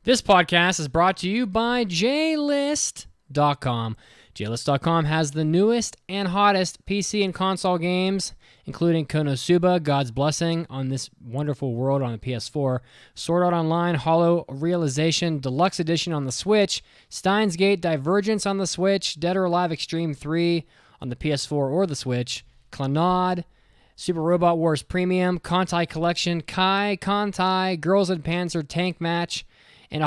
This podcast is brought to you by JList.com. JList.com has the newest and hottest PC and console games, including Konosuba, God's Blessing on this wonderful world on the PS4, Sword Art Online, Hollow Realization Deluxe Edition on the Switch, Steins Gate Divergence on the Switch, Dead or Alive Extreme 3 on the PS4 or the Switch, Clannad, Super Robot Wars Premium, Kantai Collection, Kai, Kantai, Girls and Panzer Tank Match, and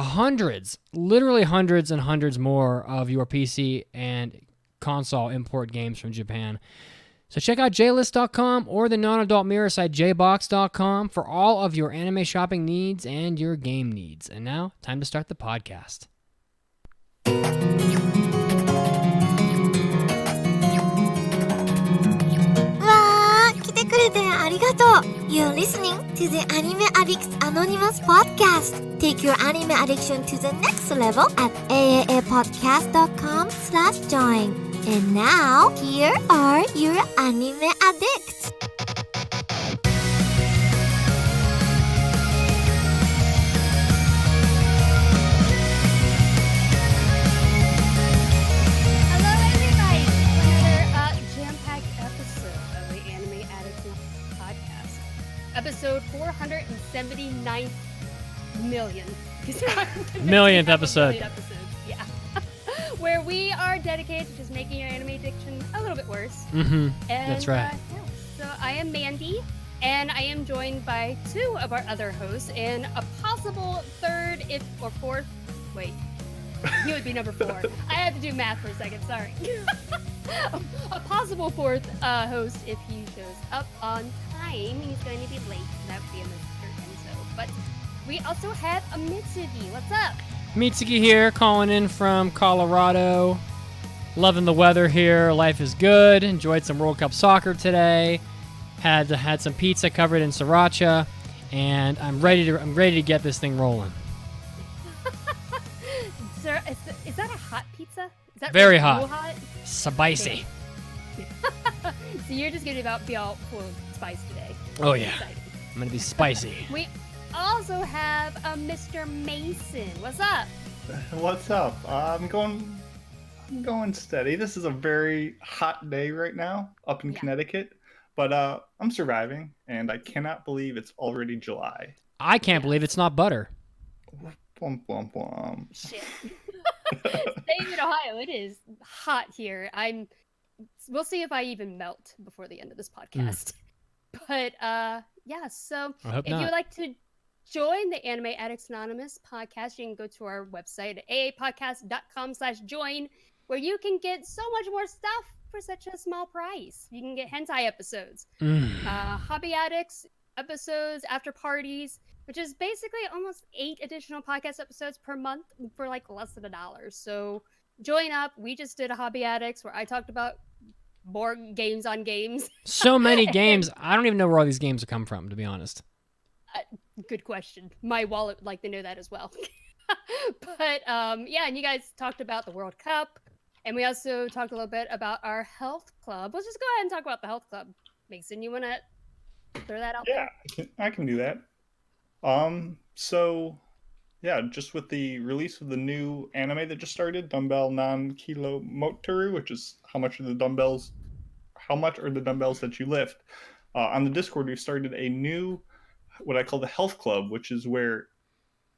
literally hundreds and hundreds more of your PC and console import games from Japan. So check out JList.com or the non-adult mirror site JBox.com for all of your anime shopping needs and your game needs. And now, time to start the podcast. 来てくれてありがとう You're listening to the Anime Addicts Anonymous Podcast. Take your anime addiction to the next level at AAAPodcast.com/join. And now, here are your anime addicts. Hello, everybody, to another jam-packed episode of the Anime Addicts Podcast. Episode 479 million. Millionth episode. Yeah. Where we are dedicated to just making your anime addiction a little bit worse. Mm-hmm. And, That's right. So I am Mandy, and I am joined by two of our other hosts and a possible third or fourth. Wait, he would be number 4. I had to do math for a second, sorry. A possible fourth host if he shows up on time. He's going to be late. That would be a Mr. Enzo. But we also have a Mitsuki. What's up? Mitsuki here, calling in from Colorado. Loving the weather here. Life is good. Enjoyed some World Cup soccer today. Had some pizza covered in sriracha, and I'm ready to get this thing rolling. Sir, is that a hot pizza? Is that Very like hot. real hot? Spicy. So you're just gonna be all full of spice today. Oh yeah, Excited. I'm gonna be spicy. We also have a Mr. Mason. What's up? What's up? I'm going steady. This is a very hot day right now up in Connecticut, but I'm surviving, and I cannot believe it's already July. I can't believe it's not butter. Blum, blum, blum. Shit. Same in Ohio. It is hot here. We'll see if I even melt before the end of this podcast. But yeah. So I hope if you not. would like to join the Anime Addicts Anonymous podcast, you can go to our website at aapodcast.com/join, where you can get so much more stuff for such a small price. You can get hentai episodes, hobby addicts episodes, after parties, which is basically almost 8 additional podcast episodes per month for like less than $1. So join up. We just did a hobby addicts where I talked about board games on games. So many games. I don't even know where all these games have come from, to be honest. Good question. My wallet like to know that as well. But yeah, and you guys talked about the World Cup, and we also talked a little bit about our health club. Let's just go ahead and talk about the health club. Mason, you want to throw that out there? Yeah, I can do that. So yeah, just with the release of the new anime that just started, Dumbbell Non Kilo Motoru, which is how much are the dumbbells that you lift. On the Discord, we've started a new, what I call the health club, which is where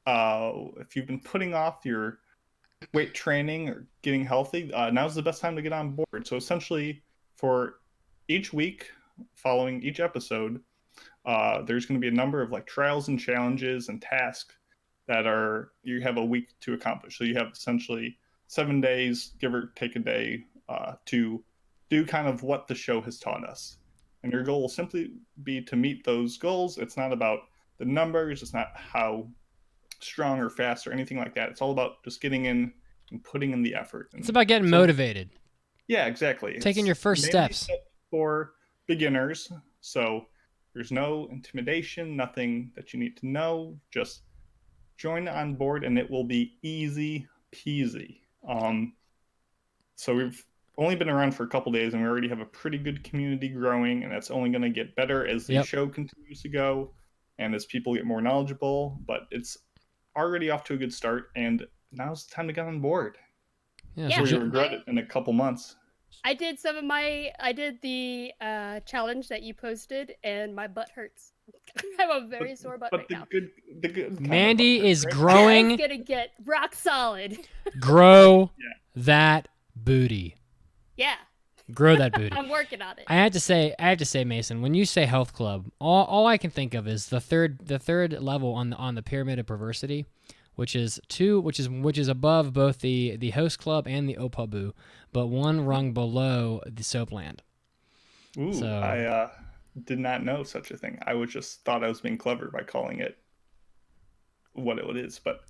if you've been putting off your weight training or getting healthy, now's the best time to get on board. So essentially, for each week following each episode, there's going to be a number of like trials and challenges and tasks that you have a week to accomplish. So you have essentially 7 days, give or take a day, to do kind of what the show has taught us. And your goal will simply be to meet those goals. It's not about the numbers. It's not how strong or fast or anything like that. It's all about just getting in and putting in the effort. And It's about getting motivated. Yeah, exactly. Taking your first steps. For beginners. So there's no intimidation, nothing that you need to know. Just join on board and it will be easy peasy. So we've only been around for a couple days and we already have a pretty good community growing, and that's only going to get better as the show continues to go and as people get more knowledgeable. But it's already off to a good start, and now's the time to get on board. Yeah. Yeah. So Before you regret it in a couple months. I did the challenge that you posted, and my butt hurts. I have a very sore butt right now. The good kind Mandy of butt, is right? growing. It's gonna get rock solid. Grow Yeah. that booty. Yeah, Grow that booty. I'm working on it. I have to say, Mason, when you say health club, all I can think of is the third level on the pyramid of perversity, which is above both the host club and the Opabu, but one rung below the Soapland. Ooh, So- I did not know such a thing. I just thought I was being clever by calling it what it is, but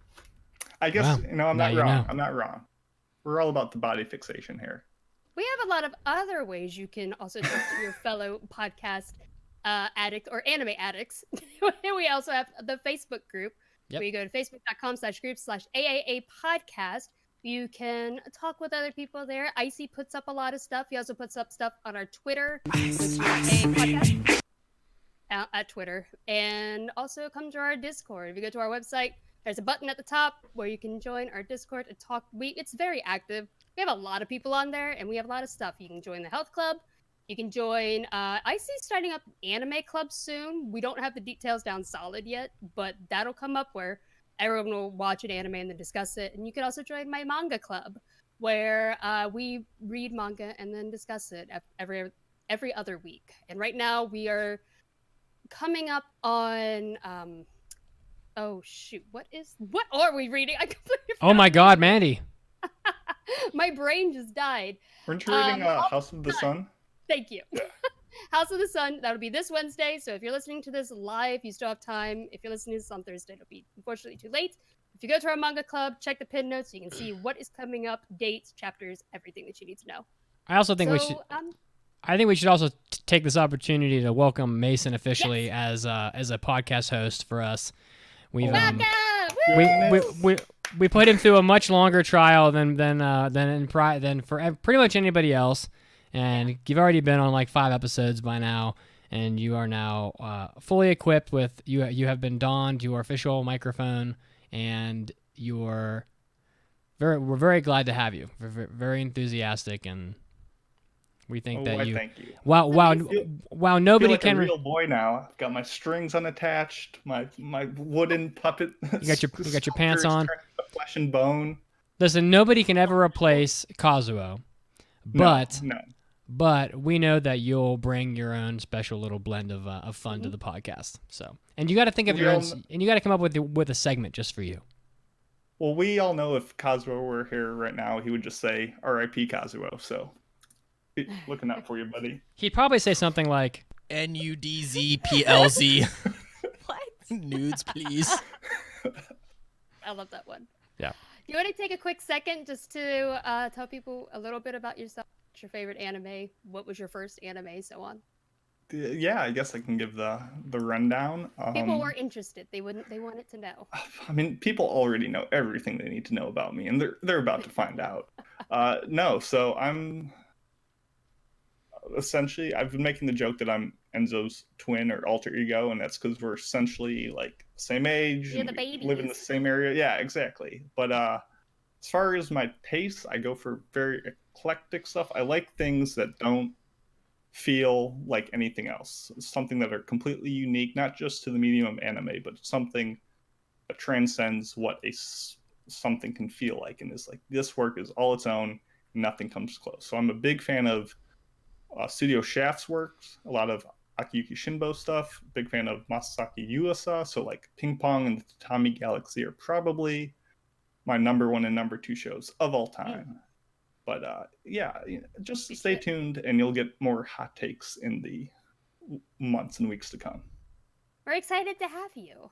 I guess Wow. I'm Now not you wrong. know. I'm not wrong. We're all about the body fixation here. We have a lot of other ways you can also talk to your fellow podcast addict or anime addicts. We also have the Facebook group. Yep. Where you go to facebook.com/group/AAAPodcast. You can talk with other people there. Icy puts up a lot of stuff. He also puts up stuff on our Twitter, which is AAAPodcast at Twitter. And also come to our Discord. If you go to our website, there's a button at the top where you can join our Discord and talk. It's very active. We have a lot of people on there, and we have a lot of stuff. You can join the health club. You can join. Icy's starting up anime club soon. We don't have the details down solid yet, but that'll come up where everyone will watch an anime and then discuss it. And you can also join my manga club, where we read manga and then discuss it every other week. And right now we are coming up on. Oh shoot! What are we reading? I completely. Oh my God, Mandy! My brain just died. Weren't you reading House of the Sun? Thank you. House of the Sun, that'll be this Wednesday. So if you're listening to this live, you still have time. If you're listening to this on Thursday, it'll be unfortunately too late. If you go to our manga club, check the pin notes so you can see what is coming up, dates, chapters, everything that you need to know. I also think we should also take this opportunity to welcome Mason officially as a podcast host for us. We've Welcome! we put him through a much longer trial than for pretty much anybody else, and you've already been on like 5 episodes by now, and you are now fully equipped with you have been donned your official microphone, and we're very glad to have you. We're very enthusiastic, and we think that you. Thank you. Wow! Nobody like can. a real boy now. I've got my strings unattached. My wooden puppet. You got your pants on. Flesh and bone. Listen, nobody can ever replace Kazuo, but no. But we know that you'll bring your own special little blend of fun to the podcast. So, and you got to think of your own, and you got to come up with a segment just for you. Well, we all know if Kazuo were here right now, he would just say "R.I.P. Kazuo." So, looking out for you, buddy. He'd probably say something like NUDZPLZ. What? Nudes, please. I love that one. Yeah. Do you want to take a quick second just to tell people a little bit about yourself? What's your favorite anime? What was your first anime? So on. Yeah, I guess I can give the rundown. People were interested. They wanted to know. I mean, people already know everything they need to know about me, and they're about to find out. So I'm essentially, I've been making the joke that I'm Enzo's twin or alter ego, and that's because we're essentially like same age, You're and the babies. live in the same area. Yeah, exactly. But as far as my taste, I go for very eclectic stuff. I like things that don't feel like anything else. Something that are completely unique, not just to the medium of anime, but something that transcends what something can feel like, and is like, this work is all its own. Nothing comes close. So I'm a big fan of Studio Shaft's works, a lot of Akiyuki Shinbo stuff. Big fan of Masasaki Yuasa. So like Ping Pong and the Tatami Galaxy are probably my number 1 and number 2 shows of all time. But just stay tuned, and you'll get more hot takes in the months and weeks to come. We're excited to have you.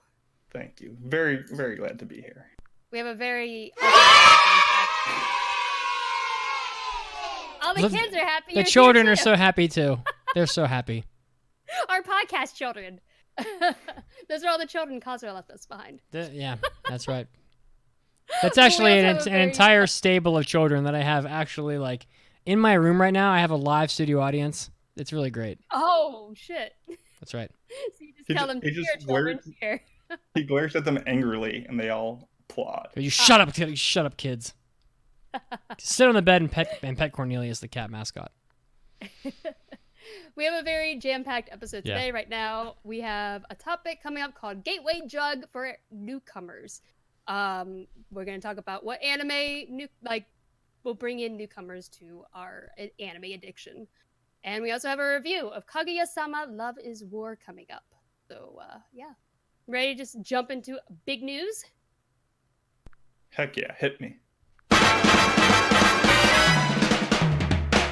Thank you. Very, very glad to be here. We have a very all the kids are happy. the children are so happy too. They're so happy. Our podcast children. Those are all the children Kazuo left us behind. Yeah, that's right. That's actually an entire stable of children that I have actually like in my room right now. I have a live studio audience. It's really great. Oh shit! That's right. So you just tell them, "Here, children, here." He glares at them angrily, and they all applaud. You shut up, kids. Shut up, kids. Sit on the bed and pet Cornelius, the cat mascot. We have a very jam-packed episode today. Yeah. Right now, we have a topic coming up called Gateway Drug for Newcomers. We're going to talk about what anime will bring in newcomers to our anime addiction. And we also have a review of Kaguya-Sama Love is War coming up. So, yeah. Ready to just jump into big news? Heck yeah, hit me.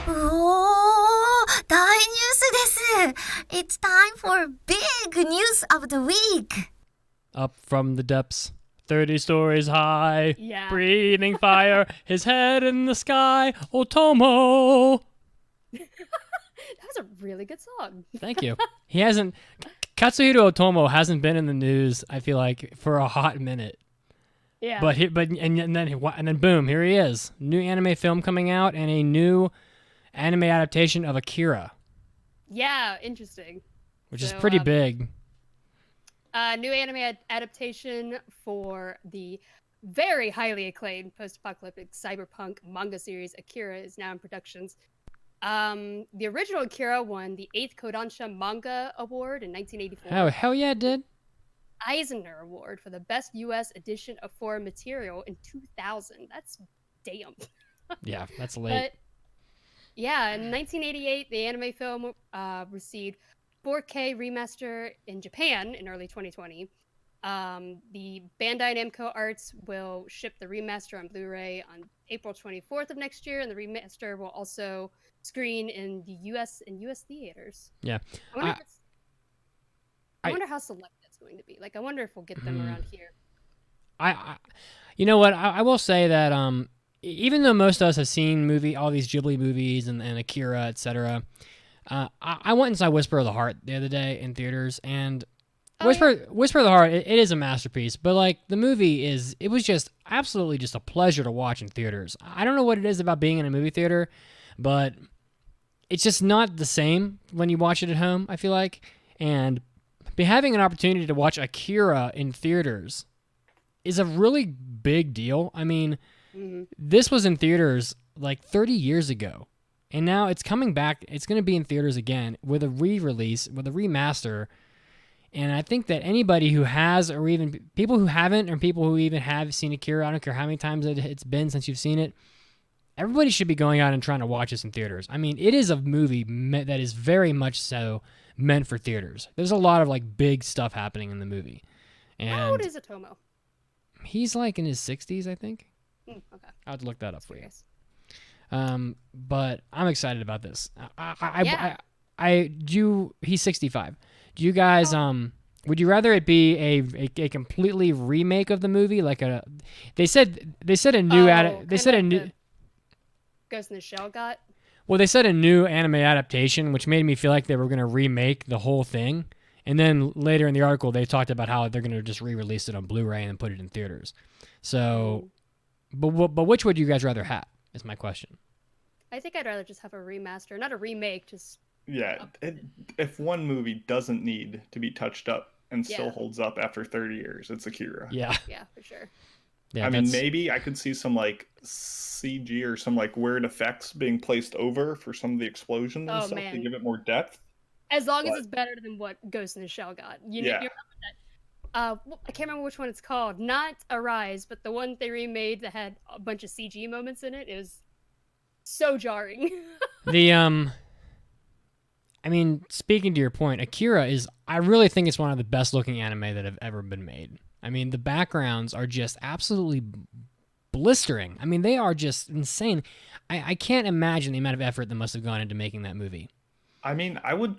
おー、大ニュースです。It's time for big news of the week. Up from the depths, 30 stories high, Yeah. breathing fire, his head in the sky, Otomo. That was a really good song. Thank you. He hasn't, Katsuhiro Otomo hasn't been in the news, I feel like, for a hot minute. Yeah. And then boom, here he is. New anime film coming out and a new anime adaptation of Akira, Yeah, interesting. which is pretty big. New anime adaptation for the very highly acclaimed post-apocalyptic cyberpunk manga series Akira is now in productions. The original Akira won the 8th Kodansha Manga Award in 1984. Oh, hell yeah, it did. Eisner Award for the best U.S. edition of foreign material in 2000. That's damn. Yeah, that's late. But yeah, in 1988, the anime film received 4K remaster in Japan in early 2020. The Bandai Namco Arts will ship the remaster on Blu-ray on April 24th of next year, and the remaster will also screen in the U.S. theaters. Yeah. I wonder how select that's going to be. Like, I wonder if we'll get them around here. You know what? I will say that even though most of us have seen all these Ghibli movies and Akira, etc., I went and saw Whisper of the Heart the other day in theaters, and Whisper of the Heart, it is a masterpiece, but like the movie it was just absolutely just a pleasure to watch in theaters. I don't know what it is about being in a movie theater, but it's just not the same when you watch it at home, I feel like. And having an opportunity to watch Akira in theaters is a really big deal. I mean, this was in theaters like 30 years ago, and now it's coming back. It's going to be in theaters again with a re-release, with a remaster. And I think that anybody who has, or even people who haven't, or people who even have seen Akira, I don't care how many times it's been since you've seen it, everybody should be going out and trying to watch this in theaters. I mean, it is a movie that is very much so meant for theaters. There's a lot of like big stuff happening in the movie. And How old is Otomo? he's like in his 60s, I think. Okay. I'll have to look that up for you. Curious. But I'm excited about this. Yeah. He's 65. Do you guys would you rather it be a completely remake of the movie, like they said a new Ghost in the Shell got? Well, they said a new anime adaptation, which made me feel like they were going to remake the whole thing. And then later in the article, they talked about how they're going to just re-release it on Blu-ray and put it in theaters. So, but which would you guys rather have, is my question. I think I'd rather just have a remaster, not a remake, just... Yeah, if one movie doesn't need to be touched up and still holds up after 30 years, it's Akira. Yeah. Yeah, for sure. Yeah, I mean, maybe I could see some like CG or some like weird effects being placed over for some of the explosions and stuff to give it more depth. As long as it's better than what Ghost in the Shell got. You remember that? I can't remember which one it's called. Not Arise, but the one they remade that had a bunch of CG moments in it. It was so jarring. I mean, speaking to your point, Akira I really think it's one of the best looking anime that have ever been made. I mean, the backgrounds are just absolutely blistering. I mean, they are just insane. I can't imagine the amount of effort that must have gone into making that movie. I mean, I would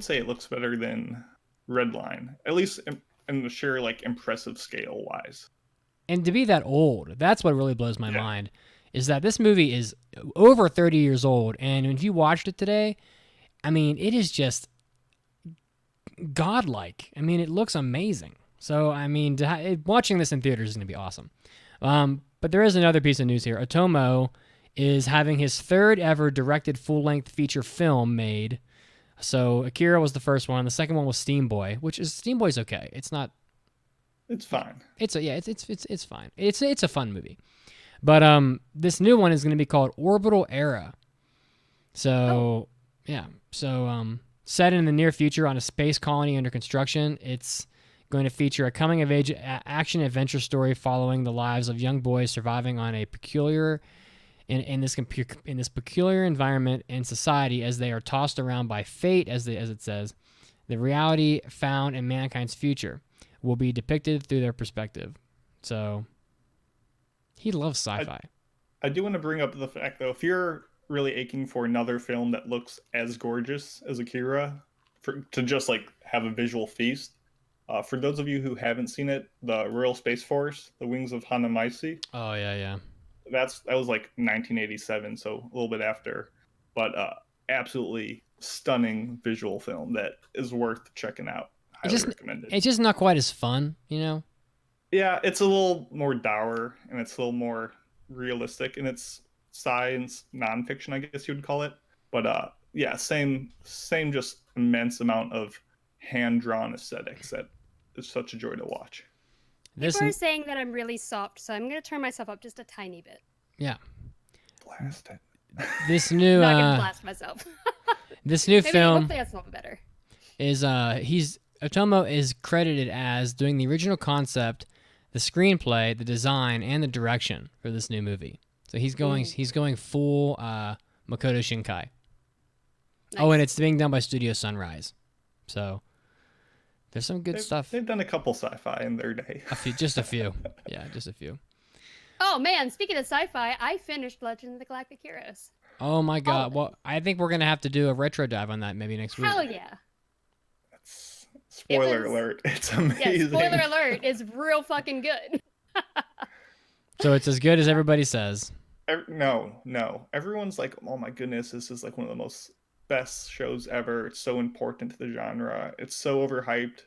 say it looks better than Redline, at least in the sheer like impressive scale wise. And to be that old, that's what really blows my mind, is that this movie is over 30 years old, and if you watched it today, I mean, it is just godlike. I mean, it looks amazing. So, I mean, watching this in theaters is going to be awesome. But there is another piece of news here. Otomo is having his third ever directed full-length feature film made, So Akira was the first one. The second one was Steam Boy, which is Steam Boy's okay. It's not. It's fine. It's fine. It's a fun movie. But this new one is going to be called Orbital Era. So set in the near future on a space colony under construction, it's going to feature a coming-of-age action-adventure story following the lives of young boys surviving on a peculiar in this peculiar environment and society as they are tossed around by fate, as it says. The reality found in mankind's future will be depicted through their perspective. So he loves sci-fi. I do want to bring up the fact, though, if you're really aching for another film that looks as gorgeous as Akira, to just like have a visual feast, for those of you who haven't seen it, the Royal Space Force, The Wings of Hanamaisi. Oh yeah. That was like 1987, so a little bit after, but absolutely stunning visual film that is worth checking out. Highly recommended. It's just not quite as fun, you know? Yeah, it's a little more dour and it's a little more realistic in its science nonfiction, I guess you would call it. But yeah, same just immense amount of hand-drawn aesthetics that is such a joy to watch. People are saying that I'm really soft, so I'm going to turn myself up just a tiny bit. Yeah. Blast it. This new I'm not going to blast myself. This new film hopefully that's a little better. Is Otomo is credited as doing the original concept, the screenplay, the design, and the direction for this new movie. So he's going full Makoto Shinkai. Nice. Oh, and it's being done by Studio Sunrise. So there's some good stuff. They've done a couple sci-fi in their day. Just a few. Yeah, just a few. Oh man, speaking of sci-fi, I finished Legend of the Galactic Heroes. Oh my god. Well, I think we're going to have to do a retro dive on that maybe next week. Hell yeah. Spoiler alert. It's amazing. Yeah, spoiler alert. It's real fucking good. So it's as good as everybody says. No. Everyone's like, oh my goodness, this is like one of the most best shows ever. It's so important to the genre. It's so overhyped.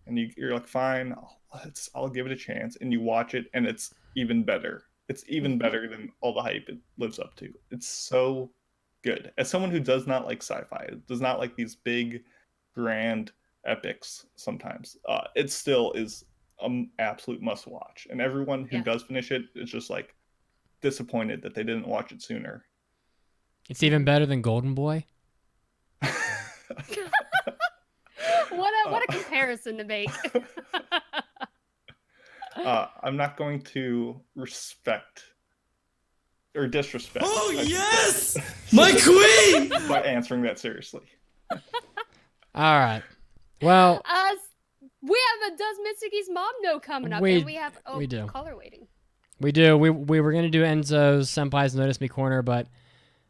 And you're like, fine, I'll give it a chance. And you watch it, and it's even better. It's even better than all the hype it lives up to. It's so good. As someone who does not like sci-fi, does not like these big, grand epics sometimes, it still is an absolute must-watch. And everyone who does finish it is just like disappointed that they didn't watch it sooner. It's even better than Golden Boy? What a comparison to make. I'm not going to respect or disrespect. Oh yes, my queen! By answering that seriously. All right. Well, we have a Does Mitsuki's Mom Know coming up, and we have caller waiting. We do. We were gonna do Enzo's Senpai's Notice Me corner, but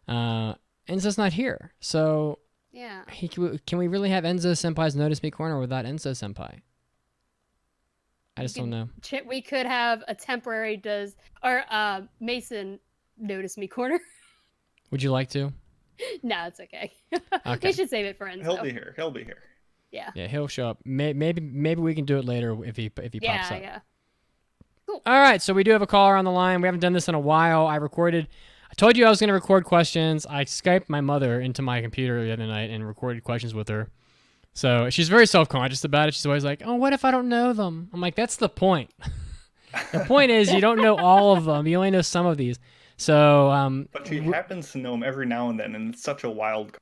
Enzo's not here, so. Yeah. Can we really have Enzo Senpai's Notice Me corner without Enzo Senpai? I just don't know. We could have a temporary Mason Notice Me corner. Would you like to? No, it's okay. Okay. We should save it for Enzo. He'll be here. Yeah. Yeah, he'll show up. Maybe we can do it later if he pops up. Yeah. Cool. All right, so we do have a caller on the line. We haven't done this in a while. I told you I was going to record questions. I Skyped my mother into my computer the other night and recorded questions with her. So she's very self-conscious about it. She's always like, oh, what if I don't know them? I'm like, that's the point. The point is you don't know all of them. You only know some of these. So, but she happens to know them every now and then, and it's such a wild.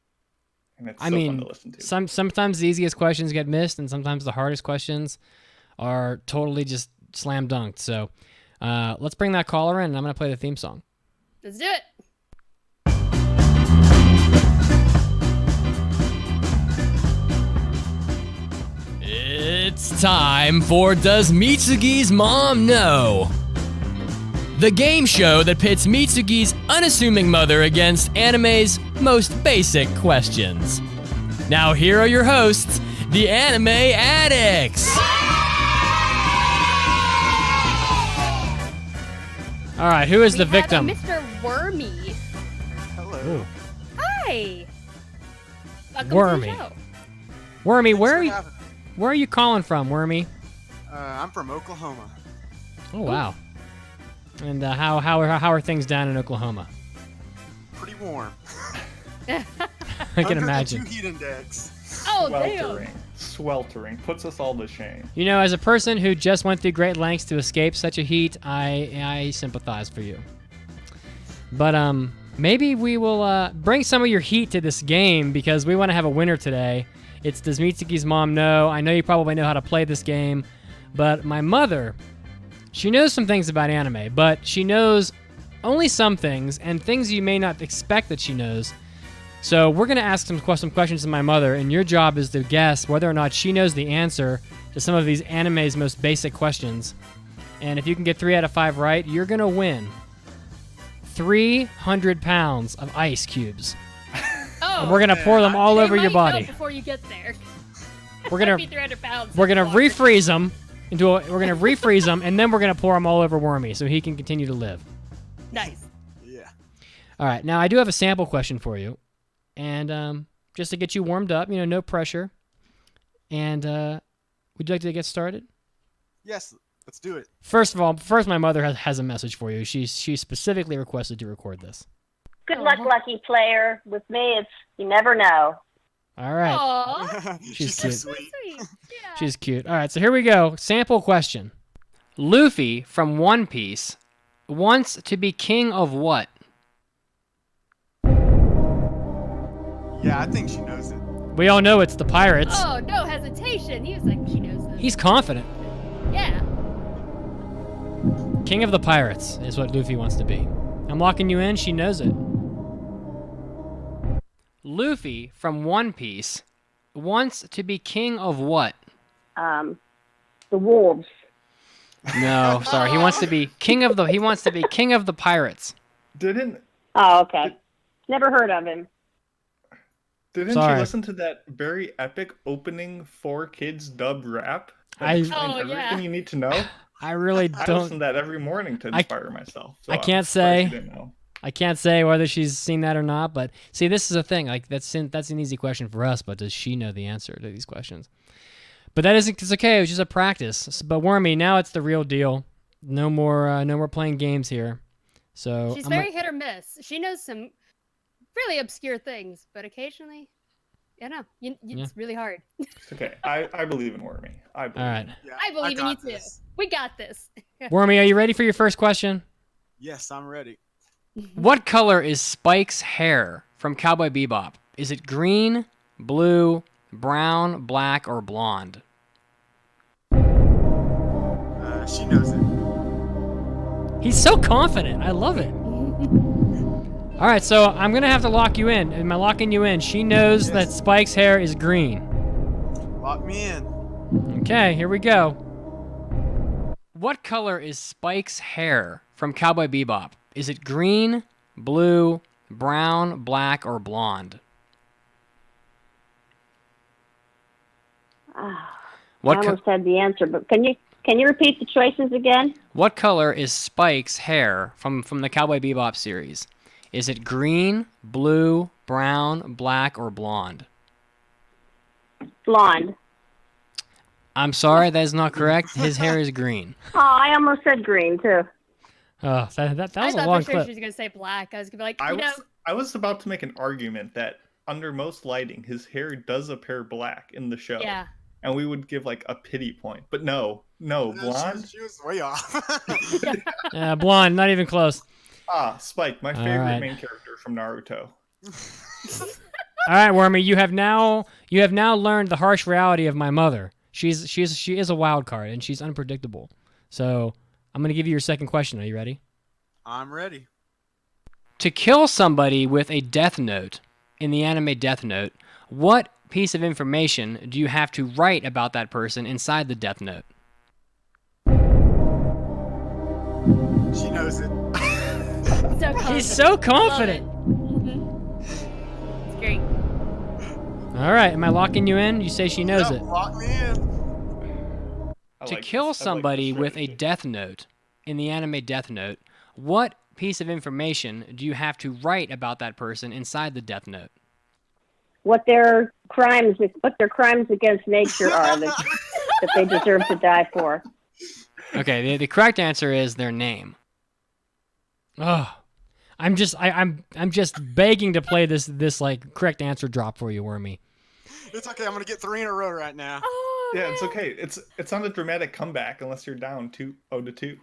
And it's fun to listen to. Sometimes the easiest questions get missed, and sometimes the hardest questions are totally just slam dunked. So let's bring that caller in, and I'm going to play the theme song. Let's do it. It's time for Does Mitsuki's Mom Know? The game show that pits Mitsuki's unassuming mother against anime's most basic questions. Now here are your hosts, the Anime Addicts! All right, who is the victim? Mr. Wormy. Hello. Ooh. Hi. Welcome Wormy. to the show. Wormy, where are you calling from, Wormy? I'm from Oklahoma. Oh wow. And how are things down in Oklahoma? Pretty warm. I can imagine. 102 heat index. Oh, damn. Sweltering. Puts us all to shame. You know, as a person who just went through great lengths to escape such a heat, I sympathize for you. But maybe we will bring some of your heat to this game because we want to have a winner today. It's Does Mitsuki's Mom Know? I know you probably know how to play this game, but my mother, she knows some things about anime, but she knows only some things and things you may not expect that she knows. So we're going to ask some questions to my mother, and your job is to guess whether or not she knows the answer to some of these anime's most basic questions. And if you can get 3 out of 5 right, you're going to win 300 pounds of ice cubes. Oh, And we're going to pour them all they over your might body. melt before you get there. We're going Might be 300 pounds. we're going to of water. refreeze them we're going to refreeze them, and then we're going to pour them all over Wormy so he can continue to live. Nice. Yeah. All right, now I do have a sample question for you. And just to get you warmed up, no pressure. And would you like to get started? Yes, let's do it. First, my mother has a message for you. She specifically requested to record this. Good luck, lucky player. With me, it's you never know. All right. Aww. She's so cute. sweet. Sweet. Yeah. She's cute. All right, so here we go. Sample question. Luffy from One Piece wants to be king of what? Yeah, I think she knows it. We all know it's the pirates. Oh, no hesitation. He was like, she knows this. He's confident. Yeah. King of the pirates is what Luffy wants to be. I'm locking you in. She knows it. Luffy from One Piece wants to be king of what? The wolves. No, sorry. He wants to be king of the pirates. Didn't Oh, okay. Never heard of him. Sorry. you listen to that very epic opening 4Kids dubbed rap? That I- explains Oh, yeah. everything you need to know. I really I don't. listen to that every morning to inspire myself. So I I'm can't surprised you say. didn't know. I can't say whether she's seen that or not, but see, this is a thing. Like that's an easy question for us, but does she know the answer to these questions? But it's okay. It was just a practice. But Wormy, now it's the real deal. No more playing games here. So She's very hit or miss. She knows some really obscure things, but occasionally, it's really hard. It's okay. I believe in Wormy. I believe. All right, Yeah, I believe in you got too. this. We got this. Wormy, are you ready for your first question? Yes, I'm ready. What color is Spike's hair from Cowboy Bebop? Is it green, blue, brown, black, or blonde? She knows it. He's so confident. I love it. All right, so I'm going to have to lock you in. Am I locking you in? She knows Yes. that Spike's hair is green. Lock me in. Okay, here we go. What color is Spike's hair from Cowboy Bebop? Is it green, blue, brown, black, or blonde? What I co- almost had the answer, but can you repeat the choices again? What color is Spike's hair from the Cowboy Bebop series? Is it green, blue, brown, black, or blonde? Blonde. I'm sorry, that is not correct. His hair is green. Oh, I almost said green too. Oh, that was I a thought long for sure clip. she was gonna say black. I was gonna be like, I was about to make an argument that under most lighting, his hair does appear black in the show. yeah. And we would give like a pity point. But no, blonde. She was way off. Blonde, not even close. Spike, my All favorite right. main character from Naruto. All right, Wormy, you have now learned the harsh reality of my mother. She is a wild card and she's unpredictable. So I'm gonna give you your second question. Are you ready? I'm ready. To kill somebody with a death note in the anime Death Note, what piece of information do you have to write about that person inside the death note? She knows it. So confident. He's so confident. Love it. Mhm. It's great. All right, am I locking you in? You say she knows Yep, it. Lock me in. To kill somebody with a death note in the anime Death Note, what piece of information do you have to write about that person inside the death note? What their crimes against nature are that they deserve to die for. Okay, the correct answer is their name. Oh, I'm just begging to play this like correct answer drop for you, Wormy. It's okay. I'm gonna get 3 in a row right now. Oh, Yeah, it's man. okay. It's not a dramatic comeback unless you're down 2-2.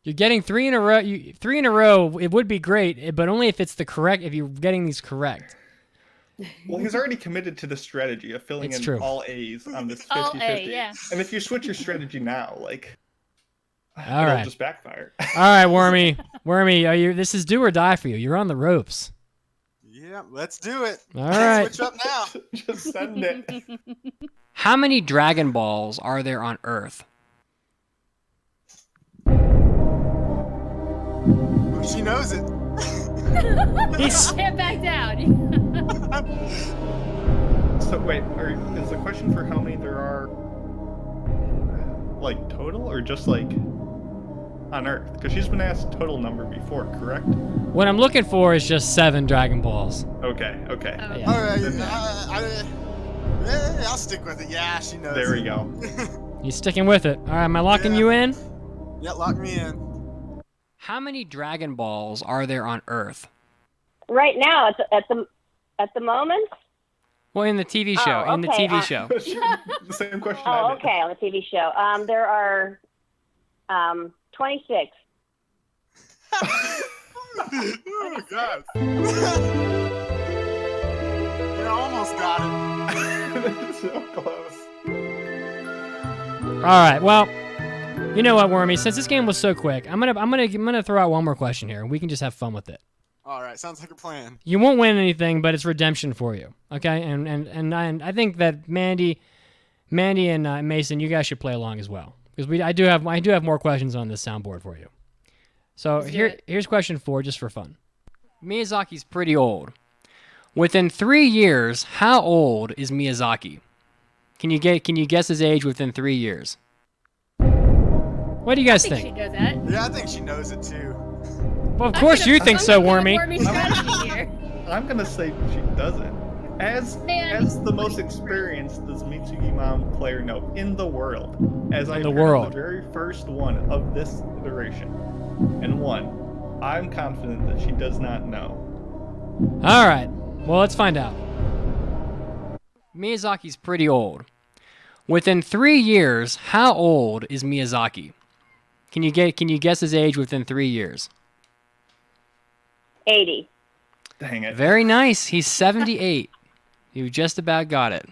You're getting 3 in a row. 3 in a row. It would be great, but only if it's the correct. If you're getting these correct. Well, he's already committed to the strategy of filling It's in true. all A's on this 50-50. All A, yeah. And if you switch your strategy now, like, All it'll right. just backfire. All right, Wormy. Wormy, this is do or die for you. You're on the ropes. Yeah, let's do it. All right. Switch up now. Just send it. How many Dragon Balls are there on Earth? Oh, she knows it. Can't back down. So wait, is the question for how many there are, like, total, or just like on Earth? Because she's been asked total number before, correct? What I'm looking for is just 7 Dragon Balls. Okay. Oh. Yeah. All right. I'll stick with it. Yeah, she knows. There it. we go. You sticking with it? All right, am I locking Yeah. you in? Yeah, lock me in. How many Dragon Balls are there on Earth? Right now, at the moment. Well, in the TV show. Oh, In the okay, TV show. The same question I Oh, did. okay, on the TV show. There are 26. Oh God. You almost got it. So close. All right. Well, you know what, Wormy? Since this game was so quick, I'm gonna throw out one more question here, and we can just have fun with it. All right, sounds like a plan. You won't win anything, but it's redemption for you. Okay? And I think that Mandy and Mason, you guys should play along as well, because I do have more questions on this soundboard for you. So Let's do it. here's question 4, just for fun. Miyazaki's pretty old. Within 3 years, how old is Miyazaki? Can you guess his age within 3 years? What do you I guys think she think? knows that. Yeah, I think she knows it too. Well, of course you think so, Wormy. Wormy strategy here. I'm gonna say she doesn't. As the most experienced does Mitsuki Mom player know in the world, as I In the am world. the very first one of this iteration, and one, I'm confident that she does not know. All right. Well, let's find out. Miyazaki's pretty old. Within 3 years, how old is Miyazaki? Can you guess his age within 3 years? 80. Dang it. Very nice. He's 78. You just about got it.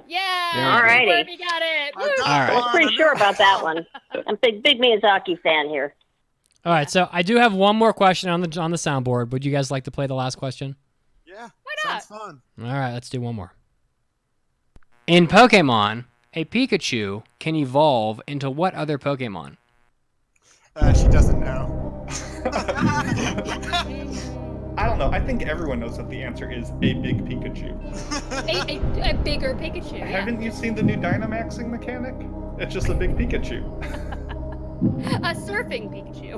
Yeah. Alrighty. Wormy got it. I Woo. got All right. I was pretty sure about that one. I'm a big Miyazaki fan here. All right. So I do have one more question on the soundboard. Would you guys like to play the last question? Yeah. Why not? Sounds fun. All right. Let's do one more. In Pokemon, a Pikachu can evolve into what other Pokemon? She doesn't know. I don't know. I think everyone knows that the answer is a big Pikachu. A bigger Pikachu. Yeah. Haven't you seen the new Dynamaxing mechanic? It's just a big Pikachu. A surfing Pikachu.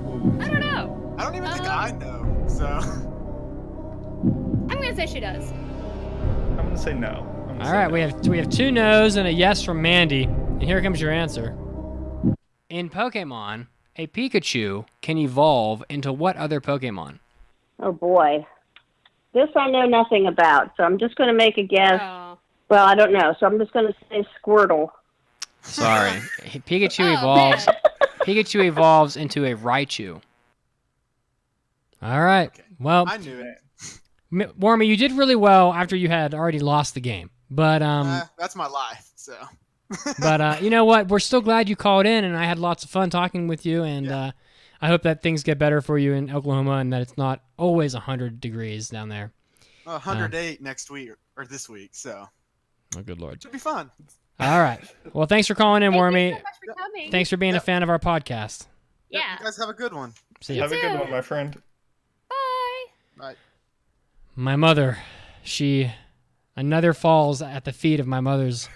Ooh. I don't know. I don't even think I know. So. I'm gonna say she does. I'm gonna say no. I'm gonna All say right. no. We have 2 no's and a yes from Mandy. And here comes your answer. In Pokemon, a Pikachu can evolve into what other Pokemon? Oh boy. This I know nothing about, so I'm just going to make a guess. Oh. Well, I don't know, so I'm just going to say Squirtle. Sorry. Pikachu Oh, evolves. man. Pikachu evolves into a Raichu. All right. Okay. Well, I knew it. Wormy, you did really well after you had already lost the game. But That's my life. So. you know what? We're still glad you called in, and I had lots of fun talking with you. And Yeah. I hope that things get better for you in Oklahoma, and that it's not always 100 degrees down there. 108 next week or this week. So. Oh, good lord. Should be fun. All right. Well, thanks for calling in, Hey, Wormy. thanks so much for coming. Thanks for being a fan of our podcast. Yep, Yeah. you guys have a good one. See ya. Have a good too. one, my friend. Bye. Bye. My mother, another falls at the feet of my mother's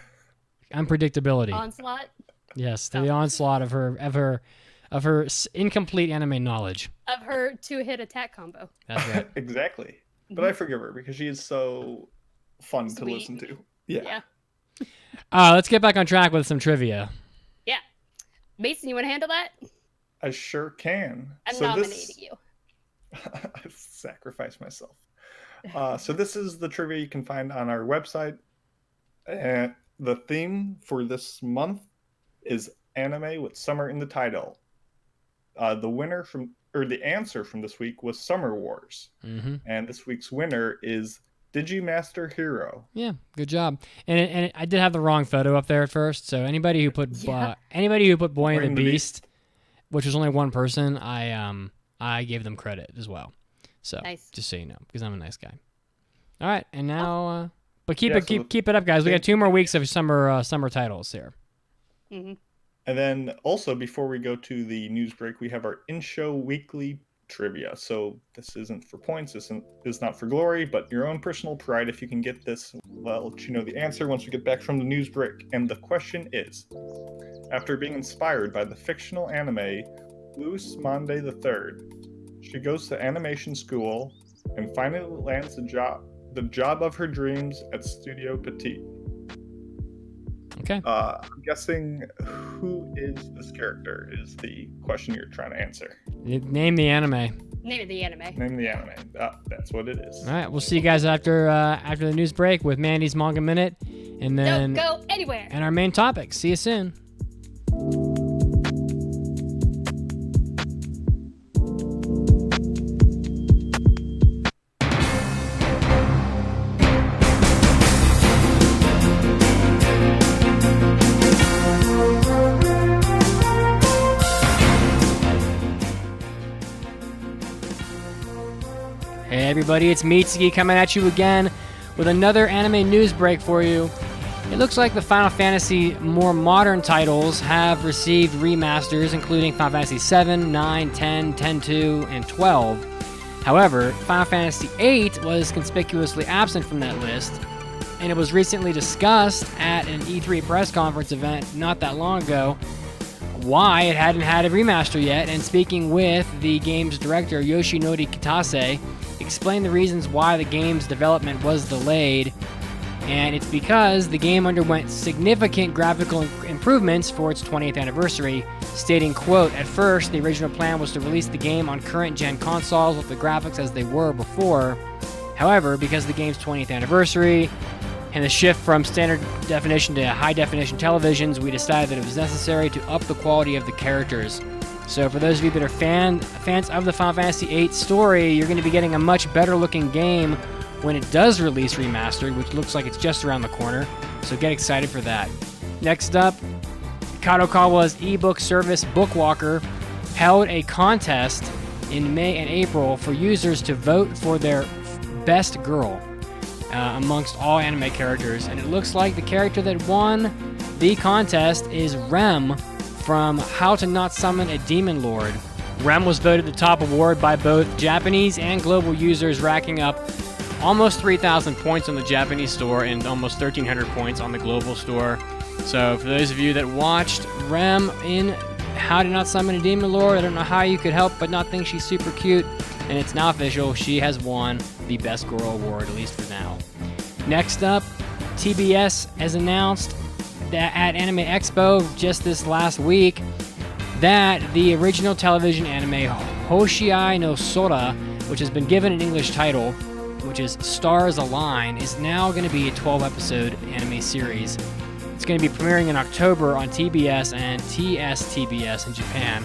unpredictability. Onslaught Yes, to the onslaught of her incomplete anime knowledge. of her 2-hit attack combo. That's right. Exactly. But I forgive her because she is so fun to Sweet. listen to. Yeah. Yeah. Let's get back on track with some trivia. Yeah. Mason, you want to handle that? I sure can. I'm So nominating you. I sacrifice myself. So this is the trivia you can find on our website. And the theme for this month is anime with summer in the title. The answer from this week was Summer Wars. Mm-hmm. And this week's winner is Digimaster Hero. Yeah, good job. And I did have the wrong photo up there at first. So anybody who put Boy and the Beast, which was only one person, I gave them credit as well. So Nice. just so you know, because I'm a nice guy. All right, and now, but keep it up, guys. We got 2 more weeks of summer titles here. Mm-hmm. And then also, before we go to the news break, we have our in-show weekly trivia. So this isn't for points, this is not for glory, but your own personal pride. If you can get this, well, I'll let you know the answer once we get back from the news break. And the question is, after being inspired by the fictional anime Luis Mandy III, she goes to animation school and finally lands the job of her dreams at Studio Petit. Okay. I'm guessing who is this character is the question you're trying to answer. Name the anime. Name of the anime. Name the anime. That's what it is. All right, we'll see you guys after the news break with Mandy's Manga Minute, and then Don't go anywhere. and our main topic. See you soon. Hey everybody, it's Mitsuki coming at you again with another anime news break for you. It looks like the Final Fantasy more modern titles have received remasters, including Final Fantasy 7, 9, 10, 10-2, and 12. However, Final Fantasy 8 was conspicuously absent from that list, and it was recently discussed at an E3 press conference event not that long ago why it hadn't had a remaster yet, and speaking with the game's director Yoshinori Kitase, explained the reasons why the game's development was delayed, and it's because the game underwent significant graphical improvements for its 20th anniversary, stating, quote, "At first, the original plan was to release the game on current-gen consoles with the graphics as they were before. However, because of the game's 20th anniversary and the shift from standard definition to high-definition televisions, we decided that it was necessary to up the quality of the characters." So for those of you that are fans of the Final Fantasy VIII story, you're going to be getting a much better-looking game when it does release remastered, which looks like it's just around the corner. So get excited for that. Next up, Kadokawa's ebook service Bookwalker held a contest in May and April for users to vote for their best girl amongst all anime characters, and it looks like the character that won the contest is Rem from How to Not Summon a Demon Lord. Rem was voted the top award by both Japanese and global users, racking up almost 3,000 points on the Japanese store and almost 1,300 points on the global store. So for those of you that watched Rem in How to Not Summon a Demon Lord, I don't know how you could help but not think she's super cute, and it's now official, she has won the Best Girl Award, at least for now. Next up, TBS has announced that at Anime Expo just this last week that the original television anime Hoshiai no Sora, which has been given an English title, which is Stars Align, is now going to be a 12-episode anime series. It's going to be premiering in October on TBS and TSTBS in Japan.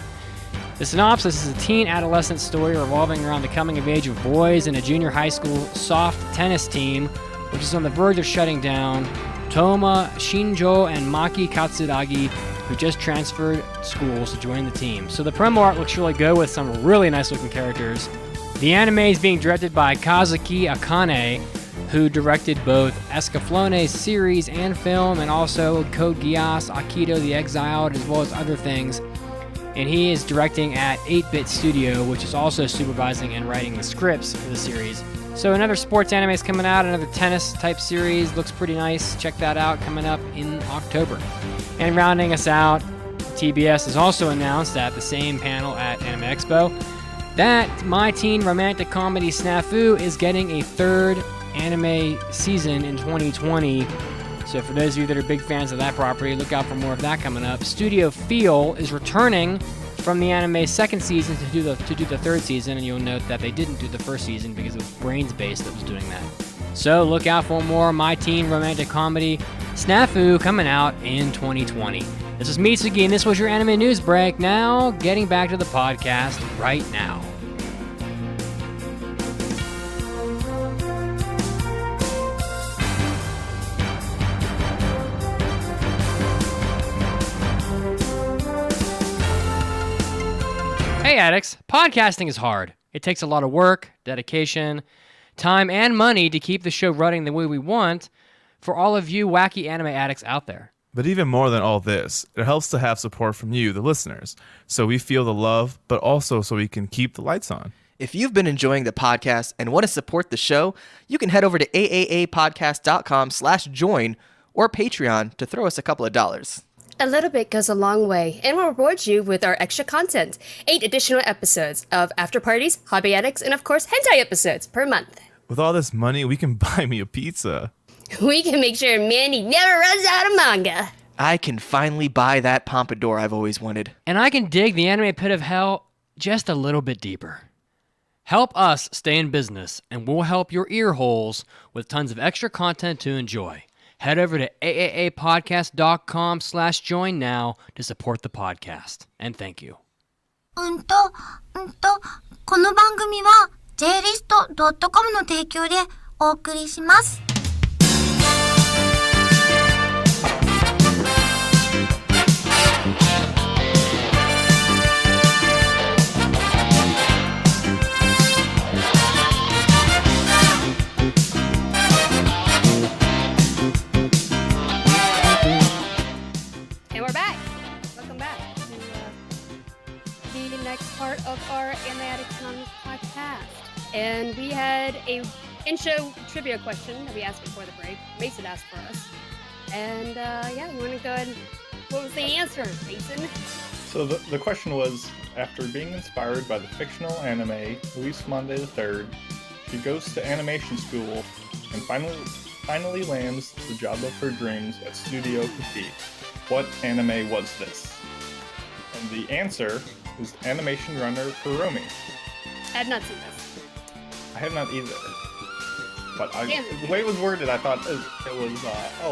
The synopsis is a teen-adolescent story revolving around the coming-of-age of boys in a junior high school soft tennis team, which is on the verge of shutting down. Toma Shinjo and Maki Katsuragi, who just transferred schools to join the team. So the promo art looks really good with some really nice-looking characters. The anime is being directed by Kazuki Akane, who directed both Escaflowne's series and film, and also Code Geass, Akito the Exiled, as well as other things. And he is directing at 8-Bit Studio, which is also supervising and writing the scripts for the series. So another sports anime is coming out, another tennis-type series. Looks pretty nice. Check that out, coming up in October. And rounding us out, TBS has also announced at the same panel at Anime Expo that My Teen Romantic Comedy Snafu is getting a third anime season in 2020. So for those of you that are big fans of that property, look out for more of that coming up. Studio Feel is returning from the anime's second season to do the third season, and you'll note that they didn't do the first season because it was Brains Base that was doing that. So look out for more My Teen romantic comedy Snafu coming out in 2020. This is Mitsuki, and this was your anime news break. Now, getting back to the podcast right now. Hey addicts, podcasting is hard. It takes a lot of work, dedication, time, and money to keep the show running the way we want for all of you wacky anime addicts out there. But even more than all this, it helps to have support from you, the listeners, so we feel the love, but also so we can keep the lights on. If you've been enjoying the podcast and want to support the show, you can head over to AAAPodcast.com/join or Patreon to throw us a couple of dollars. A little bit goes a long way, and we'll reward you with our extra content. 8 additional episodes of After Parties, Hobby Addicts, and of course, hentai episodes per month. With all this money, we can buy me a pizza. We can make sure Mandy never runs out of manga. I can finally buy that pompadour I've always wanted. And I can dig the anime pit of hell just a little bit deeper. Help us stay in business, and we'll help your ear holes with tons of extra content to enjoy. Head over to AAAPodcast.com/join now to support the podcast. And thank you. この番組は JList.com の提供でお送りします。Part of our Anime Addicts Anonymous podcast. And we had a in-show trivia question that we asked before the break. Mason asked for us. And you want to go ahead and... What was the answer, Mason? So the question was, after being inspired by the fictional anime Luis Monday III, she goes to animation school and finally lands the job of her dreams at Studio Petit. What anime was this? And the answer is Animation Runner Kuromi. I have not seen this. I have not either. But the way it was worded, I thought it was,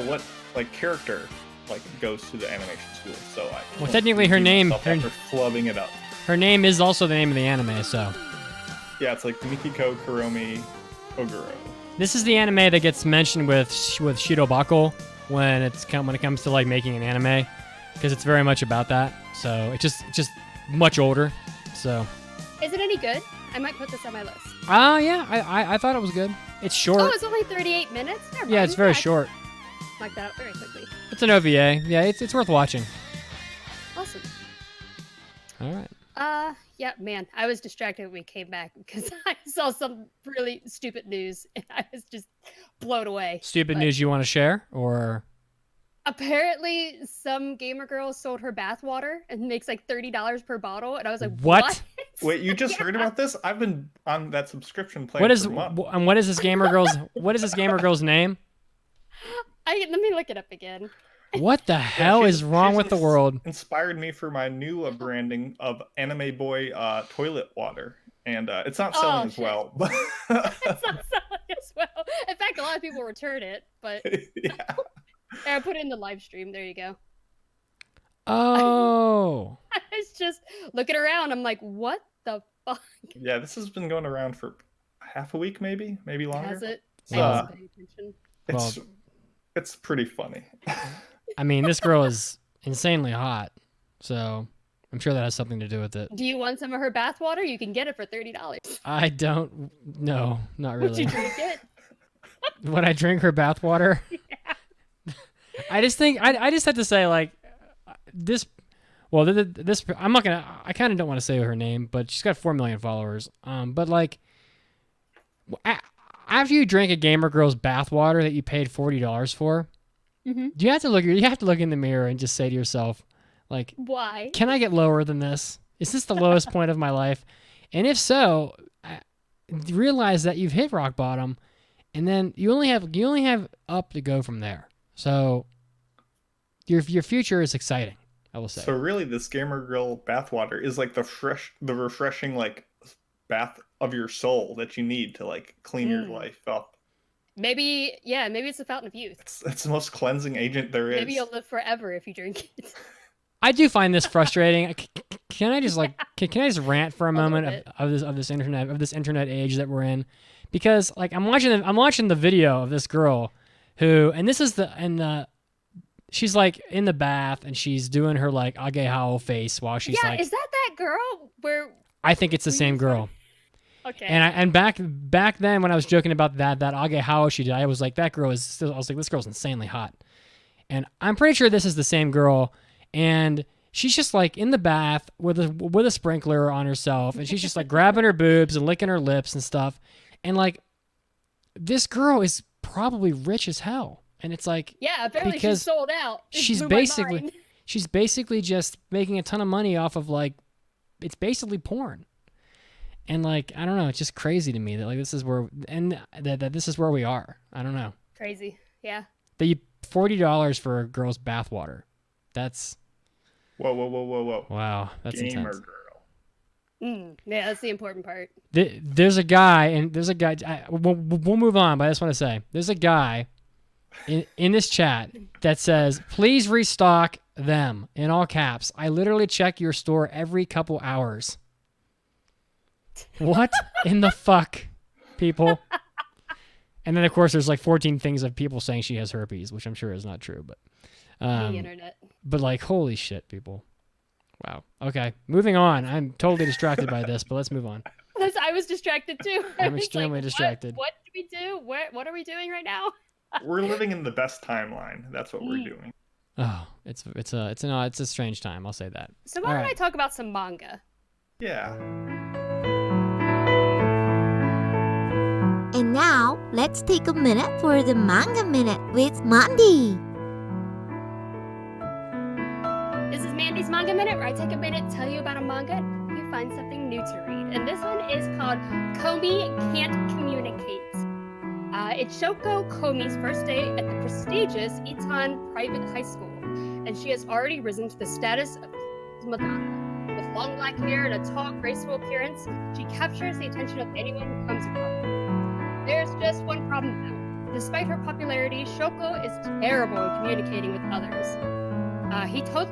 what, like, character, like, goes to the animation school. So well, technically her name... After flubbing it up. Her name is also the name of the anime, so... Yeah, it's like Mikiko Kuromi Oguro. This is the anime that gets mentioned with Shirobako when it comes to, like, making an anime. Because it's very much about that. So, it's just much older, so. Is it any good? I might put this on my list. Yeah, I thought it was good. It's short. Oh, it's only 38 minutes? Never mind. Yeah, it's very short. Mark that out very quickly. It's an OVA. Yeah, it's worth watching. Awesome. All right. Yeah, man, I was distracted when we came back because I saw some really stupid news and I was just blown away. Stupid news you want to share, or? Apparently, some gamer girl sold her bathwater and makes like $30 per bottle, and I was like, "What? Wait, you just heard about this? I've been on that subscription plan. What is this gamer girl's name? Let me look it up again. What the hell is wrong with the world? Inspired me for my new branding of Anime Boy toilet water, and it's not selling as well. But it's not selling as well. In fact, a lot of people return it, but yeah. I put it in the live stream. There you go. Oh. I was just looking around. I'm like, what the fuck? Yeah, this has been going around for half a week, maybe longer. Has it? It's pretty funny. I mean, this girl is insanely hot, so I'm sure that has something to do with it. Do you want some of her bathwater? You can get it for $30. I don't. No, not really. Would you drink it? Would I drink her bathwater? Yeah. I just have to say, like, this. Well, this. I'm not gonna. I kind of don't want to say her name, but she's got 4 million followers. But like, after you drink a gamer girl's bathwater that you paid $40 for, you have to look in the mirror and just say to yourself, like, why? Can I get lower than this? Is this the lowest point of my life? And if so, realize that you've hit rock bottom, and then you only have up to go from there. So your future is exciting. I will say. So really, this Gamer Girl bathwater is like the refreshing like bath of your soul that you need to like clean your life up. Maybe it's the fountain of youth. It's the most cleansing agent there is. Maybe you'll live forever if you drink it. I do find this frustrating. Can I just can I just rant for a moment of this internet age that we're in? Because like I'm watching the video of this girl who, and this is she's like in the bath and she's doing her like agehao face while she's like. Is that girl where? I think it's the same girl. Okay. And back then when I was joking about that agehao she did, I was like, that girl is still. I was like, this girl's insanely hot, and I'm pretty sure this is the same girl. And she's just like in the bath with a sprinkler on herself, and she's just like grabbing her boobs and licking her lips and stuff. And like, this girl is probably rich as hell. And it's like, yeah, apparently she's sold out. She's basically just making a ton of money off of like, it's basically porn. And like, I don't know, it's just crazy to me that like this is where this is where we are. I don't know. Crazy, yeah. That you $40 for a girl's bathwater. That's whoa. Wow, that's Gamer intense. Girl. Yeah, that's the important part. There's a guy. We'll move on, but I just want to say there's a guy in this chat that says, "Please restock them," in all caps. I literally check your store every couple hours. What in the fuck, people? And then of course there's like 14 things of people saying she has herpes, which I'm sure is not true, but. The internet. But like, holy shit, people. Wow. Okay, moving on. I'm totally distracted by this, but let's move on. I was distracted too. I'm extremely distracted. What do we do? What are we doing right now? We're living in the best timeline. That's what we're doing. Oh, it's a strange time. I'll say that. So why don't I talk about some manga? Yeah. And now, let's take a minute for the Manga Minute with Mandy. This is Mandy's Manga Minute, where I take a minute to tell you about a manga and you find something new to read. And this one is called Komi Can't Communicate. It's Shoko Komi's first day at the prestigious Itan Private High School, and she has already risen to the status of Madonna. With long black hair and a tall, graceful appearance, she captures the attention of anyone who comes across her. There's just one problem though. Despite her popularity, Shoko is terrible at communicating with others. Hito,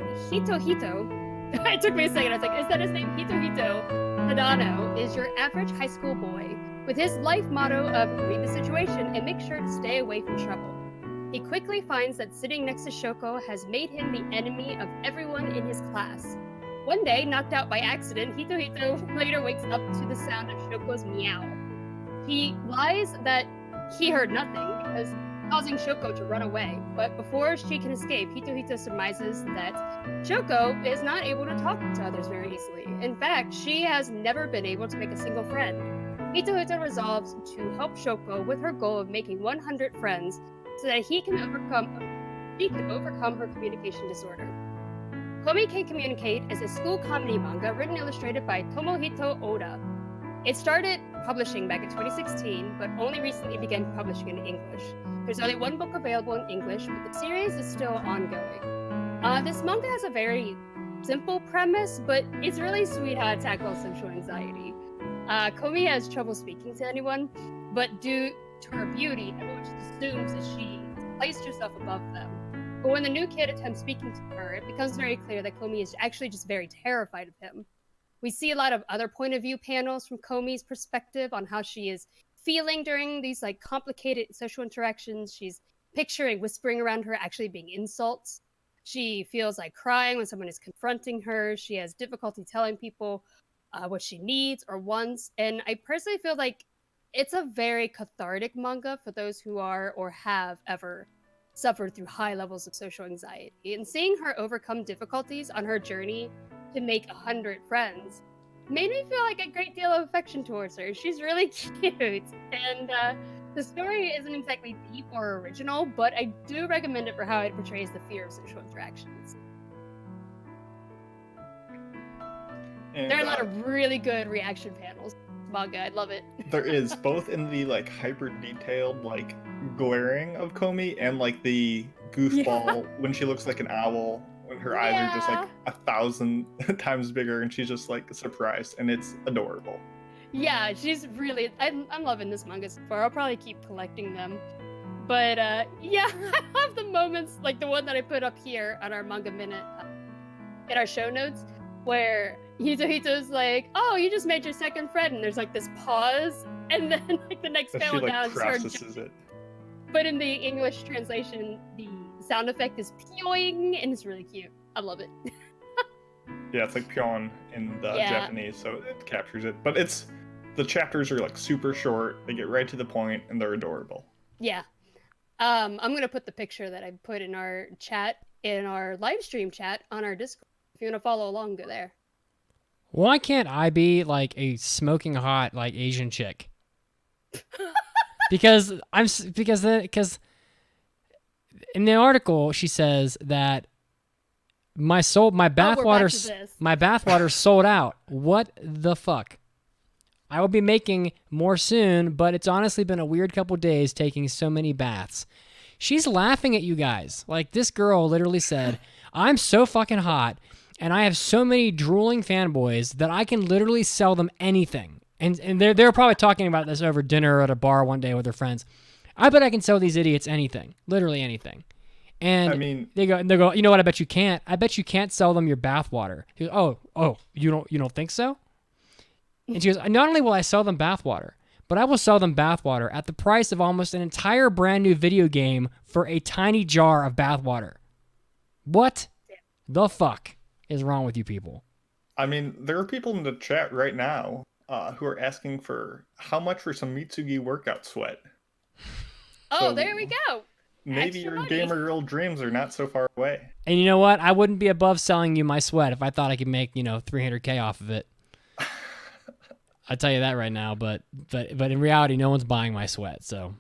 it took me a second, I was like, is that his name? Hito Tadano is your average high school boy with his life motto of read the situation and make sure to stay away from trouble. He quickly finds that sitting next to Shoko has made him the enemy of everyone in his class. One day, knocked out by accident, Hito later wakes up to the sound of Shoko's meow. He lies that he heard nothing because causing Shoko to run away, but before she can escape, Hito surmises that Shoko is not able to talk to others very easily. In fact, she has never been able to make a single friend. Hito resolves to help Shoko with her goal of making 100 friends so that he can overcome her communication disorder. Komi Can Communicate is a school comedy manga written and illustrated by Tomohito Oda. It started publishing back in 2016, but only recently began publishing in English. There's only one book available in English, but the series is still ongoing. This manga has a very simple premise, but it's really sweet how it tackles social anxiety. Komi has trouble speaking to anyone, but due to her beauty, everyone just assumes that she placed herself above them. But when the new kid attempts speaking to her, it becomes very clear that Komi is actually just very terrified of him. We see a lot of other point of view panels from Komi's perspective on how she is feeling during these like complicated social interactions. She's picturing whispering around her actually being insults. She feels like crying when someone is confronting her. She has difficulty telling people what she needs or wants. And I personally feel like it's a very cathartic manga for those who are or have ever suffered through high levels of social anxiety. And seeing her overcome difficulties on her journey to make 100 friends made me feel like a great deal of affection towards her. She's really cute. And the story isn't exactly deep or original, but I do recommend it for how it portrays the fear of social interactions. And, there are a lot of really good reaction panels. Manga, I love it. There is, both in the like hyper detailed like glaring of Komi and like the goofball when she looks like an owl and her eyes are just like 1,000 times bigger, and she's just like surprised, and it's adorable. Yeah, she's really. I'm loving this manga so far. I'll probably keep collecting them. But yeah, I love the moments like the one that I put up here on our manga minute in our show notes, where Hito's like, "Oh, you just made your second friend," and there's like this pause, and then like the next panel down, processes it. But in the English translation, the sound effect is pyoing, and it's really cute. I love it. Yeah, it's like pyon in the Japanese, so it captures it. But the chapters are like super short. They get right to the point, and they're adorable. Yeah. I'm gonna put the picture that I put in our chat, in our live stream chat on our Discord. If you want to follow along, go there. Why can't I be like a smoking hot like Asian chick? because in the article she says that my bathwater sold out. What the fuck? I will be making more soon, but it's honestly been a weird couple days taking so many baths. She's laughing at you guys. Like, this girl literally said, I'm so fucking hot, and I have so many drooling fanboys that I can literally sell them anything. And they're probably talking about this over dinner at a bar one day with their friends. I bet I can sell these idiots anything. Literally anything. And I mean, they go, you know what? I bet you can't. I bet you can't sell them your bathwater. He goes, oh, you don't think so? And she goes, not only will I sell them bathwater, but I will sell them bathwater at the price of almost an entire brand new video game for a tiny jar of bathwater. What the fuck is wrong with you people? I mean, there are people in the chat right now who are asking for how much for some Mitsuki workout sweat. Oh, so there we go. Maybe your gamer girl dreams are not so far away. And you know what? I wouldn't be above selling you my sweat if I thought I could make, $300K off of it. I'll tell you that right now, but in reality, no one's buying my sweat. So,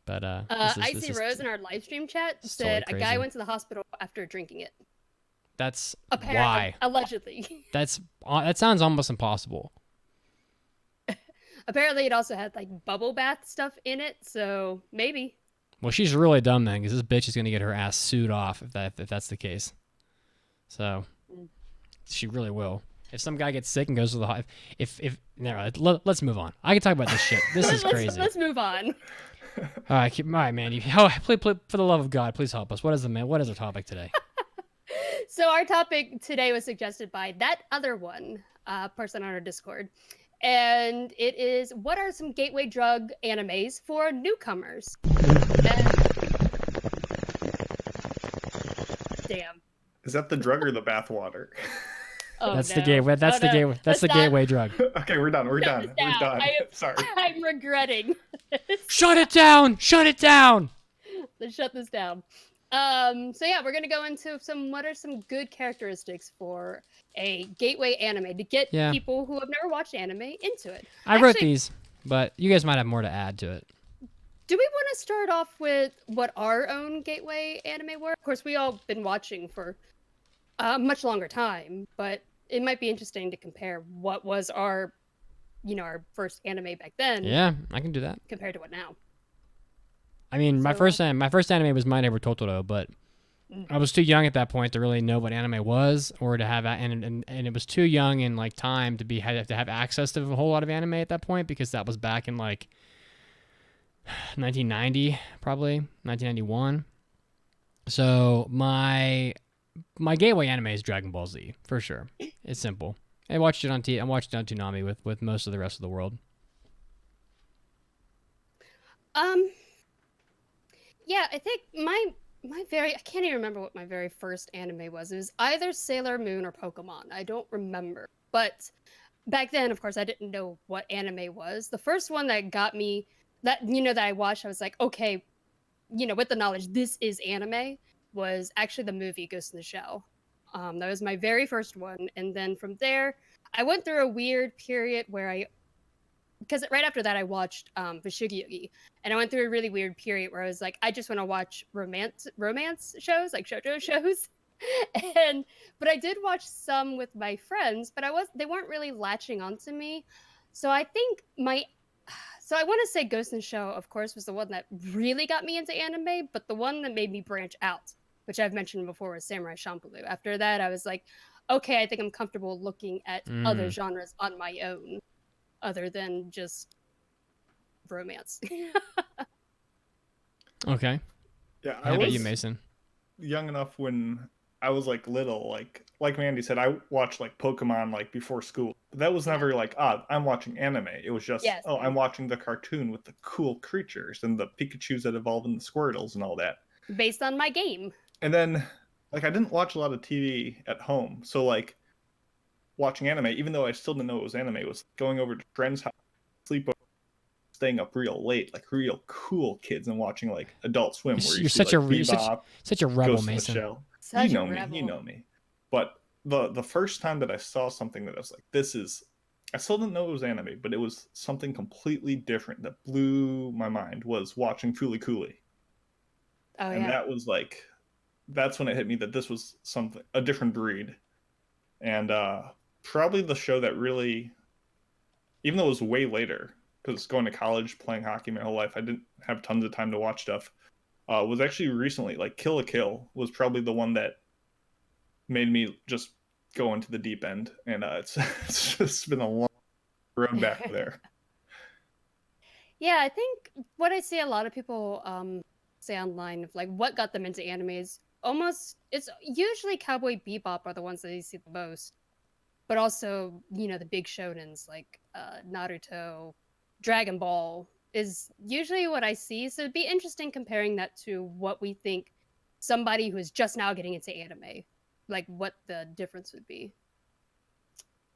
but Icy Rose in our live stream chat said a guy went to the hospital after drinking it. That's apparently, why. Allegedly. That sounds almost impossible. Apparently, it also had like bubble bath stuff in it, so maybe. Well, she's really dumb then, because this bitch is gonna get her ass sued off if that's the case. So, she really will. If some guy gets sick and goes to the hive, let's move on. I can talk about this shit. This is crazy. Let's move on. All right, Mandy. Please, for the love of God, please help us. What is our topic today? So our topic today was suggested by ThatOtherOne, person on our Discord, and it is, what are some gateway drug animes for newcomers? Damn. Is that the drug or the bathwater? Oh, that's no. the gateway. That's the gateway. That's the gateway drug. Okay, we're done. We're done. Sorry. I'm regretting this. Shut it down. Shut it down. Let's shut this down. So yeah, we're gonna go into what are some good characteristics for a gateway anime to get people who have never watched anime into it. I wrote these, but you guys might have more to add to it. Do we want to start off with what our own gateway anime were? Of course, we all been watching for a much longer time, but it might be interesting to compare what was our first anime back then. Yeah, I can do that. Compared to what now. I mean, my first anime was My Neighbor Totoro, but I was too young at that point to really know what anime was, or to have and it was too young in like time to have access to a whole lot of anime at that point, because that was back in like 1990, probably 1991. So my gateway anime is Dragon Ball Z for sure. It's simple. I watched it on Toonami with most of the rest of the world. Yeah, I think I can't even remember what my very first anime was. It was either Sailor Moon or Pokemon. I don't remember. But back then, of course, I didn't know what anime was. The first one that got me, that I watched, I was like, okay, with the knowledge this is anime, was actually the movie Ghost in the Shell. That was my very first one. And then from there, I went through a weird period where because right after that I watched Fushigi, and I went through a really weird period where I was like, I just want to watch romance shows, like shoujo shows. But I did watch some with my friends, but they weren't really latching onto me. So I think so I want to say Ghost in the Shell, of course, was the one that really got me into anime, but the one that made me branch out which I've mentioned before with Samurai Champloo. After that, I was like, okay, I think I'm comfortable looking at other genres on my own, other than just romance. Okay. Yeah, How about you, Mason? young enough when I was like little, like Mandy said, I watched like Pokemon like before school. But that was never like, I'm watching anime. It was just, Yes. I'm watching the cartoon with the cool creatures and the Pikachus that evolve into Squirtles and all that. Based on my game. And then like I didn't watch a lot of TV at home, so like watching anime, even though I still didn't know it was anime, was going over to friends' house, sleep over, staying up real late, like real cool kids, and watching like Adult Swim, where you see like Bebop, such a rebel, Ghost in the Mason. Shell. Such You a know me, rebel. you know me. But the first time that I saw something that I was like, this is, I still didn't know it was anime, but it was something completely different that blew my mind, was watching Fooly Cooly. Oh, And yeah. that was like, that's when it hit me that this was something, a different breed. And probably the show that really, even though it was way later, because going to college, playing hockey my whole life, I didn't have tons of time to watch stuff, was actually recently, like Kill la Kill was probably the one that made me just go into the deep end. And it's just been a long road back there. Yeah, I think what I see a lot of people say online of like what got them into anime is it's usually Cowboy Bebop are the ones that you see the most, but also the big shonens like Naruto, Dragon Ball is usually what I see. So it'd be interesting comparing that to what we think somebody who is just now getting into anime, like what the difference would be.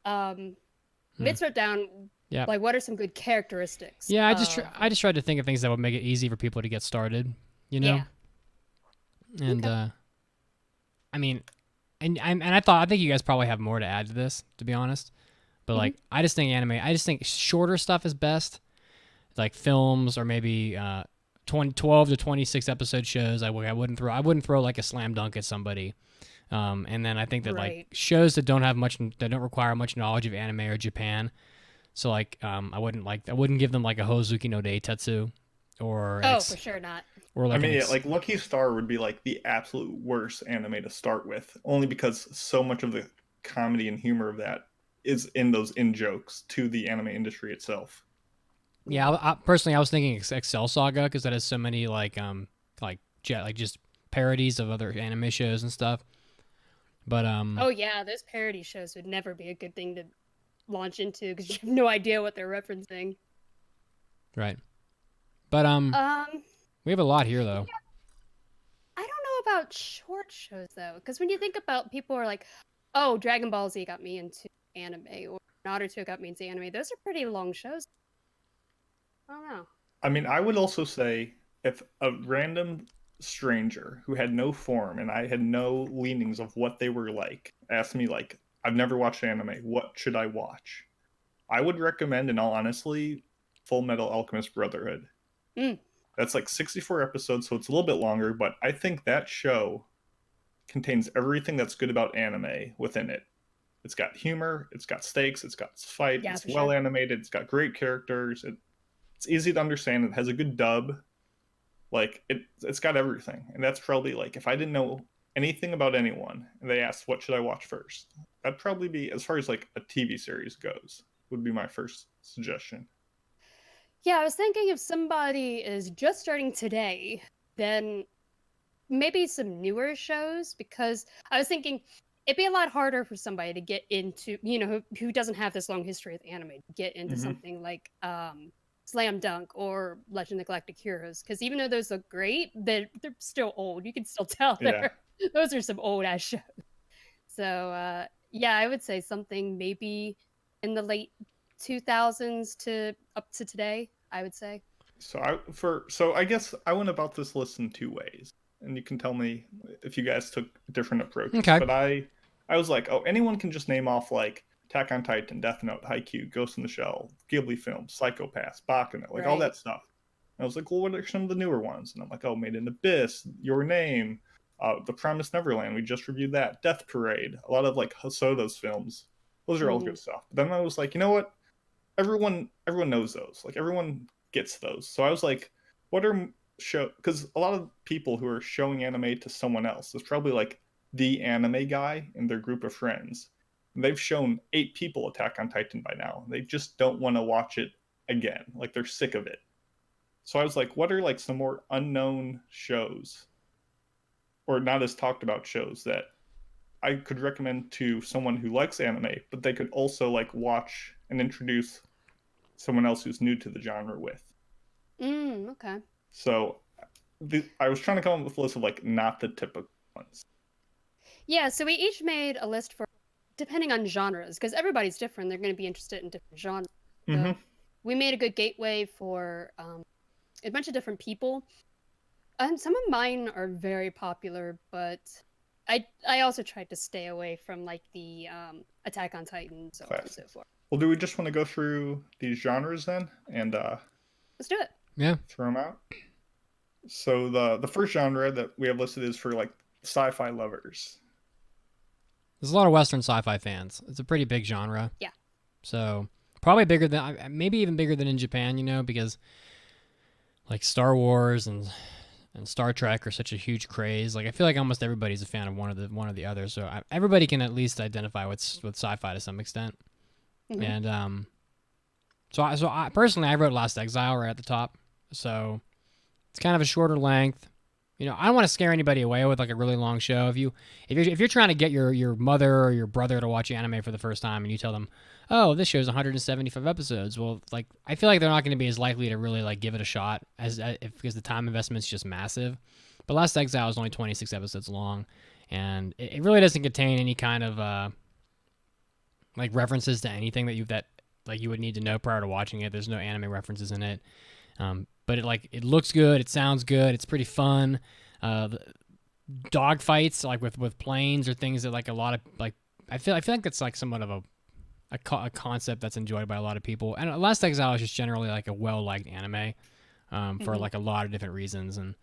Mitz wrote down, like, what are some good characteristics? Yeah, I just tried to think of things that would make it easy for people to get started, Yeah. And I mean, and I think you guys probably have more to add to this, to be honest. But like, I just think shorter stuff is best, like films or maybe 12 to 26 episode shows. I wouldn't throw like a slam dunk at somebody. And then I think that like shows that don't require much knowledge of anime or Japan. So like, I wouldn't give them like a Hozuki no Deitetsu or for sure not. Or like like Lucky Star would be like the absolute worst anime to start with, only because so much of the comedy and humor of that is in those in-jokes to the anime industry itself. Yeah, I personally, I was thinking Excel Saga because that has so many like just parodies of other anime shows and stuff. But oh yeah, those parody shows would never be a good thing to launch into because you have no idea what they're referencing. Right. But we have a lot here though. I don't know about short shows though, because when you think about people are like, oh, Dragon Ball Z got me into anime, or Naruto got me into anime. Those are pretty long shows. I don't know. I mean, I would also say if a random stranger who had no form and I had no leanings of what they were like asked me like, I've never watched anime, what should I watch? I would recommend, in all honesty, Full Metal Alchemist Brotherhood. That's like 64 episodes, so it's a little bit longer, but I think that show contains everything that's good about anime within it. It's got humor, it's got stakes, it's got fight, it's well animated, it's got great characters, it's easy to understand, it has a good dub. Like, it's got everything. And that's probably, like, if I didn't know anything about anyone, and they asked, what should I watch first? That'd probably be, as far as, like, a TV series goes, would be my first suggestion. Yeah, I was thinking if somebody is just starting today, then maybe some newer shows, because I was thinking it'd be a lot harder for somebody to get into, who doesn't have this long history with anime, to get into something like Slam Dunk or Legend of Galactic Heroes, because even though those look great, they're still old. You can still tell those are some old ass shows. So yeah, I would say something maybe in the late 2000s to up to today, I would say. So I guess I went about this list in two ways, and you can tell me if you guys took different approaches. Okay. But I was like, oh, anyone can just name off like Attack on Titan, Death Note, Haikyuu, Ghost in the Shell, Ghibli films, Psycho Pass, Bacchanal, like all that stuff. And I was like, well, what are some of the newer ones? And I'm like, oh, Made in Abyss, Your Name, The Promised Neverland, we just reviewed that, Death Parade, a lot of like Hosoda's films. Those are all good stuff. But then I was like, you know what? Everyone knows those. Like everyone gets those. So I was like, what are show, because a lot of people who are showing anime to someone else, there's probably like the anime guy in their group of friends. And they've shown 8 people Attack on Titan by now. They just don't want to watch it again. Like they're sick of it. So I was like, what are like some more unknown shows or not as talked about shows that I could recommend to someone who likes anime, but they could also like watch and introduce someone else who's new to the genre with. Okay. So I was trying to come up with a list of like not the typical ones. Yeah, so we each made a list for depending on genres, because everybody's different. They're going to be interested in different genres. So we made a good gateway for a bunch of different people. And some of mine are very popular, but I also tried to stay away from like the Attack on Titan, so on and so forth. Well, do we just want to go through these genres then, and let's do it? Yeah, throw them out. So the first genre that we have listed is for like sci-fi lovers. There's a lot of Western sci-fi fans. It's a pretty big genre. Yeah. So probably bigger than, maybe even bigger than in Japan, because like Star Wars and Star Trek are such a huge craze. Like I feel like almost everybody's a fan of one or the other. So everybody can at least identify with sci-fi to some extent. And so I personally I wrote Last Exile right at the top. So it's kind of a shorter length. I don't want to scare anybody away with like a really long show. If you're trying to get your mother or your brother to watch anime for the first time and you tell them, oh, this show's 175 episodes, well, like I feel like they're not going to be as likely to really like give it a shot because the time investment's just massive. But Last Exile is only 26 episodes long, and it really doesn't contain any kind of like references to anything that you would need to know prior to watching it. There's no anime references in it. But it looks good, it sounds good, it's pretty fun. Dog fights like with planes or things that like a lot of like I feel like that's like somewhat of a concept that's enjoyed by a lot of people. And Last Exile is just generally like a well-liked anime for like a lot of different reasons. And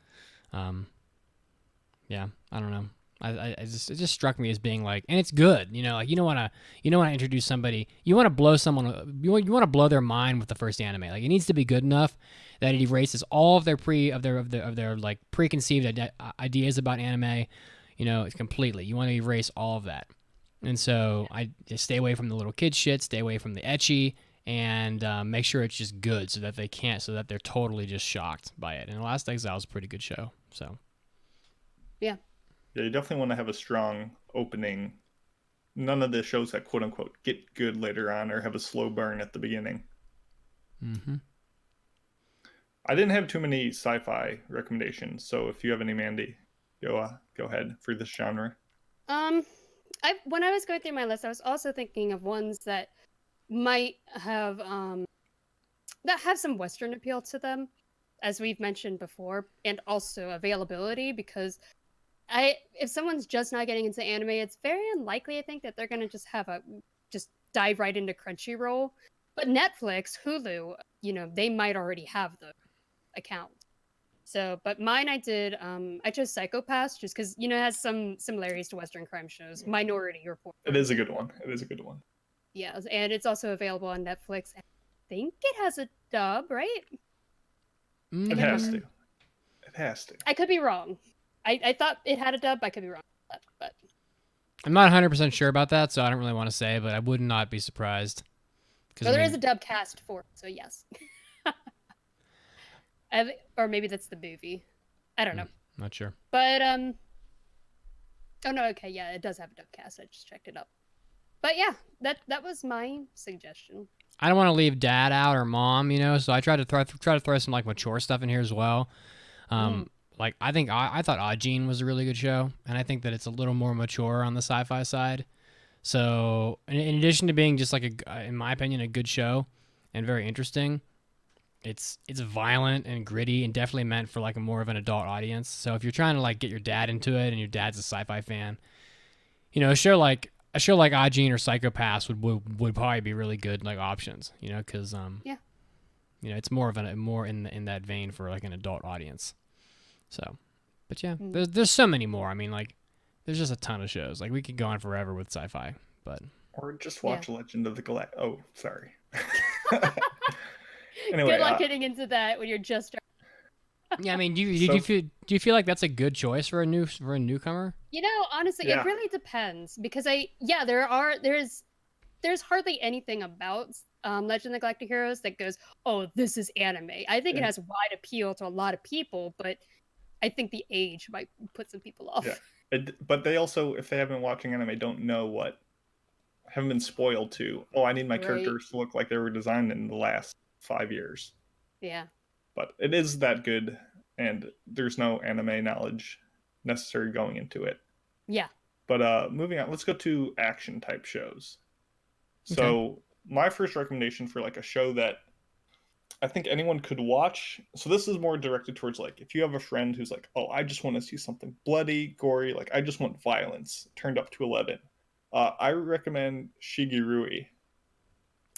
yeah, I don't know. It just struck me as being like, and it's good, like you don't want to introduce somebody, you want to blow someone, you want to blow their mind with the first anime. Like it needs to be good enough that it erases all of their like preconceived ideas about anime, completely. You want to erase all of that, and so I just stay away from the little kid shit, stay away from the ecchi, and make sure it's just good so that they're totally just shocked by it. And Last Exile is a pretty good show, so yeah. Yeah, you definitely want to have a strong opening. None of the shows that quote unquote get good later on or have a slow burn at the beginning. I didn't have too many sci-fi recommendations, so if you have any, Mandy, go ahead for this genre. When I was going through my list, I was also thinking of ones that might have some Western appeal to them, as we've mentioned before, and also availability, because if someone's just not getting into anime, it's very unlikely, I think, that they're gonna just dive right into Crunchyroll. But Netflix, Hulu, they might already have the account. So, but mine I chose Psycho Pass just because it has some similarities to Western crime shows. Minority Report. It is a good one. Yeah, and it's also available on Netflix. I think it has a dub, right? It has to. I could be wrong. I thought it had a dub. I could be wrong, but I'm not 100% sure about that, so I don't really want to say, but I would not be surprised. But there is a dub cast for it, so yes. Or maybe that's the movie. I don't know. Not sure. But oh no, okay, yeah, it does have a dub cast. I just checked it up. But yeah, that was my suggestion. I don't want to leave dad out or mom, so I try to throw some like mature stuff in here as well. Like I thought Ajin was a really good show, and I think that it's a little more mature on the sci-fi side. So in addition to being just like in my opinion, a good show and very interesting, it's violent and gritty and definitely meant for like a more of an adult audience. So if you're trying to like get your dad into it and your dad's a sci-fi fan, a show like Ajin or Psycho Pass would probably be really good like options, because it's more in that vein for like an adult audience. So, but yeah, there's so many more. I mean, like, there's just a ton of shows. Like, we could go on forever with sci-fi, but or just watch Legend of the Galactic. Oh, sorry. Anyway, good luck getting into that when you're just. Yeah, I mean, do you feel like that's a good choice for a newcomer? Honestly, Yeah. it really depends because there's hardly anything about Legend of the Galactic Heroes that goes, oh, this is anime. I think it has wide appeal to a lot of people, but I think the age might put some people off. Yeah. But they also, if they haven't been watching anime, don't know haven't been spoiled to, oh, I need my Right. characters to look like they were designed in the last 5 years. Yeah. But it is that good, and there's no anime knowledge necessary going into it. Yeah. But moving on, let's go to action type shows. So my first recommendation for like a show that I think anyone could watch. So this is more directed towards like if you have a friend who's like, oh, I just want to see something bloody, gory, like I just want violence turned up to 11. I recommend Shigurui.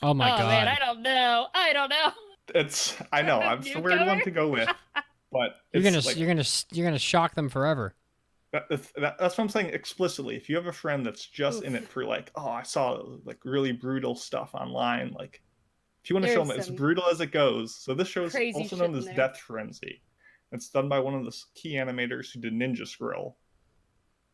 Oh my god! Man, I don't know. I know, it's a weird one to go with, but you're gonna shock them forever. That's what I'm saying explicitly. If you have a friend that's just in it for like, oh, I saw like really brutal stuff online, like if you want to show them it's brutal as it goes. So this show is also known as Death Frenzy. It's done by one of the key animators who did Ninja Scroll.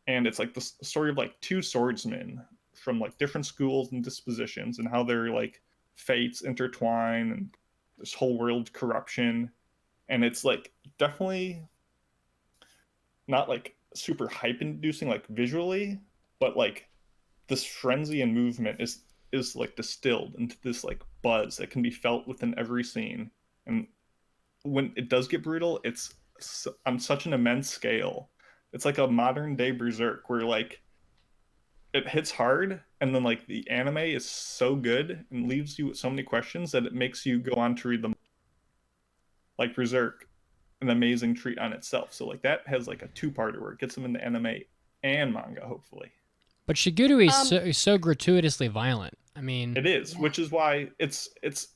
And it's like the story of like two swordsmen from like different schools and dispositions and how their like fates intertwine and this whole world corruption. And it's like definitely not like super hype inducing like visually, but like this frenzy and movement is like distilled into this like buzz that can be felt within every scene. And when it does get brutal, it's on such an immense scale. It's like a modern day Berserk where like it hits hard and then like the anime is so good and leaves you with so many questions that it makes you go on to read them. Like Berserk, an amazing treat on itself. So like that has like a two-parter where it gets them into anime and manga, hopefully. But Shigurui is so gratuitously violent. I mean, it is, which is why it's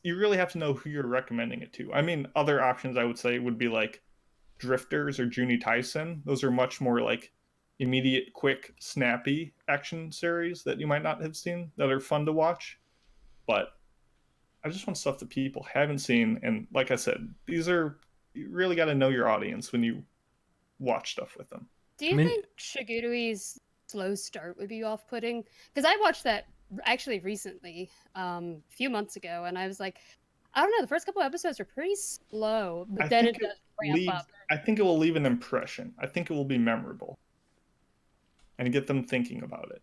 you really have to know who you're recommending it to. I mean, other options I would say would be like Drifters or Juni Taisen. Those are much more like immediate, quick, snappy action series that you might not have seen that are fun to watch. But I just want stuff that people haven't seen. And like I said, you really got to know your audience when you watch stuff with them. Do you think Shigurui's slow start would be off-putting? Because I watched that actually recently, a few months ago, and I was like, I don't know, the first couple episodes are pretty slow, but then it does ramp up. I think it will leave an impression. I think it will be memorable and get them thinking about it.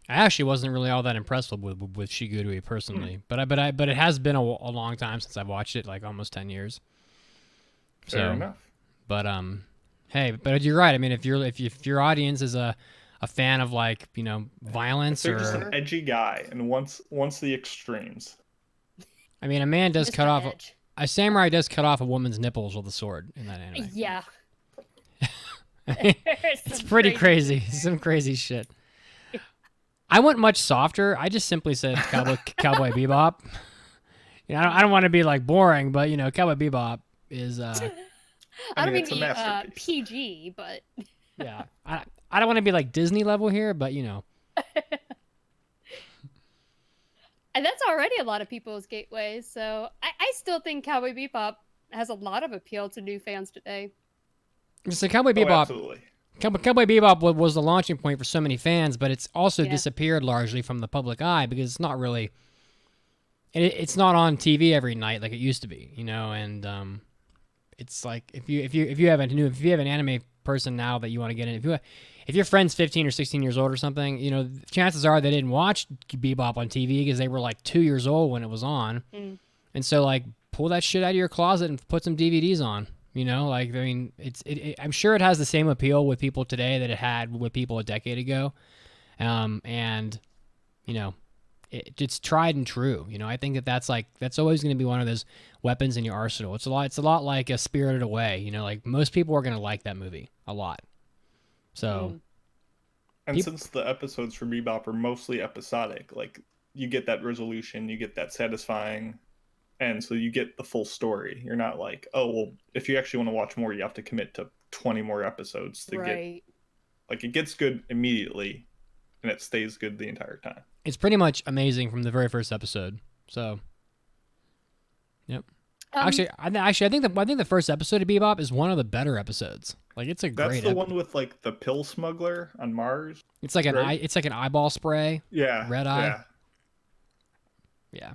I actually wasn't really all that impressed with Shigurui personally, but it has been a long time since I've watched it, like almost 10 years. Fair enough. But hey, but you're right. I mean, if your audience is a fan of like violence, they're just an edgy guy and wants the extremes. I mean, a man does cut off a samurai does cut off a woman's nipples with a sword in that anime. Yeah. It's pretty crazy. Some crazy shit. I went much softer. I just simply said Cowboy Bebop. I don't want to be like boring, but Cowboy Bebop is. I don't mean to be PG, but. Yeah, I don't want to be like Disney level here, but And that's already a lot of people's gateways, so I still think Cowboy Bebop has a lot of appeal to new fans today. So Cowboy Bebop, absolutely. Cowboy Bebop was the launching point for so many fans, but it's also disappeared largely from the public eye because it's not really, it's not on TV every night like it used to be, and it's like if you have an anime person now that you want to get in, if your friend's 15 or 16 years old or something, chances are they didn't watch Bebop on TV because they were like 2 years old when it was on. And so like pull that shit out of your closet and put some DVDs on, like, I mean, I'm sure it has the same appeal with people today that it had with people a decade ago. And it's tried and true. I think that's always going to be one of those weapons in your arsenal. It's a lot like a Spirited Away, like most people are going to like that movie a lot. So, and since the episodes for Bebop are mostly episodic, like you get that resolution, you get that satisfying, and so you get the full story. You're not like, oh, well, if you actually want to watch more, you have to commit to 20 more episodes to get, like, it gets good immediately, and it stays good the entire time. It's pretty much amazing from the very first episode. So, yep. Actually, I think the first episode of Bebop is one of the better episodes. Like, it's a That's great. the one with like the pill smuggler on Mars. It's like an right? eye. It's like an eyeball spray. Yeah. Red eye. Yeah. Yeah.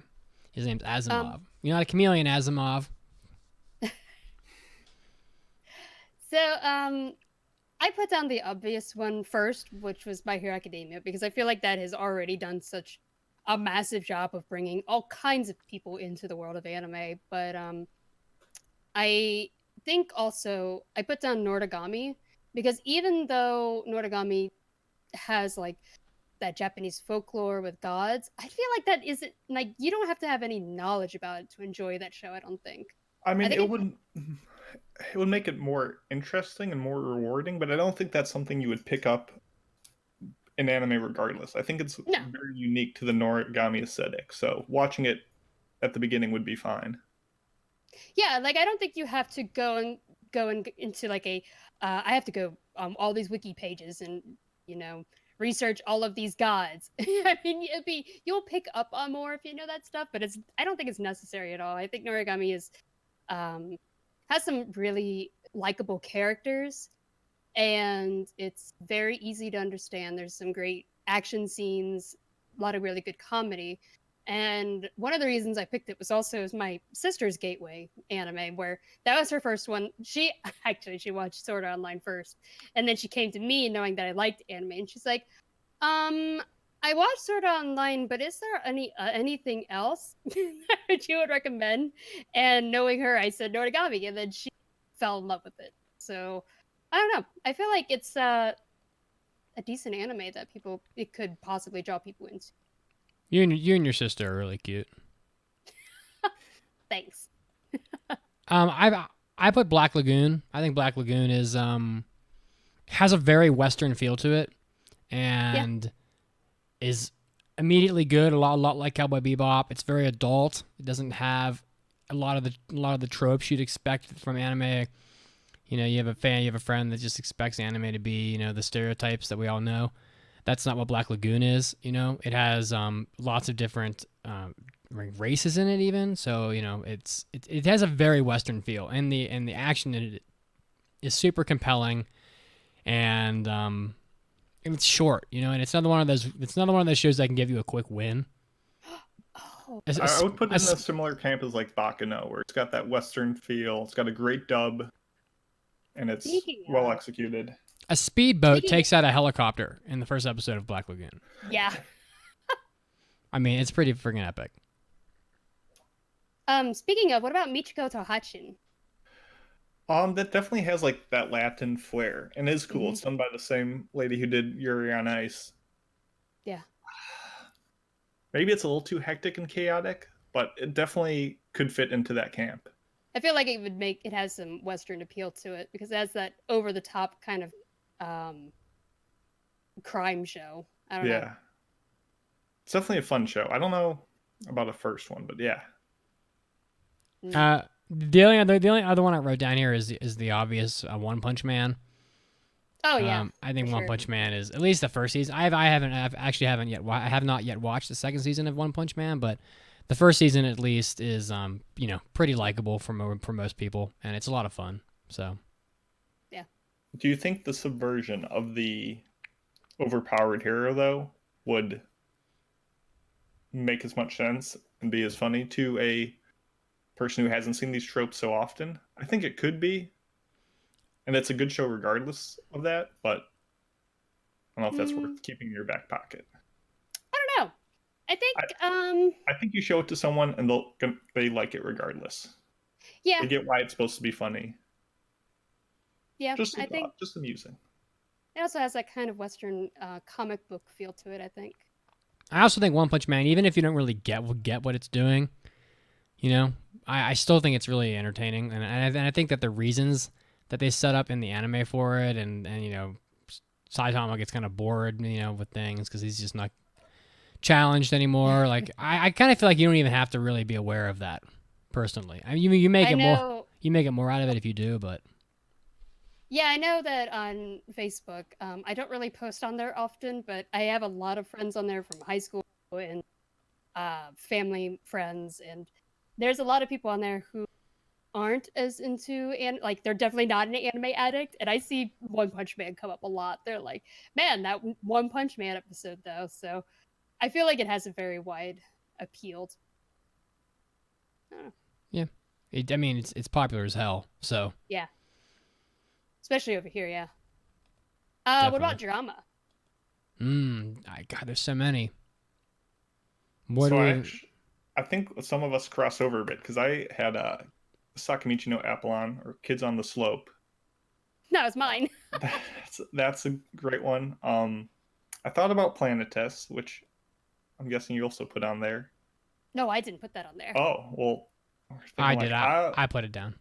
His name's Asimov. Um, A chameleon Asimov. So, I put down the obvious one first, which was My Hero Academia, because I feel like that has already done such a massive job of bringing all kinds of people into the world of anime. But I think also I put down Noragami, because even though Noragami has like that Japanese folklore with gods, I feel like that isn't like you don't have to have any knowledge about it to enjoy that show. I don't think. I mean, think it would make it more interesting and more rewarding, but I don't think that's something you would pick up in anime regardless. I think it's No. very unique to the Noragami aesthetic. So watching it at the beginning would be fine. Yeah, like I don't think you have to go into like a I have to go all these wiki pages and research all of these gods. I mean, you'll pick up on more if you know that stuff, but I don't think it's necessary at all. I think Noragami is has some really likable characters, and it's very easy to understand. There's some great action scenes, a lot of really good comedy. And one of the reasons I picked it was also as my sister's gateway anime, where that was her first one. She watched Sword Art Online first, and then she came to me knowing that I liked anime, and she's like, I watched Sword Art Online, but is there anything else that you would recommend? And knowing her, I said Noragami, and then she fell in love with it. So I don't know. I feel like it's a decent anime that it could possibly draw people into. You and your sister are really cute. Thanks. I put Black Lagoon. I think Black Lagoon is has a very Western feel to it, and is immediately good. A lot like Cowboy Bebop. It's very adult. It doesn't have a lot of the tropes you'd expect from anime. You have a friend that just expects anime to be the stereotypes that we all know. That's not what Black Lagoon is. It has lots of different races in it even. So it has a very Western feel, and the action in it is super compelling, and it's short. And it's another one of those shows that can give you a quick win. I would put it in a similar camp as like Baccano, where it's got that Western feel. It's got a great dub, and it's well executed. A speedboat takes out a helicopter in the first episode of Black Lagoon. Yeah. I mean, it's pretty freaking epic. Speaking of, what about Michiko Tohachin? That definitely has like that Latin flair and is cool. Mm-hmm. It's done by the same lady who did Yuri on Ice. Yeah. Maybe it's a little too hectic and chaotic, but it definitely could fit into that camp. I feel like it has some Western appeal to it because it has that over the top kind of crime show. I don't know. It's definitely a fun show. I don't know about a first one, but yeah. The only other one I wrote down here is the obvious One Punch Man. Oh yeah. I think One Punch Man is at least the first season. I have not yet watched the second season of One Punch Man, but the first season at least is pretty likable for most people, and it's a lot of fun. So yeah. Do you think the subversion of the overpowered hero though would make as much sense and be as funny to a person who hasn't seen these tropes so often? I think it could be, and it's a good show regardless of that, but I don't know if that's worth keeping in your back pocket. I don't know. I think I think you show it to someone and they like it regardless. Yeah. They get why it's supposed to be funny. Yeah, just amusing. It also has that kind of Western comic book feel to it, I think. I also think One Punch Man, even if you don't really get what it's doing, I still think it's really entertaining, and I think that the reasons that they set up in the anime for it, and Saitama gets kind of bored, with things because he's just not challenged anymore. Like I kind of feel like you don't even have to really be aware of that personally. I mean, you make it more out of it if you do, but yeah, I know that on Facebook. I don't really post on there often, but I have a lot of friends on there from high school and family friends, and there's a lot of people on there who aren't as into and like they're definitely not an anime addict, and I see One Punch Man come up a lot. They're like, man, that One Punch Man episode though. So I feel like it has a very wide appeal. Yeah, I mean it's popular as hell. So Yeah, especially over here. Yeah. What about drama? God, there's so many. I think some of us cross over a bit because I had Sakamichi no Apollon or Kids on the Slope. No, it's mine. That's a great one. I thought about Planet Test, which I'm guessing you also put on there. No, I didn't put that on there. Oh, well. I did. I put it down.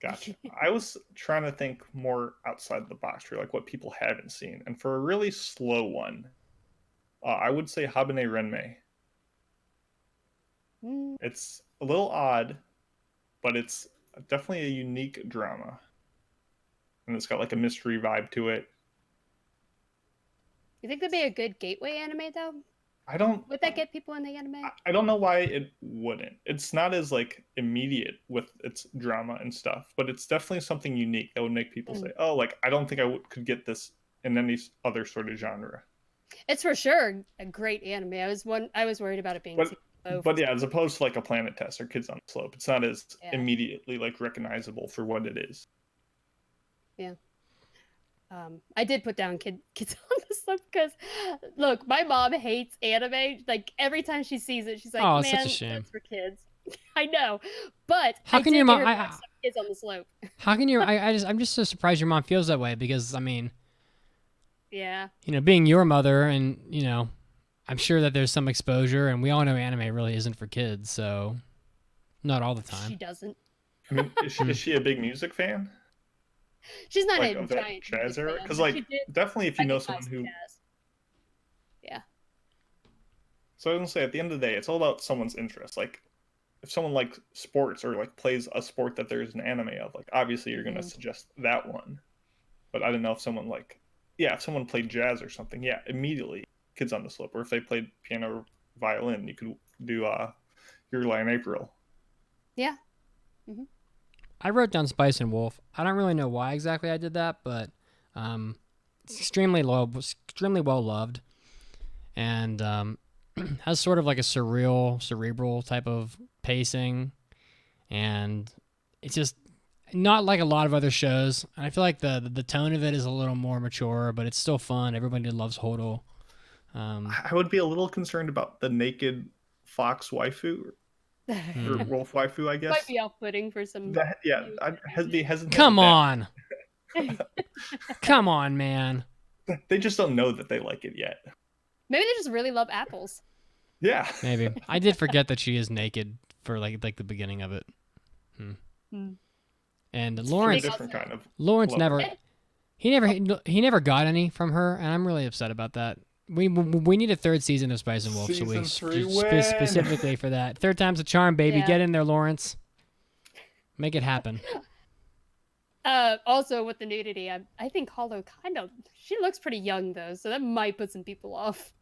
Gotcha. I was trying to think more outside the box for like what people haven't seen. And for a really slow one, I would say Habane Renmei. It's a little odd, but it's definitely a unique drama. And it's got like a mystery vibe to it. You think that'd be a good gateway anime though? Would that get people in the anime? I don't know why it wouldn't. It's not as like immediate with its drama and stuff, but it's definitely something unique that would make people say, "Oh, like I don't think I could get this in any other sort of genre." It's for sure a great anime. I was worried about it being. But yeah, as opposed to like a Planet Test or Kids on the Slope, it's not as immediately like recognizable for what it is. Yeah. I did put down Kids on the Slope because, look, my mom hates anime. Like every time she sees it, she's like, "Oh, man, it's such a shame. That's for kids." I know, but how can your mom? Kids on the Slope. How can you? I'm just so surprised your mom feels that way because I mean, yeah, being your mother, and I'm sure that there's some exposure, and we all know anime really isn't for kids, so not all the time. She doesn't. I mean, is she a big music fan? She's not like, a giant jazz era, because like definitely if you know someone who. Jazz. Yeah. So I was gonna say at the end of the day, it's all about someone's interest. Like, if someone likes sports or like plays a sport that there's an anime of, like obviously you're gonna suggest that one. But I don't know if someone if someone played jazz or something, immediately Kids on the Slope. Or if they played piano or violin, you could do Your Lie in April. Yeah. I wrote down Spice and Wolf. I don't really know why exactly I did that, but it's extremely well loved, and has sort of like a cerebral type of pacing, and it's just not like a lot of other shows. And I feel like the tone of it is a little more mature, but it's still fun. Everybody loves Hodel. I would be a little concerned about the naked fox waifu. Or wolf waifu, I guess. Might be off-putting for some. I'd be hesitant. Come on. Come on, man. They just don't know that they like it yet. Maybe they just really love apples. Yeah. Maybe. I did forget that she is naked for like the beginning of it. And it's Lawrence, different kind of Lawrence he never got any from her, and I'm really upset about that. We need a third season of Spice and Wolf, specifically for that. Third time's a charm, baby. Yeah. Get in there, Lawrence. Make it happen. Also, with the nudity, I think Hollow she looks pretty young though, so that might put some people off.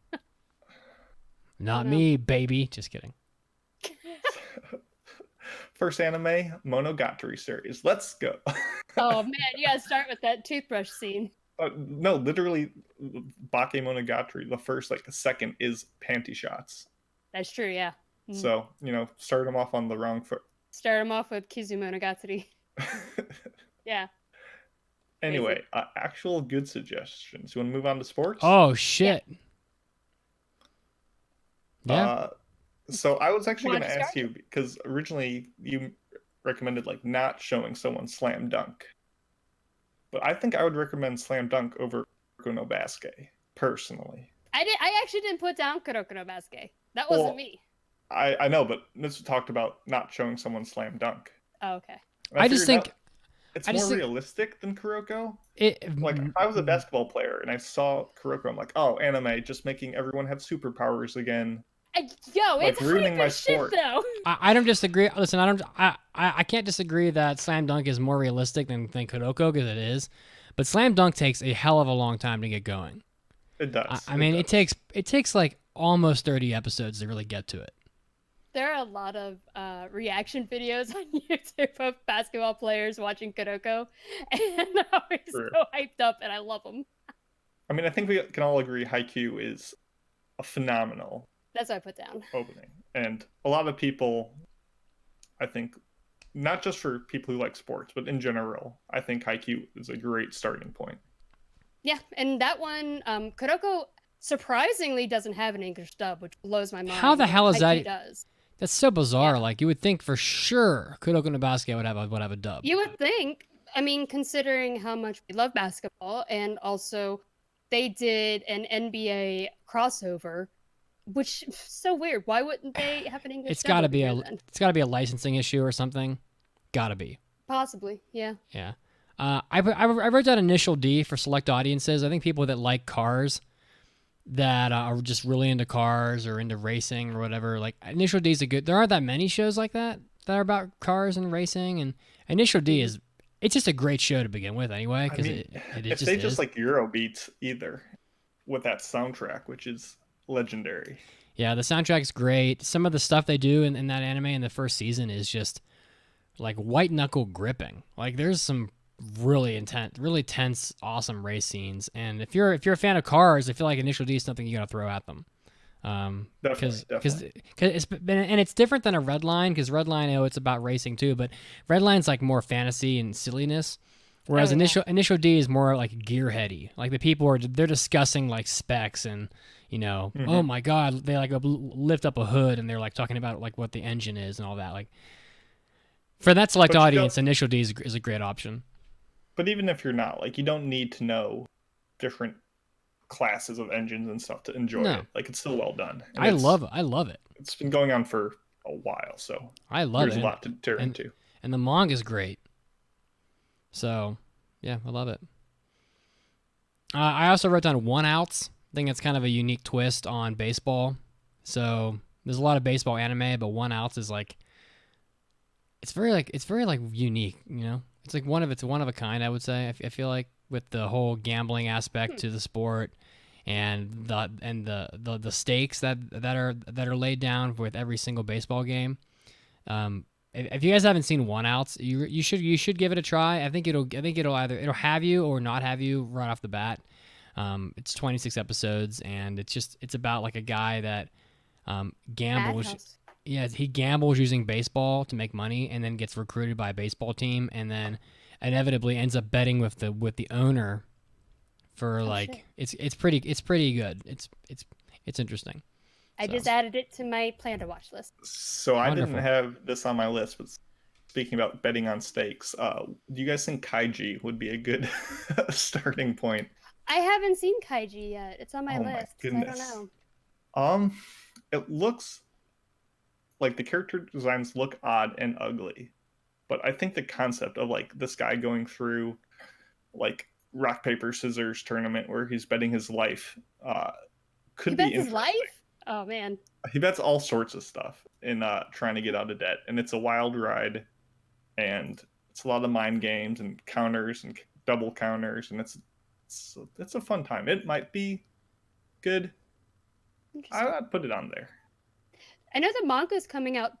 Not me, baby. Just kidding. First anime, Monogatari series. Let's go. Oh man, you gotta start with that toothbrush scene. No, literally, Bake Monogatari, the first, the second is panty shots. That's true, yeah. So, start them off on the wrong foot. Start them off with Kizu Monogatari. Yeah. Anyway, actual good suggestions. You want to move on to sports? Oh, shit. Yeah. So I was actually going to ask you, because originally you recommended, not showing someone Slam Dunk. But I think I would recommend Slam Dunk over Kuroko no Basket, personally. I actually didn't put down Kuroko no Basket. That wasn't me. I know, but Mitsu talked about not showing someone Slam Dunk. Oh, okay. I just think it's more realistic than Kuroko. If I was a basketball player and I saw Kuroko, I'm like, oh, anime, just making everyone have superpowers again. It's ruining my sport. Though. I don't disagree. Listen, I can't disagree that Slam Dunk is more realistic than Kuroko, because it is. But Slam Dunk takes a hell of a long time to get going. It does. I mean, it takes like almost 30 episodes to really get to it. There are a lot of reaction videos on YouTube of basketball players watching Kuroko, and I'm always True. so hyped up, and I love them. I mean, I think we can all agree Haikyuu is a phenomenal That's what I put down. opening. And a lot of people, I think, not just for people who like sports, but in general, I think Haikyuu is a great starting point. Yeah, and that one, Kuroko surprisingly doesn't have an English dub, which blows my mind. How the hell is Haikyuu that? Does. That's so bizarre. Yeah. Like you would think for sure Kuroko no Basket would have a dub. You would think. I mean, considering how much we love basketball, and also they did an NBA crossover, which is so weird. Why wouldn't they have an English? It's dub got to over be here a then? it's got to be a licensing issue or something. Got to be. Possibly, yeah. Yeah. I wrote down initial D for select audiences. I think people that like cars, that are just really into cars or into racing or whatever. Like initial D is a good. There aren't that many shows like that are about cars and racing. And initial D is it's just a great show to begin with anyway. Because if they just like Eurobeats either with that soundtrack, which is legendary. Yeah, the soundtrack's great. Some of the stuff they do in that anime in the first season is just like white knuckle gripping. Like there's some really tense, awesome race scenes. And if you're a fan of cars, I feel like Initial D is something you gotta throw at them. Because it's different than a Red Line, because Red Line, it's about racing too, but Red Line's like more fantasy and silliness, whereas Initial D is more like gearheady. Like the people they're discussing like specs and oh my god, they like lift up a hood and they're like talking about like what the engine is and all that. Like for that select audience, Initial D is a great option. But even if you're not, like, you don't need to know different classes of engines and stuff to enjoy it. Like, it's still well done. And I love it. It's been going on for a while, so I love there's a lot to tear into. And the manga is great. So, yeah, I love it. I also wrote down One Outs. I think it's kind of a unique twist on baseball. So, there's a lot of baseball anime, but One Outs is like it's very unique, It's like one of a kind, I would say. I feel like with the whole gambling aspect to the sport and the stakes that are laid down with every single baseball game. If you guys haven't seen One Outs, you should give it a try. I think it'll either have you or not have you right off the bat. It's 26 episodes and it's about like a guy that gambles. Yeah, he gambles using baseball to make money, and then gets recruited by a baseball team, and then inevitably ends up betting with the owner for it's pretty good. It's interesting. I just added it to my plan to watch list. So I didn't have this on my list, but speaking about betting on stakes, do you guys think Kaiji would be a good starting point? I haven't seen Kaiji yet. It's on my list. My goodness. I don't know. It looks like the character designs look odd and ugly, but I think the concept of like this guy going through like rock paper scissors tournament where he's betting his life could be interesting. His life? Oh man, he bets all sorts of stuff in trying to get out of debt, and it's a wild ride, and it's a lot of mind games and counters and double counters, and it's a fun time. It might be good. I'd put it on there. I know the manga is coming out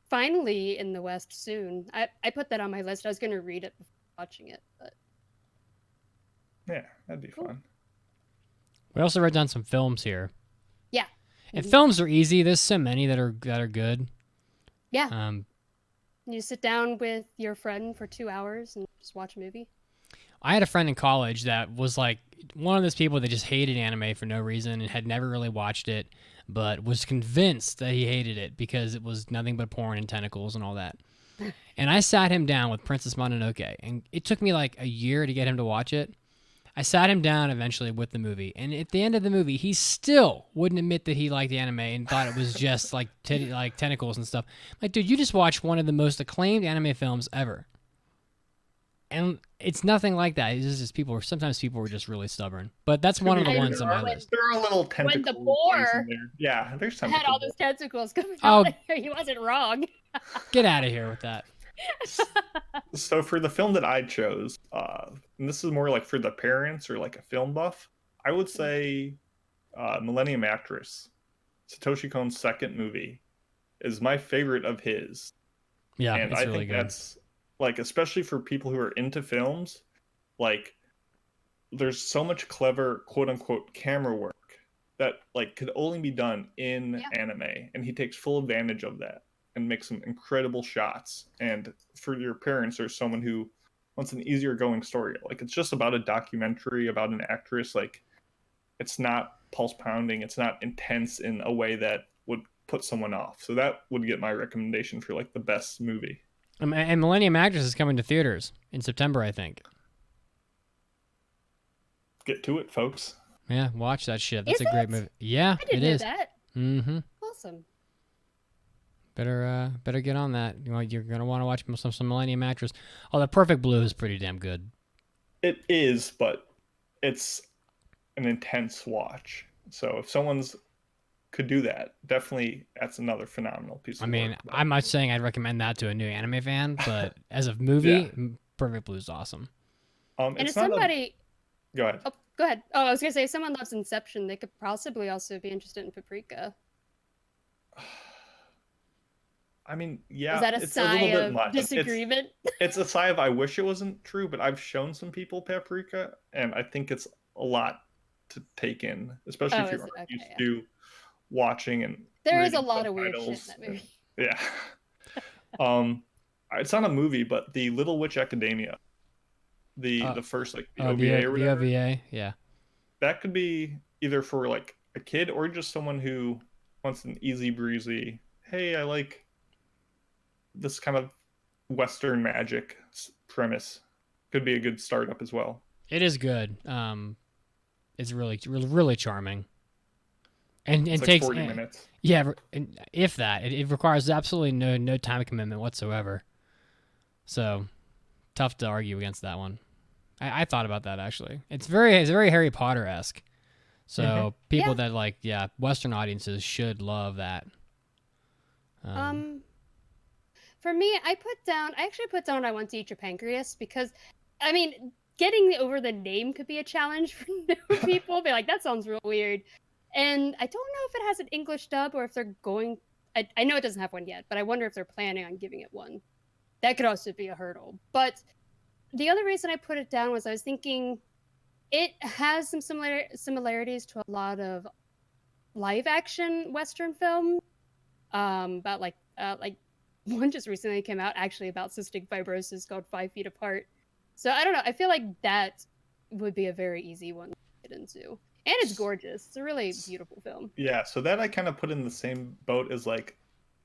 finally in the West soon. I put that on my list. I was going to read it before watching it, but yeah, that'd be fun. We also wrote down some films here. Yeah, and films are easy. There's so many that are good. Yeah. You sit down with your friend for 2 hours and just watch a movie. I had a friend in college that was like one of those people that just hated anime for no reason and had never really watched it, but was convinced that he hated it because it was nothing but porn and tentacles and all that. And I sat him down with Princess Mononoke, and it took me like a year to get him to watch it. I sat him down eventually with the movie, and at the end of the movie, he still wouldn't admit that he liked anime and thought it was just like tentacles and stuff. Like, dude, you just watched one of the most acclaimed anime films ever. And it's nothing like that. It's just sometimes people were just really stubborn. But that's one of the ones on my list. There are little tentacles. When the boar there's tentacles. had all those tentacles coming out there, he wasn't wrong. Get out of here with that. So for the film that I chose, and this is more like for the parents or like a film buff, I would say Millennium Actress, Satoshi Kon's second movie. is my favorite of his. Yeah, and it's I really think good. that's like, especially for people who are into films, like there's so much clever quote unquote camera work that like could only be done in anime, and he takes full advantage of that and makes some incredible shots. And for your parents or someone who wants an easier going story, like it's just about a documentary about an actress, like it's not pulse pounding, it's not intense in a way that would put someone off. So that would get my recommendation for like the best movie. And Millennium Actress is coming to theaters in September, I think. Get to it, folks. Yeah, watch that shit. That's Is a great it? movie. Yeah, I didn't it know is. that. Mm-hmm. Awesome. Better get on that. You're gonna want to watch some Millennium Actress. Oh, The Perfect Blue is pretty damn good. It is, but it's an intense watch. So if someone's could do that, definitely that's another phenomenal piece of work. I'm not saying I'd recommend that to a new anime fan, but as a movie, Perfect Blue is awesome. And it's if not somebody... Go ahead. Oh, go ahead. Oh, I was going to say, if someone loves Inception, they could possibly also be interested in Paprika. I mean, yeah, Is that a it's sigh a little bit of much. disagreement? It's a sigh of I wish it wasn't true, but I've shown some people Paprika, and I think it's a lot to take in, especially if you aren't used to watching and there is a reading lot of weird shit in subtitles. that movie. Yeah. It's not a movie, but the Little Witch Academia, the first like the OVA or whatever. The OVA, yeah. That could be either for like a kid or just someone who wants an easy breezy, hey, I like this kind of Western magic premise. Could be a good startup as well. It is good. It's really charming. And it like takes 40 minutes. Yeah, if that. It requires absolutely no time commitment whatsoever. So, tough to argue against that one. I thought about that actually. It's very Harry Potter-esque. So, people that like Western audiences should love that. For me, I actually put down I Want to Eat Your Pancreas because, I mean, getting over the name could be a challenge for new people. Be like, that sounds real weird. And I don't know if it has an English dub or if they're going... I know it doesn't have one yet, but I wonder if they're planning on giving it one. That could also be a hurdle. But the other reason I put it down was I was thinking it has some similarities to a lot of live-action Western film. About like one just recently came out actually about cystic fibrosis called 5 Feet Apart. So I don't know. I feel like that would be a very easy one to get into. And it's gorgeous. It's a really beautiful film. Yeah, so that I kind of put in the same boat as like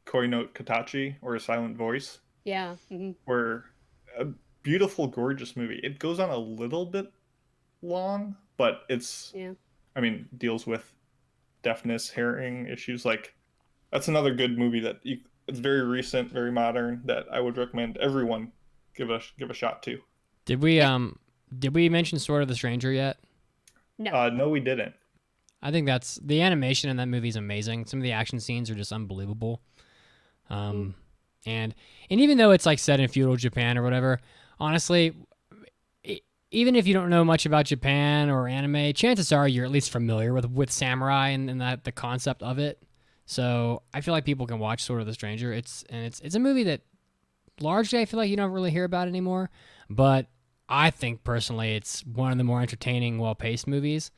Koi no Katachi or A Silent Voice. Yeah. Mm-hmm. Where a beautiful, gorgeous movie. It goes on a little bit long, but it's, I mean, deals with deafness, hearing issues. Like, that's another good movie that it's very recent, very modern, that I would recommend everyone give a shot to. Did we mention Sword of the Stranger yet? No. No, we didn't. I think that's the animation in that movie is amazing. Some of the action scenes are just unbelievable. And even though it's like set in feudal Japan or whatever, honestly, even if you don't know much about Japan or anime, chances are you're at least familiar with samurai and the concept of it. So I feel like people can watch Sword of the Stranger. It's a movie that largely I feel like you don't really hear about anymore, but I think personally it's one of the more entertaining, well-paced movies.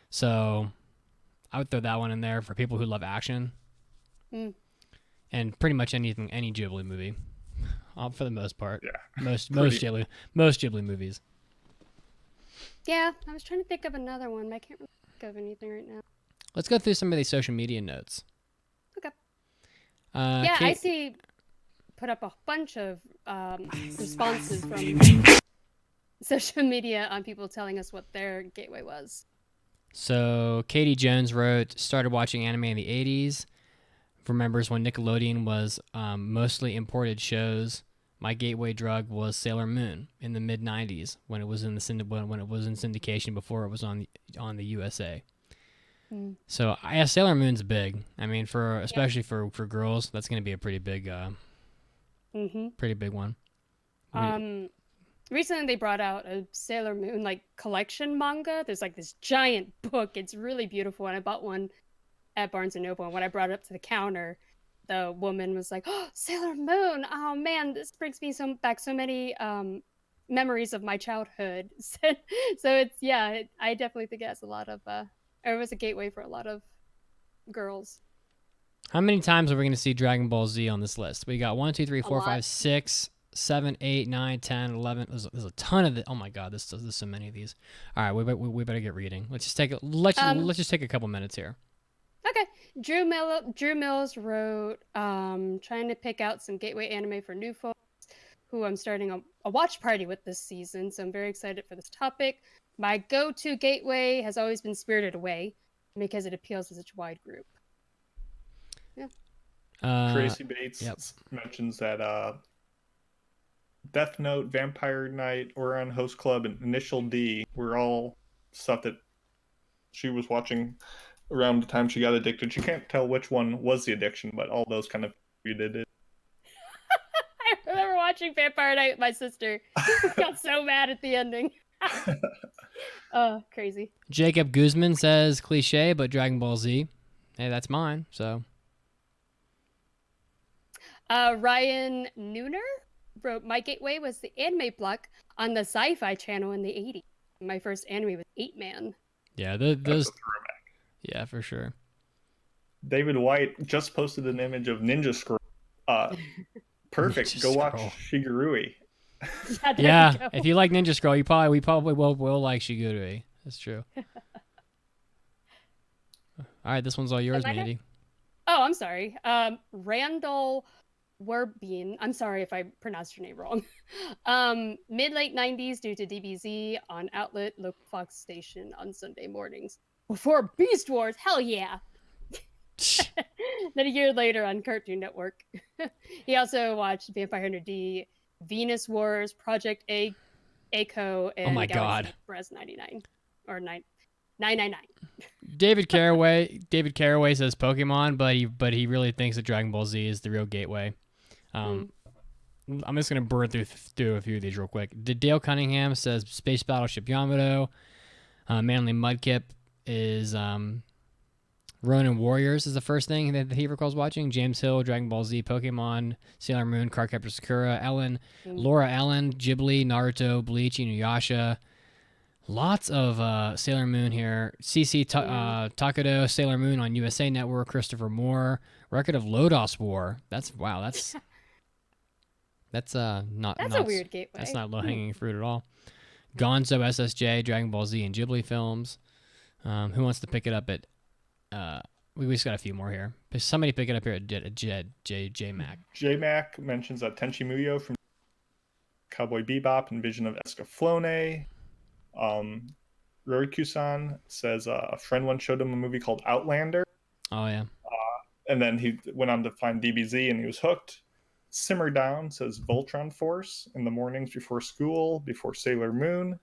So I would throw that one in there for people who love action. And pretty much any Ghibli movie, for the most part. Yeah. Most Ghibli movies. Yeah, I was trying to think of another one, but I can't really think of anything right now. Let's go through some of these social media notes. Okay. Kate, I see. Put up a bunch of responses from social media on people telling us what their gateway was. So Katie Jones wrote, started watching anime in the 80s. Remembers when Nickelodeon was mostly imported shows. My gateway drug was Sailor Moon in the mid 90s when it was in syndication before it was on the USA. So Sailor Moon's big. I mean, especially for girls, that's going to be a pretty big one. Recently they brought out a Sailor Moon collection manga. There's this giant book. It's really beautiful, and I bought one at Barnes & Noble, and when I brought it up to the counter, the woman was like, "Oh, Sailor Moon! Oh man, this brings me back so many memories of my childhood." So it's I definitely think it has a lot of or it was a gateway for a lot of girls. How many times are we going to see Dragon Ball Z on this list? We got 1, 2, 3, 4, 5, 6, 7, 8, 9, 10, 11. There's a ton of it. Oh my God, there's so many of these. All right, we better get reading. Let's just take a couple minutes here. Okay, Drew Mills wrote, trying to pick out some gateway anime for new folks who I'm starting a watch party with this season, so I'm very excited for this topic. My go-to gateway has always been Spirited Away because it appeals to such a wide group. Yeah. Tracy Bates mentions that Death Note, Vampire Knight, Ouran Host Club, and Initial D were all stuff that she was watching around the time she got addicted. She can't tell which one was the addiction, but all those kind of did it. I remember watching Vampire Knight with my sister. We got so mad at the ending. Oh, crazy. Jacob Guzman says cliche, but Dragon Ball Z. Hey, that's mine. So. Ryan Nooner wrote, my gateway was the anime block on the Sci-Fi Channel in the 80s. My first anime was 8-Man. Yeah, those. Yeah, for sure. David White just posted an image of Ninja Scroll. Perfect. Ninja Go watch Scroll. Shigurui. Yeah, if you like Ninja Scroll, we probably will like Shigurui. That's true. All right, this one's all yours, Mandy. Oh, I'm sorry. Randall Werbein. I'm sorry if I pronounced your name wrong. Mid-late 90s due to DBZ on Outlet local Fox station on Sunday mornings. Before Beast Wars, hell yeah! Then a year later on Cartoon Network. He also watched Vampire Hunter D, Venus Wars, Project Echo, and Oh my Galaxy God. Express 99. Or 999. David Caraway says Pokemon, but he really thinks that Dragon Ball Z is the real gateway. I'm just gonna burn through a few of these real quick. Dale Cunningham says Space Battleship Yamato. Manly Mudkip is Ronin Warriors is the first thing that he recalls watching. James Hill, Dragon Ball Z, Pokemon, Sailor Moon, Cardcaptor Sakura, Laura Ellen, Ghibli, Naruto, Bleach, Inuyasha. Lots of Sailor Moon here. CC Takado, Sailor Moon on USA Network, Christopher Moore, Record of Lodos War. That's not a weird gateway. That's not low-hanging fruit at all. Gonzo, SSJ, Dragon Ball Z, and Ghibli films. Who wants to pick it up at... we just got a few more here. Somebody pick it up here at J-Mac. J-Mac mentions Tenchi Muyo from Cowboy Bebop and Vision of Escaflowne. Roriku-san says a friend once showed him a movie called Outlander. Oh, yeah. And then he went on to find DBZ and he was hooked. Simmer Down says Voltron Force in the mornings before school, before Sailor Moon.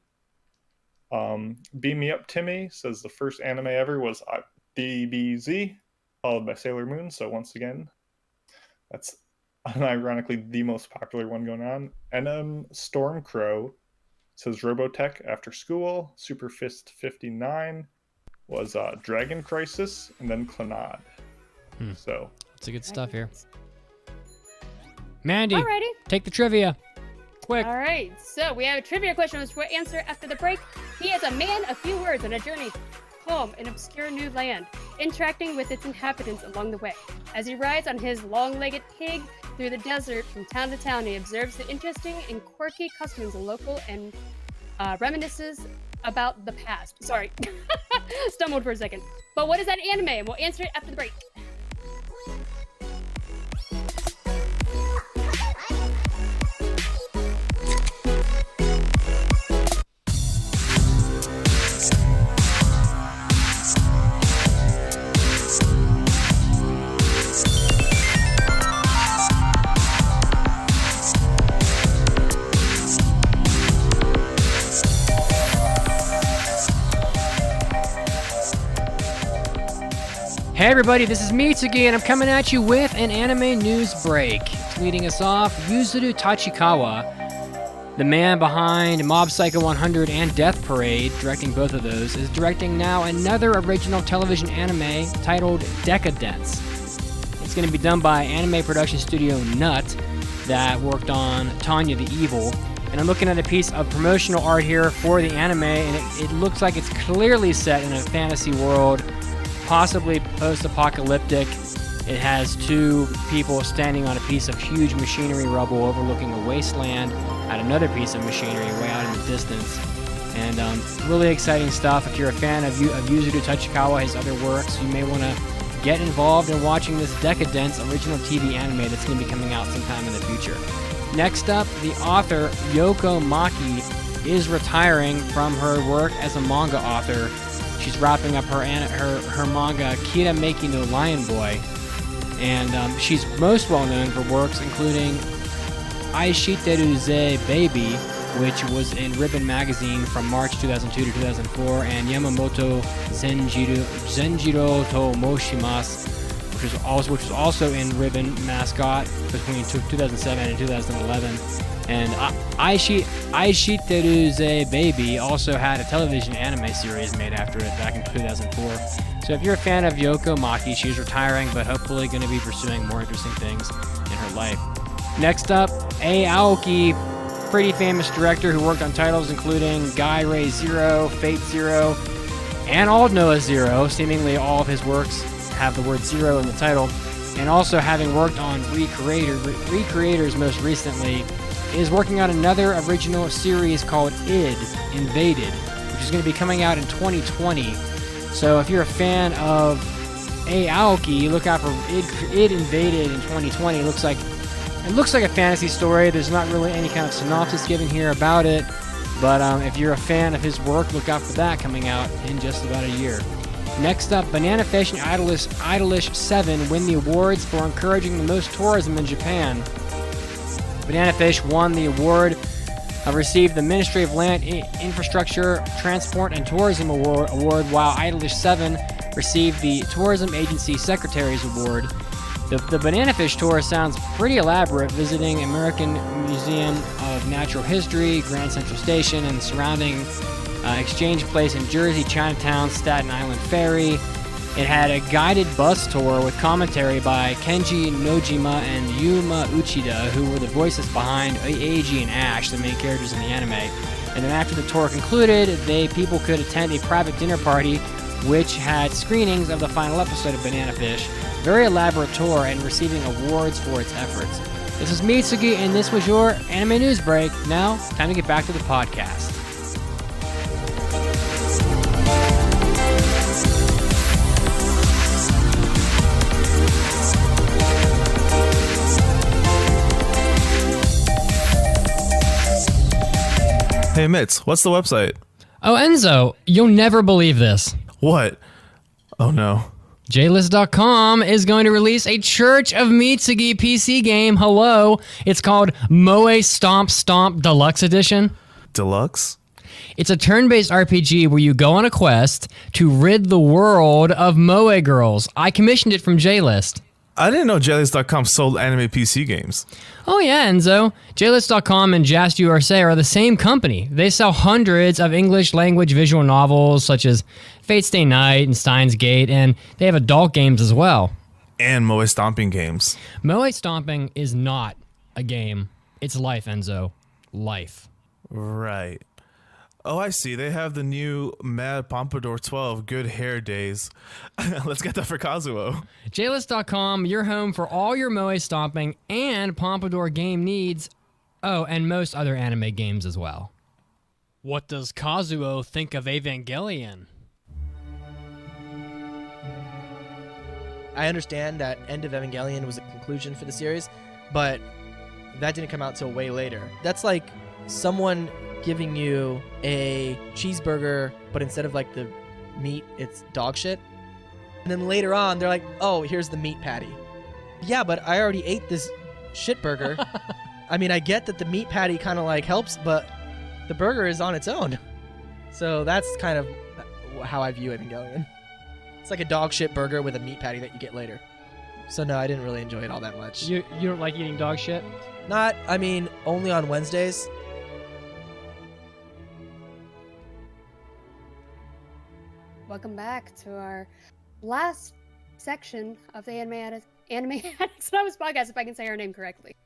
Beam Me Up Timmy says the first anime ever was DBZ, followed by Sailor Moon. So once again, that's unironically the most popular one going on. And Stormcrow says Robotech After School. Super Fist 59 was Dragon Crisis, and then Clannad. So that's good stuff here. Mandy, Alrighty. take the trivia. Quick. All right, so we have a trivia question which we'll answer after the break. He is a man of few words on a journey home in obscure new land, interacting with its inhabitants along the way. As he rides on his long-legged pig through the desert from town to town, he observes the interesting and quirky customs of local and reminisces about the past. Sorry, stumbled for a second. But what is that anime? And we'll answer it after the break. Hey everybody, this is Mitsuki, and I'm coming at you with an anime news break. Leading us off, Yuzuru Tachikawa, the man behind Mob Psycho 100 and Death Parade, directing both of those, is directing now another original television anime titled Decadence. It's going to be done by anime production studio Nut that worked on Tanya the Evil. And I'm looking at a piece of promotional art here for the anime, and it looks like it's clearly set in a fantasy world, possibly post-apocalyptic. It has two people standing on a piece of huge machinery rubble overlooking a wasteland at another piece of machinery way out in the distance. And really exciting stuff. If you're a fan of Yuzuru Tachikawa, his other works, you may want to get involved in watching this Decadence original TV anime that's going to be coming out sometime in the future. Next up, the author Yoko Maki is retiring from her work as a manga author. She's wrapping up her manga Kira Meki no Lion Boy, and she's most well known for works including Aishiteru Ze Baby, which was in Ribbon magazine from March 2002 to 2004, and Yamamoto Zenjiro to Moshimasu, which was also in Ribbon Mascot between 2007 and 2011. And Aishiteru Ze Baby also had a television anime series made after it back in 2004. So if you're a fan of Yoko Maki, she's retiring, but hopefully going to be pursuing more interesting things in her life. Next up, Ei Aoki, pretty famous director who worked on titles including Gai Ray Zero, Fate Zero, and Old Noah Zero. Seemingly all of his works have the word zero in the title. And also having worked on Recreators most recently, is working on another original series called id Invaded, which is going to be coming out in 2020. So if you're a fan of Ei Aoki, look out for id Invaded in 2020. It looks like a fantasy story. There's not really any kind of synopsis given here about it, but if you're a fan of his work, look out for that coming out in just about a year. Next up, Banana Fish and Idolish 7 win the awards for encouraging the most tourism in Japan. Banana Fish won the award, received the Ministry of Land, Infrastructure, Transport, and Tourism Award, while Idolish 7 received the Tourism Agency Secretary's Award. The Banana Fish tour sounds pretty elaborate, visiting American Museum of Natural History, Grand Central Station, and surrounding Exchange Place in Jersey, Chinatown, Staten Island Ferry. It had a guided bus tour with commentary by Kenji Nojima and Yuma Uchida, who were the voices behind Eiji and Ash, the main characters in the anime. And then after the tour concluded, people could attend a private dinner party which had screenings of the final episode of Banana Fish. Very elaborate tour and receiving awards for its efforts. This is Mitsuki, and this was your Anime News Break. Now, time to get back to the podcast. Hey, Mitz, what's the website? Oh, Enzo, you'll never believe this. What? Oh, no. JList.com is going to release a Church of Mitsuki PC game. Hello. It's called Moe Stomp Stomp Deluxe Edition. Deluxe? It's a turn-based RPG where you go on a quest to rid the world of Moe girls. I commissioned it from JList. I didn't know JList.com sold anime PC games. Oh yeah, Enzo. JList.com and Just USA are the same company. They sell hundreds of English language visual novels such as Fate Stay Night and Steins Gate, and they have adult games as well. And Moe Stomping games. Moe Stomping is not a game. It's life, Enzo. Life. Right. Oh, I see. They have the new Mad Pompadour 12 Good Hair Days. Let's get that for Kazuo. JList.com, your home for all your Moe Stomping and Pompadour game needs. Oh, and most other anime games as well. What does Kazuo think of Evangelion? I understand that End of Evangelion was a conclusion for the series, but that didn't come out till way later. That's like someone giving you a cheeseburger, but instead of like the meat, it's dog shit. And then later on, they're like, oh, here's the meat patty. Yeah, but I already ate this shit burger. I mean, I get that the meat patty kind of like helps, but the burger is on its own. So that's kind of how I view Evangelion. It's like a dog shit burger with a meat patty that you get later. So no, I didn't really enjoy it all that much. You don't like eating dog shit? Only on Wednesdays. Welcome back to our last section of the Anime Anime Addicts Anonymous Podcast, if I can say her name correctly.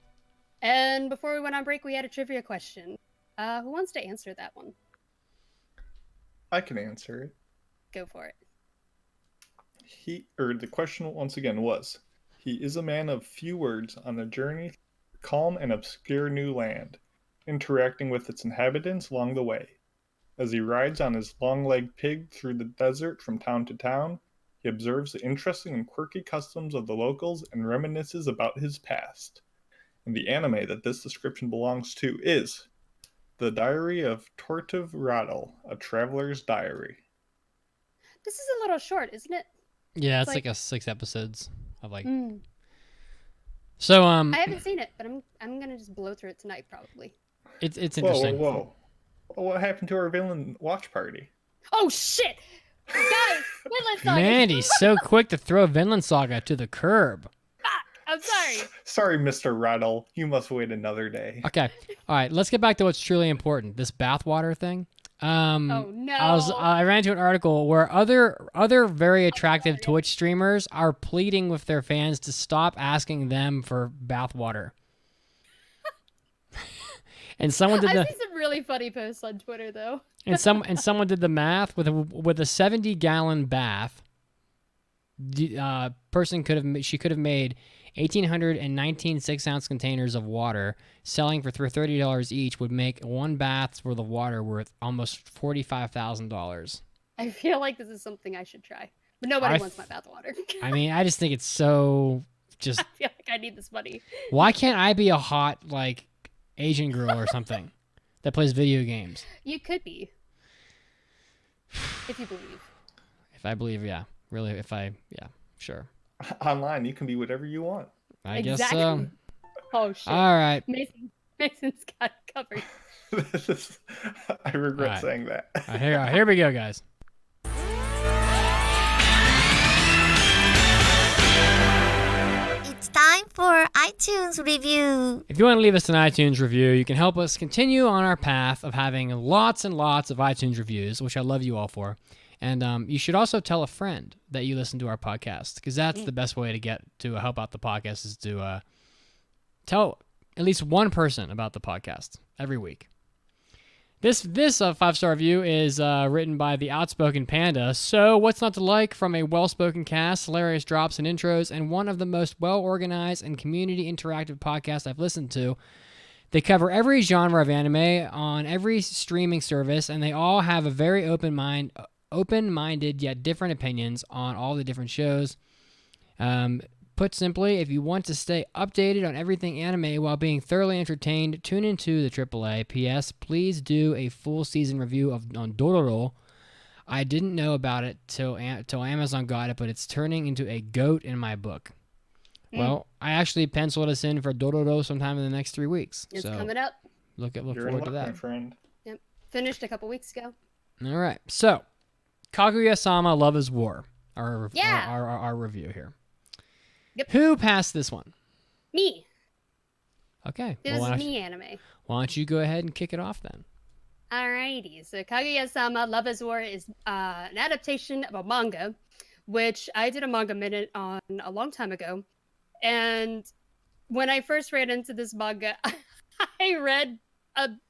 And before we went on break, we had a trivia question. Who wants to answer that one? I can answer it. Go for it. The question once again was, he is a man of few words on a journey through calm and obscure new land, interacting with its inhabitants along the way. As he rides on his long-legged pig through the desert from town to town, he observes the interesting and quirky customs of the locals and reminisces about his past. And the anime that this description belongs to is The Diary of Tortiv Rattle, A Traveler's Diary. This is a little short, isn't it? Yeah, it's like a 6 episodes of like. Mm. So I haven't seen it, but I'm gonna just blow through it tonight probably. It's interesting. Whoa. What happened to our villain watch party? Oh shit! Guys, Vinland Saga. Mandy's so quick to throw Vinland Saga to the curb. I'm sorry. Sorry, Mr. Rattle. You must wait another day. Okay, all right. Let's get back to what's truly important. This bathwater thing. Oh no! I ran into an article where other very attractive Twitch streamers are pleading with their fans to stop asking them for bathwater. And someone did I've seen some really funny posts on Twitter though. and someone did the math with a 70-gallon bath. The person could have made 1,819 6-ounce containers of water, selling for $30 each, would make one bath's worth of water worth almost $45,000. I feel like this is something I should try, but nobody wants my bathwater. I mean, I just think it's so just. I feel like I need this money. Why can't I be a hot like Asian girl or something that plays video games? You could be, if you believe. If I believe, yeah, really, sure. Online, you can be whatever you want. I guess so. Oh shit! All right. Mason's got it covered. I regret saying that. Here we go, guys. It's time for iTunes review. If you want to leave us an iTunes review, you can help us continue on our path of having lots and lots of iTunes reviews, which I love you all for. And you should also tell a friend that you listen to our podcast, because that's the best way to help out the podcast, is to tell at least one person about the podcast every week. This 5-star review is written by the Outspoken Panda. So, what's not to like from a well-spoken cast, hilarious drops and intros, and one of the most well-organized and community interactive podcasts I've listened to? They cover every genre of anime on every streaming service, and they all have a very open-minded yet different opinions on all the different shows. Put simply, if you want to stay updated on everything anime while being thoroughly entertained, tune into the AAA. P.S. Please do a full season review on Dororo. I didn't know about it till Amazon got it, but it's turning into a GOAT in my book. Well, I actually penciled us in for Dororo sometime in the next 3 weeks. It's so coming up. Look You're forward to luck, my that. friend. Yep. Finished a couple weeks ago. All right. So, Kaguya-Sama Love is War. Our review here. Yep. Who passed this one? Me. Okay. This is me anime. Why don't you go ahead and kick it off then? Alrighty. So Kaguya-Sama Love is War is an adaptation of a manga, which I did a manga minute on a long time ago. And when I first ran into this manga, I read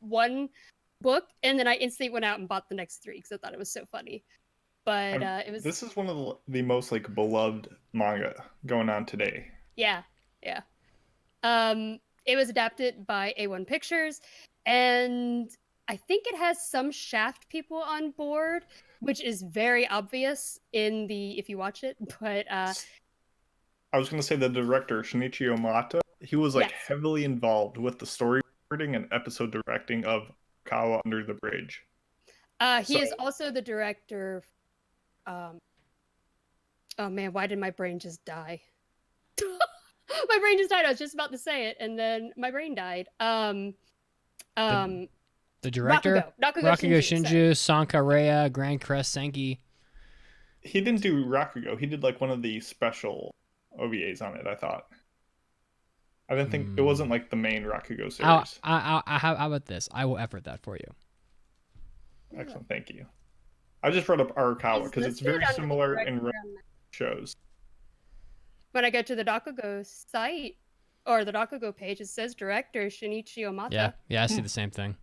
one book and then I instantly went out and bought the next 3 because I thought it was so funny. But it was. This is one of the most beloved manga going on today. Yeah. It was adapted by A1 Pictures, and I think it has some Shaft people on board, which is very obvious if you watch it. But I was going to say the director Shinichi Omata. He was heavily involved with the storyboarding and episode directing of Kawa Under the Bridge. He is also the director. Oh man, why did my brain just die? My brain just died. I was just about to say it, and then my brain died. The director, Rakugo Shinju, Sankareya, Grand Crest Senki. He didn't do Rakugo. He did one of the special OVAs on it. I thought. I didn't think it wasn't the main Rakugo series. How about this? I will effort that for you. Excellent, thank you. I just brought up Arakawa because it's very similar in shows. when I go to the Dakugo site or the Dakugo page, it says director Shinichi Omata. Yeah, I see the same thing.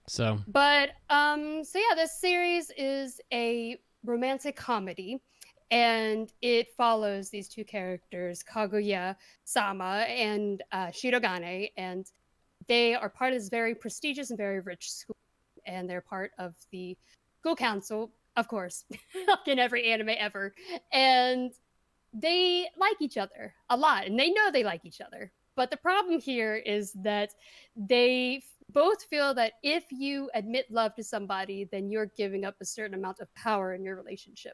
So, But so yeah, this series is a romantic comedy, and it follows these two characters, Kaguya-Sama and Shirogane, and they are part of this very prestigious and very rich school, and they're part of the school council, of course, like in every anime ever. And they like each other a lot, and they know they like each other. But the problem here is that they both feel that if you admit love to somebody, then you're giving up a certain amount of power in your relationship.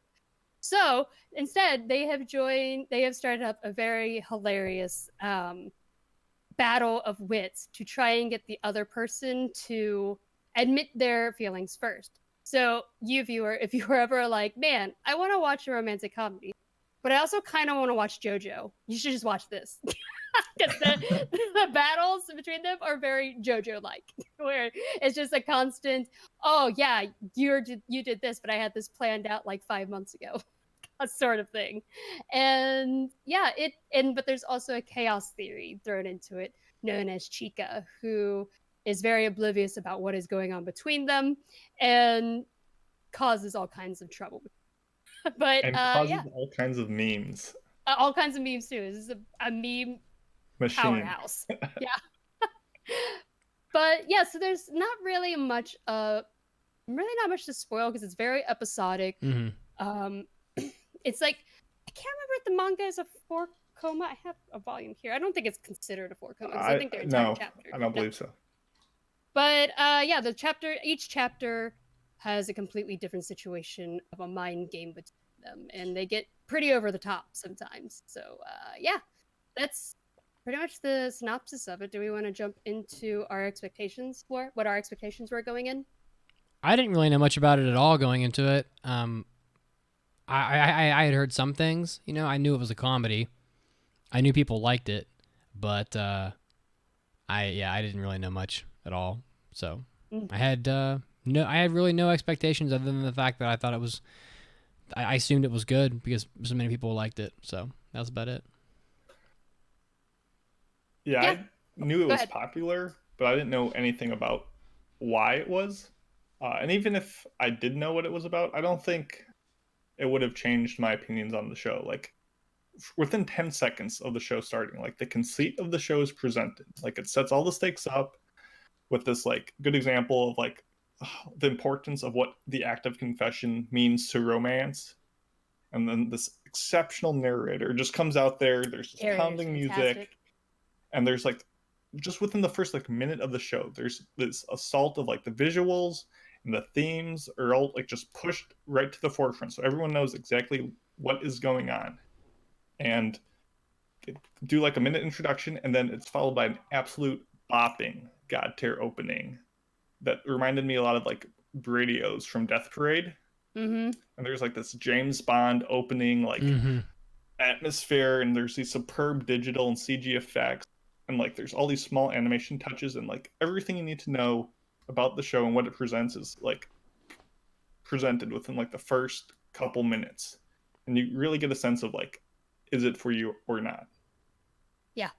So instead, they have started up a very hilarious battle of wits to try and get the other person to admit their feelings first. So, you viewer, if you were ever like, man, I want to watch a romantic comedy, but I also kind of want to watch JoJo, you should just watch this. Because the battles between them are very JoJo like, where it's just a constant, oh, yeah, you did this, but I had this planned out like 5 months ago. A sort of thing. And yeah, but there's also a chaos theory thrown into it known as Chica, who is very oblivious about what is going on between them and causes all kinds of trouble. But And causes yeah, all kinds of memes. all kinds of memes too. This is a meme Machine. powerhouse. Yeah. But yeah, so there's not really much to spoil because it's very episodic. It's like, I can't remember if the manga is a 4-koma. I have a volume here. I don't think it's considered a 4-koma because I think they're entire chapters. I don't believe so. But yeah, each chapter has a completely different situation of a mind game between them, and they get pretty over the top sometimes. So yeah, that's pretty much the synopsis of it. Do we want to jump into our expectations for what our expectations were going in? I didn't really know much about it at all going into it. I had heard some things, I knew it was a comedy. I knew people liked it, but I didn't really know much at all. So I had really no expectations other than the fact that I thought I assumed it was good because so many people liked it. So that was about it. Yeah, I knew it was ahead. popular, but I didn't know anything about why it was. And even if I did know what it was about, I don't think it would have changed my opinions on the show. Like, within 10 seconds of the show starting, like, the conceit of the show is presented. Like, it sets all the stakes up with this, like, good example of, like, the importance of what the act of confession means to romance. And then this exceptional narrator just comes out there. There's this pounding music. And there's, like, just within the first, like, minute of the show, there's this assault of, like, the visuals and the themes are all, like, just pushed right to the forefront. So everyone knows exactly what is going on. And do, like, a minute introduction, and then it's followed by an absolute bopping God tier opening that reminded me a lot of, like, radios from Death Parade. And there's, like, this James Bond opening, like, atmosphere, and there's these superb digital and CG effects. And, like, there's all these small animation touches, and, like, everything you need to know about the show and what it presents is, like, presented within, like, the first couple minutes. And you really get a sense of, like, is it for you or not? Yeah.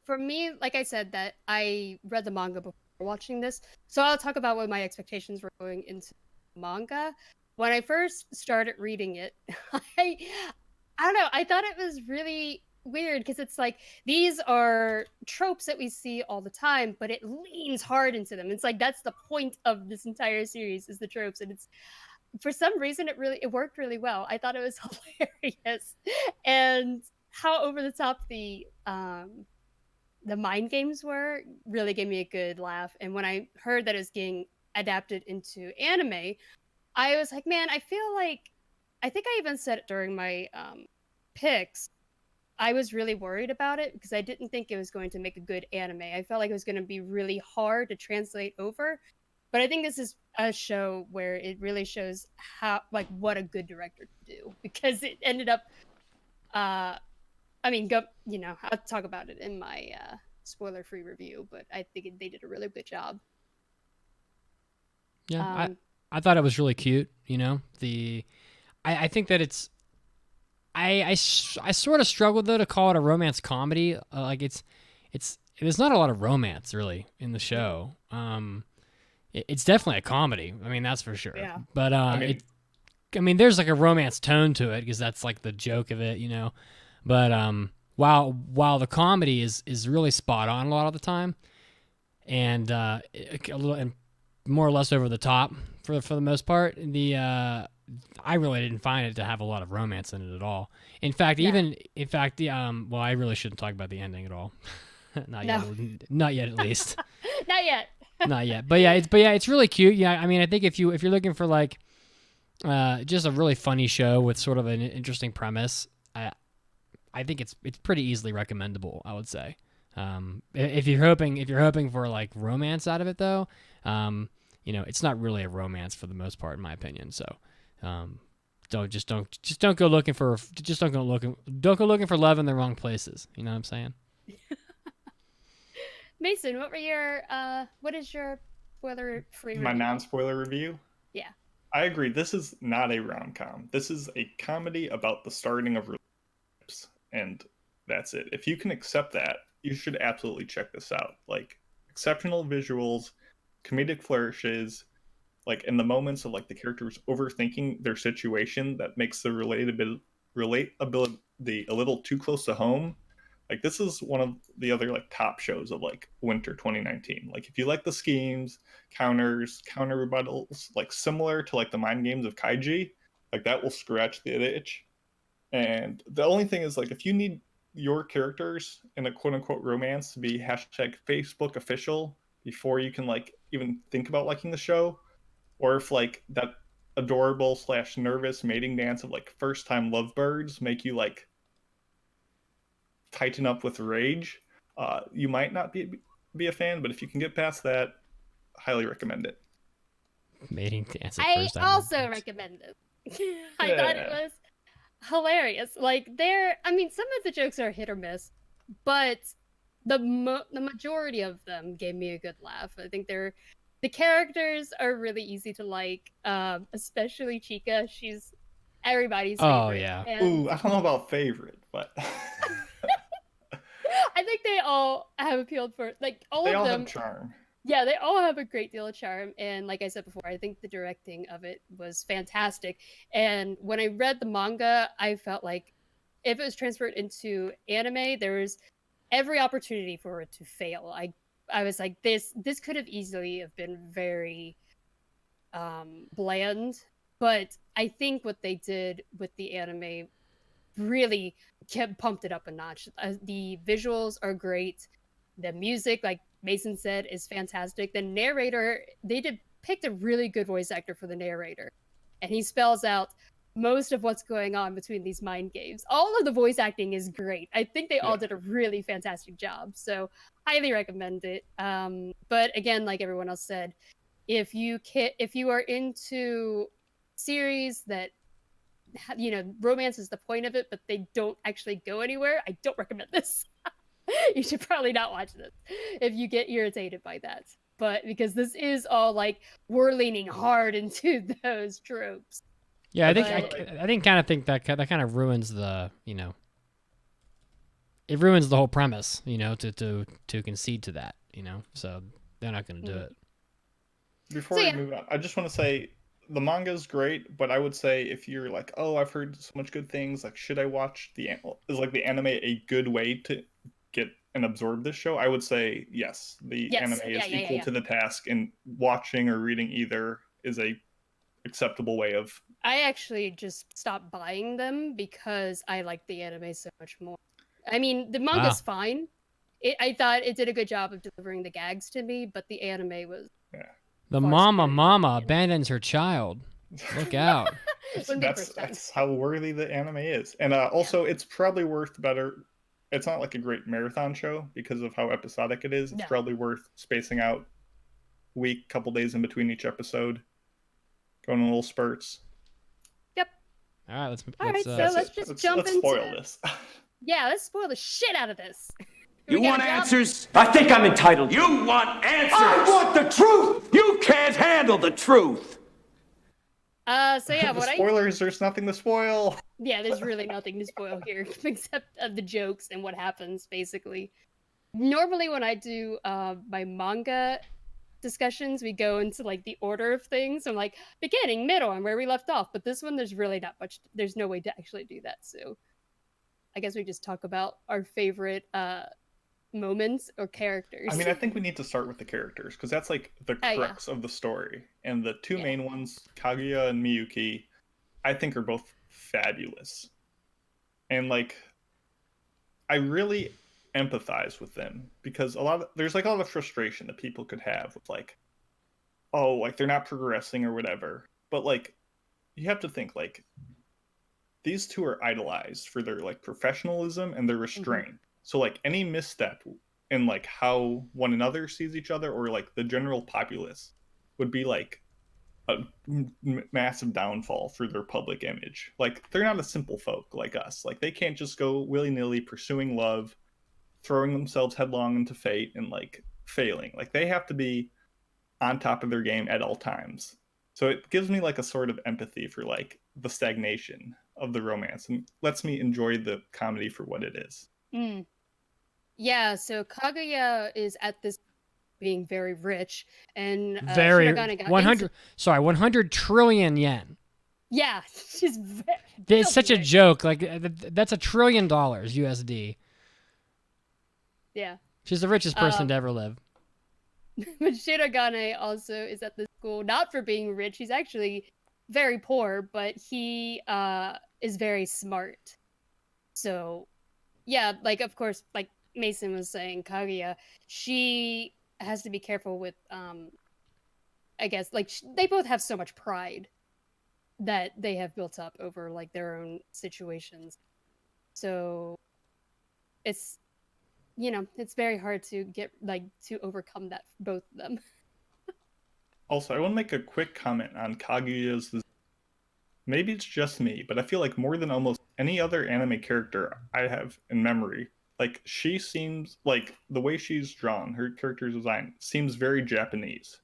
For me, like I said, that I read the manga before watching this, so I'll talk about what my expectations were going into manga. When I first started reading it, I don't know, I thought it was really weird because it's like these are tropes that we see all the time, but it leans hard into them. It's like that's the point of this entire series is the tropes, and it's for some reason it worked really well. I thought it was hilarious, and how over the top the mind games were really gave me a good laugh. And when I heard that it was getting adapted into anime, I was like, man, I feel like I think I even said it during my picks. I was really worried about it because I didn't think it was going to make a good anime. I felt like it was going to be really hard to translate over. But I think this is a show where it really shows how, like, what a good director can do, because it ended up, I'll talk about it in my spoiler-free review, but I think they did a really good job. Yeah, I thought it was really cute, I think that it's I sort of struggle though to call it a romance comedy. Like there's not a lot of romance really in the show. It's definitely a comedy. I mean, that's for sure. Yeah. But there's like a romance tone to it because that's like the joke of it, But while the comedy is really spot on a lot of the time, and a little and more or less over the top for the most part, I really didn't find it to have a lot of romance in it at all. In fact, well, I really shouldn't talk about the ending at all. Not yet, at least. Not yet. Not yet. But yeah, it's really cute. Yeah, I mean, I think if you're looking for like just a really funny show with sort of an interesting premise, I think it's pretty easily recommendable, I would say. If you're hoping for like romance out of it though, it's not really a romance for the most part in my opinion. So, don't go looking for love in the wrong places. You know what I'm saying? Mason, what is your spoiler-free review? My non-spoiler review? Yeah. I agree. This is not a rom-com. This is a comedy about the starting of relationships, and that's it. If you can accept that, you should absolutely check this out. Like, exceptional visuals, comedic flourishes, like in the moments of like the characters overthinking their situation that makes the relatability a little too close to home. Like, this is one of the other like top shows of like winter 2019. Like, if you like the schemes, counter rebuttals, like similar to like the mind games of Kaiji, like that will scratch the itch. And the only thing is, like, if you need your characters in a quote unquote romance to be #Facebook official before you can like even think about liking the show, or if like that adorable / nervous mating dance of like first time lovebirds make you like tighten up with rage, you might not be a fan, but if you can get past that, highly recommend it. Mating dance. I also recommend it. I thought it was hilarious. Like, some of the jokes are hit or miss, but the majority of them gave me a good laugh. I think the characters are really easy to like, especially Chica. She's everybody's favorite. Oh yeah. Ooh, I don't know about favorite, but I think they all have appealed for all they of all them. have charm. Yeah, they all have a great deal of charm, and like I said before, I think the directing of it was fantastic. And when I read the manga, I felt like if it was transferred into anime, there was every opportunity for it to fail. I was like, this could have easily have been very bland, but I think what they did with the anime really pumped it up a notch. The visuals are great. The music, like Mason said, is fantastic. The narrator, they picked a really good voice actor for the narrator, and he spells out most of what's going on between these mind games. All of the voice acting is great. I think they all did a really fantastic job, so highly recommend it. But again, like everyone else said, if you are into series that romance is the point of it, but they don't actually go anywhere, I don't recommend this. You should probably not watch this if you get irritated by that. But because this is all like, we're leaning hard into those tropes. Yeah, I think that kind of ruins the it ruins the whole premise, to concede to that, so they're not going to do it. Before we move on, I just want to say the manga is great, but I would say if you're like, oh, I've heard so much good things, like, should I watch is like the anime a good way to get and absorb this show? I would say yes. The anime is equal to the task, and watching or reading either is a acceptable way of. I actually just stopped buying them because I like the anime so much more. I mean, the manga's fine. I thought it did a good job of delivering the gags to me, but the anime was. Yeah. The mama abandons her child. Look out. That's how worthy the anime is. And also, it's probably worth better. It's not like a great marathon show because of how episodic it is. It's probably worth spacing out couple days in between each episode, going in little spurts. Yep. All right, let's just jump into. Let's spoil this. Yeah, let's spoil the shit out of this. You want answers? I think I'm entitled. You want answers? I want the truth! You can't handle the truth! So yeah, Spoilers, there's nothing to spoil. Yeah, there's really nothing to spoil here except the jokes and what happens, basically. Normally, when I do my manga discussions, we go into like the order of things. I'm like beginning, middle, and where we left off. But this one, there's really not much. There's no way to actually do that. So I guess we just talk about our favorite moments or characters. I mean, I think we need to start with the characters because that's like the crux of the story. And the two main ones, Kaguya and Miyuki, I think are both fabulous. And like, I really empathize with them because there's like a lot of frustration that people could have with like, oh, like they're not progressing or whatever. But like, you have to think like these two are idolized for their like professionalism and their restraint. So like any misstep in like how one another sees each other or like the general populace would be like a massive downfall for their public image. Like they're not a simple folk like us. Like they can't just go willy-nilly pursuing love, throwing themselves headlong into fate and like failing. Like they have to be on top of their game at all times. So it gives me like a sort of empathy for like the stagnation of the romance and lets me enjoy the comedy for what it is. Yeah, so Kaguya is at this being very rich and very Shirogane got 100 trillion yen. Yeah, she's it's such a joke. Like that's $1 trillion USD. Yeah. She's the richest person to ever live. But Shirogane also is at this school not for being rich. He's actually very poor, but he is very smart. So, yeah, like of course, like Mason was saying, Kaguya, she has to be careful with I guess like they both have so much pride that they have built up over like their own situations. So it's it's very hard to get like to overcome that for both of them. Also, I want to make a quick comment on Kaguya's. Maybe it's just me, but I feel like more than almost any other anime character I have in memory, like she seems like the way she's drawn, her character design seems very Japanese.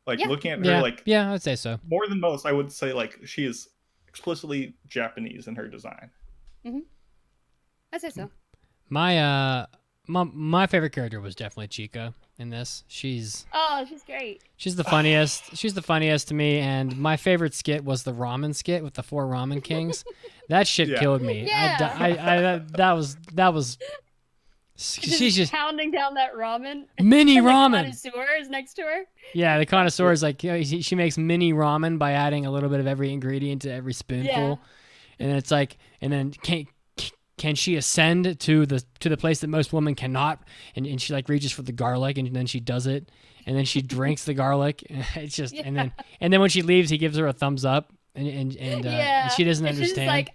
Like looking at her, like I'd say so. More than most, I would say like she is explicitly Japanese in her design. I'd say so. My favorite character was definitely Chika in this. She's great. She's the funniest. She's the funniest to me. And my favorite skit was the ramen skit with the 4 ramen kings. That shit killed me. Yeah. That was. She's just pounding down that ramen. Mini ramen. The connoisseur is next to her. Yeah, the connoisseur is like she makes mini ramen by adding a little bit of every ingredient to every spoonful, and then it's like, and then can she ascend to the place that most women cannot? And she like reaches for the garlic, and then she does it, and then she drinks the garlic. It's just and then when she leaves, he gives her a thumbs up, and she doesn't understand. She's like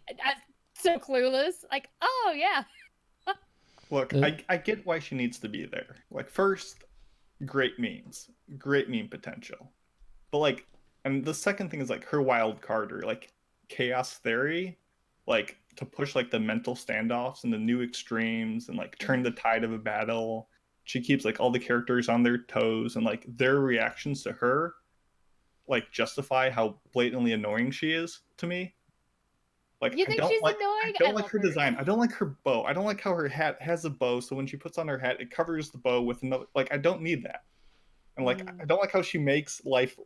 so clueless. Like, oh yeah. Look, I get why she needs to be there. Like, first, great memes, great meme potential, but like, and the second thing is like her wild card or like chaos theory, like to push like the mental standoffs and the new extremes and like turn the tide of a battle. She keeps like all the characters on their toes and like their reactions to her like justify how blatantly annoying she is to me. Like, you think she's annoying? I don't like her design. I don't like her bow. I don't like how her hat has a bow, so when she puts on her hat, it covers the bow with another. Like, I don't need that. And like, I don't like how she makes life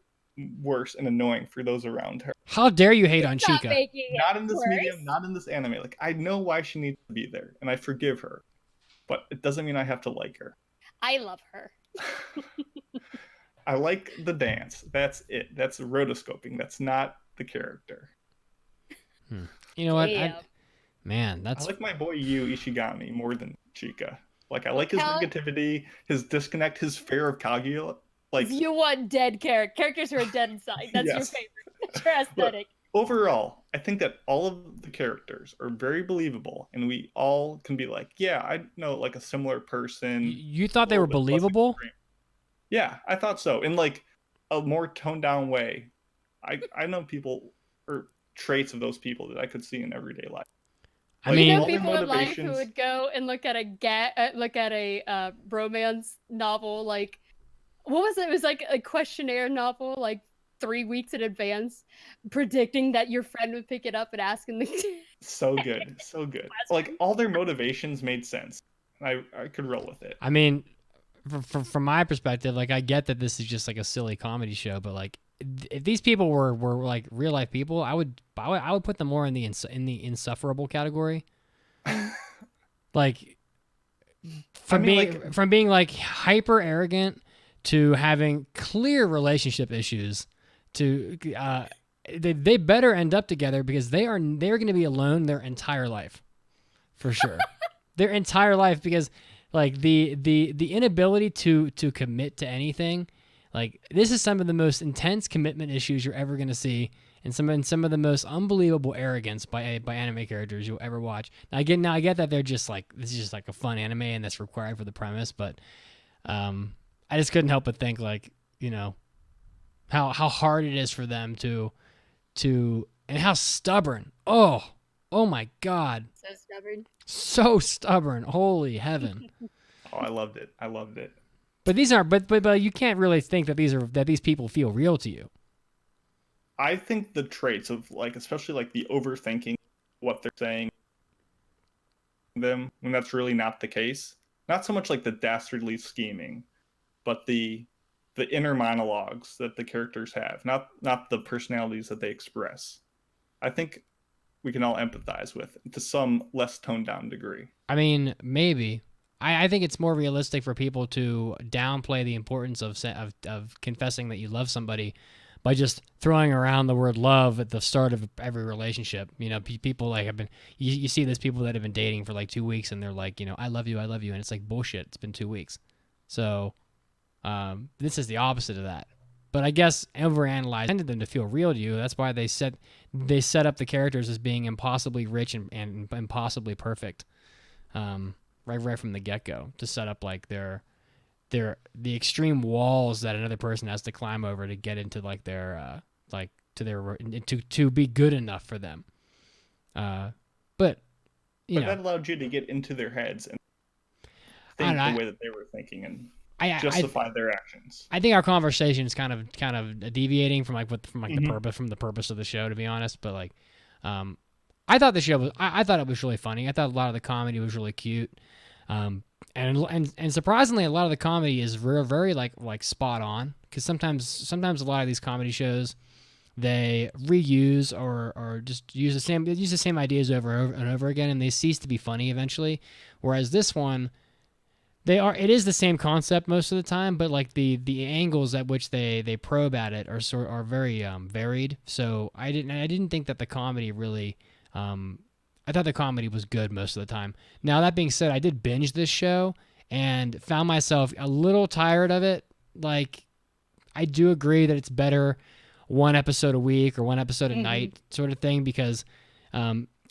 worse and annoying for those around her. How dare you hate on Chika? Not in this medium, not in this anime. Like, I know why she needs to be there, and I forgive her, but it doesn't mean I have to like her. I love her. I like the dance. That's it. That's rotoscoping. That's not the character. You know what? Yeah. I like my boy Yu Ishigami more than Chika. Like, I like his negativity, his disconnect, his fear of Kaguya. Like, you want dead characters who are dead inside. That's your favorite. That's your aesthetic. But overall, I think that all of the characters are very believable, and we all can be like, yeah, I know like a similar person. You thought they were believable? Yeah, I thought so. In like a more toned down way. I know people or traits of those people that I could see in everyday life. I mean, you know people in life who would go and look at a romance novel, like what was it? It was like a questionnaire novel, like 3 weeks in advance, predicting that your friend would pick it up and asking the So good. So good. Like, all their motivations made sense. I could roll with it. I mean, from my perspective, like I get that this is just like a silly comedy show, but like if these people were like real life people, I would put them more in the insufferable category. Like from being like hyper arrogant to having clear relationship issues to they better end up together because they're going to be alone their entire life, for sure. Their entire life, because like the inability to commit to anything, like this is some of the most intense commitment issues you're ever going to see, and some of the most unbelievable arrogance by anime characters you'll ever watch. Now I get that they're just like, this is just like a fun anime and that's required for the premise, but I just couldn't help but think, like, you know, how hard it is for them to and how stubborn. Oh my God. So stubborn. So stubborn. Holy heaven. Oh, I loved it. But these aren't. But you can't really think that these people feel real to you. I think the traits of, like, especially like the overthinking what they're saying them when that's really not the case. Not so much like the dastardly scheming, but the inner monologues that the characters have, not the personalities that they express. I think we can all empathize with to some less toned down degree. I mean, maybe. I think it's more realistic for people to downplay the importance of confessing that you love somebody by just throwing around the word love at the start of every relationship. You know, people like have been, you see these people that have been dating for like 2 weeks and they're like, you know, I love you. And it's like, bullshit. It's been 2 weeks. So this is the opposite of that. But I guess overanalyze tended them to feel real to you. That's why they set up the characters as being impossibly rich and impossibly perfect, right from the get-go, to set up like the extreme walls that another person has to climb over to get into like their to be good enough for them. But that allowed you to get into their heads and think the way that they were thinking and justify their actions. I think our conversation is kind of deviating from the purpose of the show, to be honest. But like, I thought the show was, I thought it was really funny. I thought a lot of the comedy was really cute, and surprisingly, a lot of the comedy is very like spot on. Because sometimes a lot of these comedy shows, they reuse or just use the same ideas over and over again, and they cease to be funny eventually. Whereas this one, it is the same concept most of the time, but like the angles at which they probe at it are very varied. So I didn't think that the comedy really, I thought the comedy was good most of the time. Now that being said, I did binge this show and found myself a little tired of it. Like, I do agree that it's better one episode a week or one episode a night sort of thing, because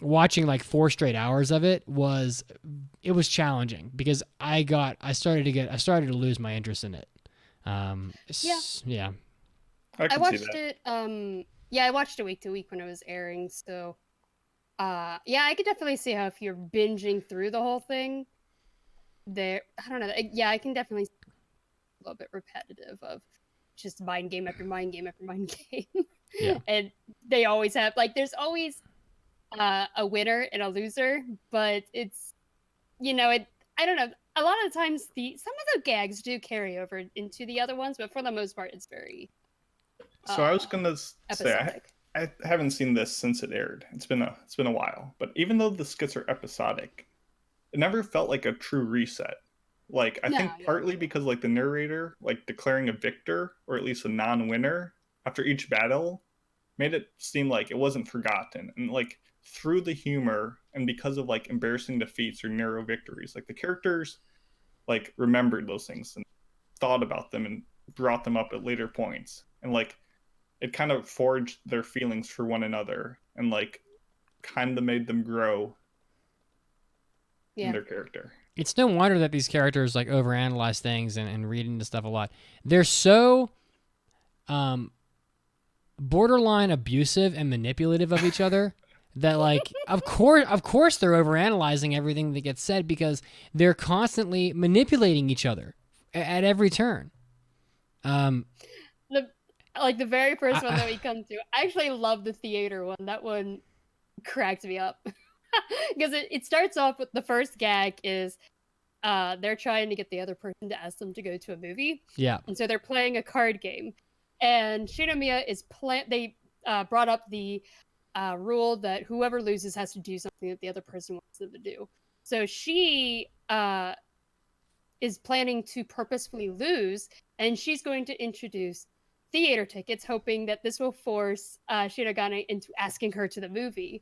watching like 4 straight hours of it was challenging, because I started to lose my interest in it. Yeah. I watched it. I watched it week to week when it was airing. So, I could definitely see how if you're binging through the whole thing, I don't know. Yeah, I can definitely see a little bit repetitive of just mind game after mind game after mind game. Yeah. And they always have, like, there's always a winner and a loser, but it's, I don't know. A lot of the times some of the gags do carry over into the other ones, but for the most part, it's very So I was gonna episodic. say I haven't seen this since it aired. It's been a while. But even though the skits are episodic, it never felt like a true reset. Like, I think partly because like the narrator, like, declaring a victor or at least a non-winner after each battle made it seem like it wasn't forgotten. And like, through the humor and because of like embarrassing defeats or narrow victories, like the characters like remembered those things and thought about them and brought them up at later points. And like, it kind of forged their feelings for one another and like kind of made them grow in their character. It's no wonder that these characters like overanalyze things and read into stuff a lot. They're so borderline abusive and manipulative of each other that, like, of course they're overanalyzing everything that gets said, because they're constantly manipulating each other at every turn. Like the very first one that we come to. I actually love the theater one. That one cracked me up. Because it starts off with the first gag is they're trying to get the other person to ask them to go to a movie. Yeah. And so they're playing a card game. And Shinomiya is they brought up the rule that whoever loses has to do something that the other person wants them to do. So she is planning to purposefully lose, and she's going to introduce theater tickets, hoping that this will force Shirogane into asking her to the movie.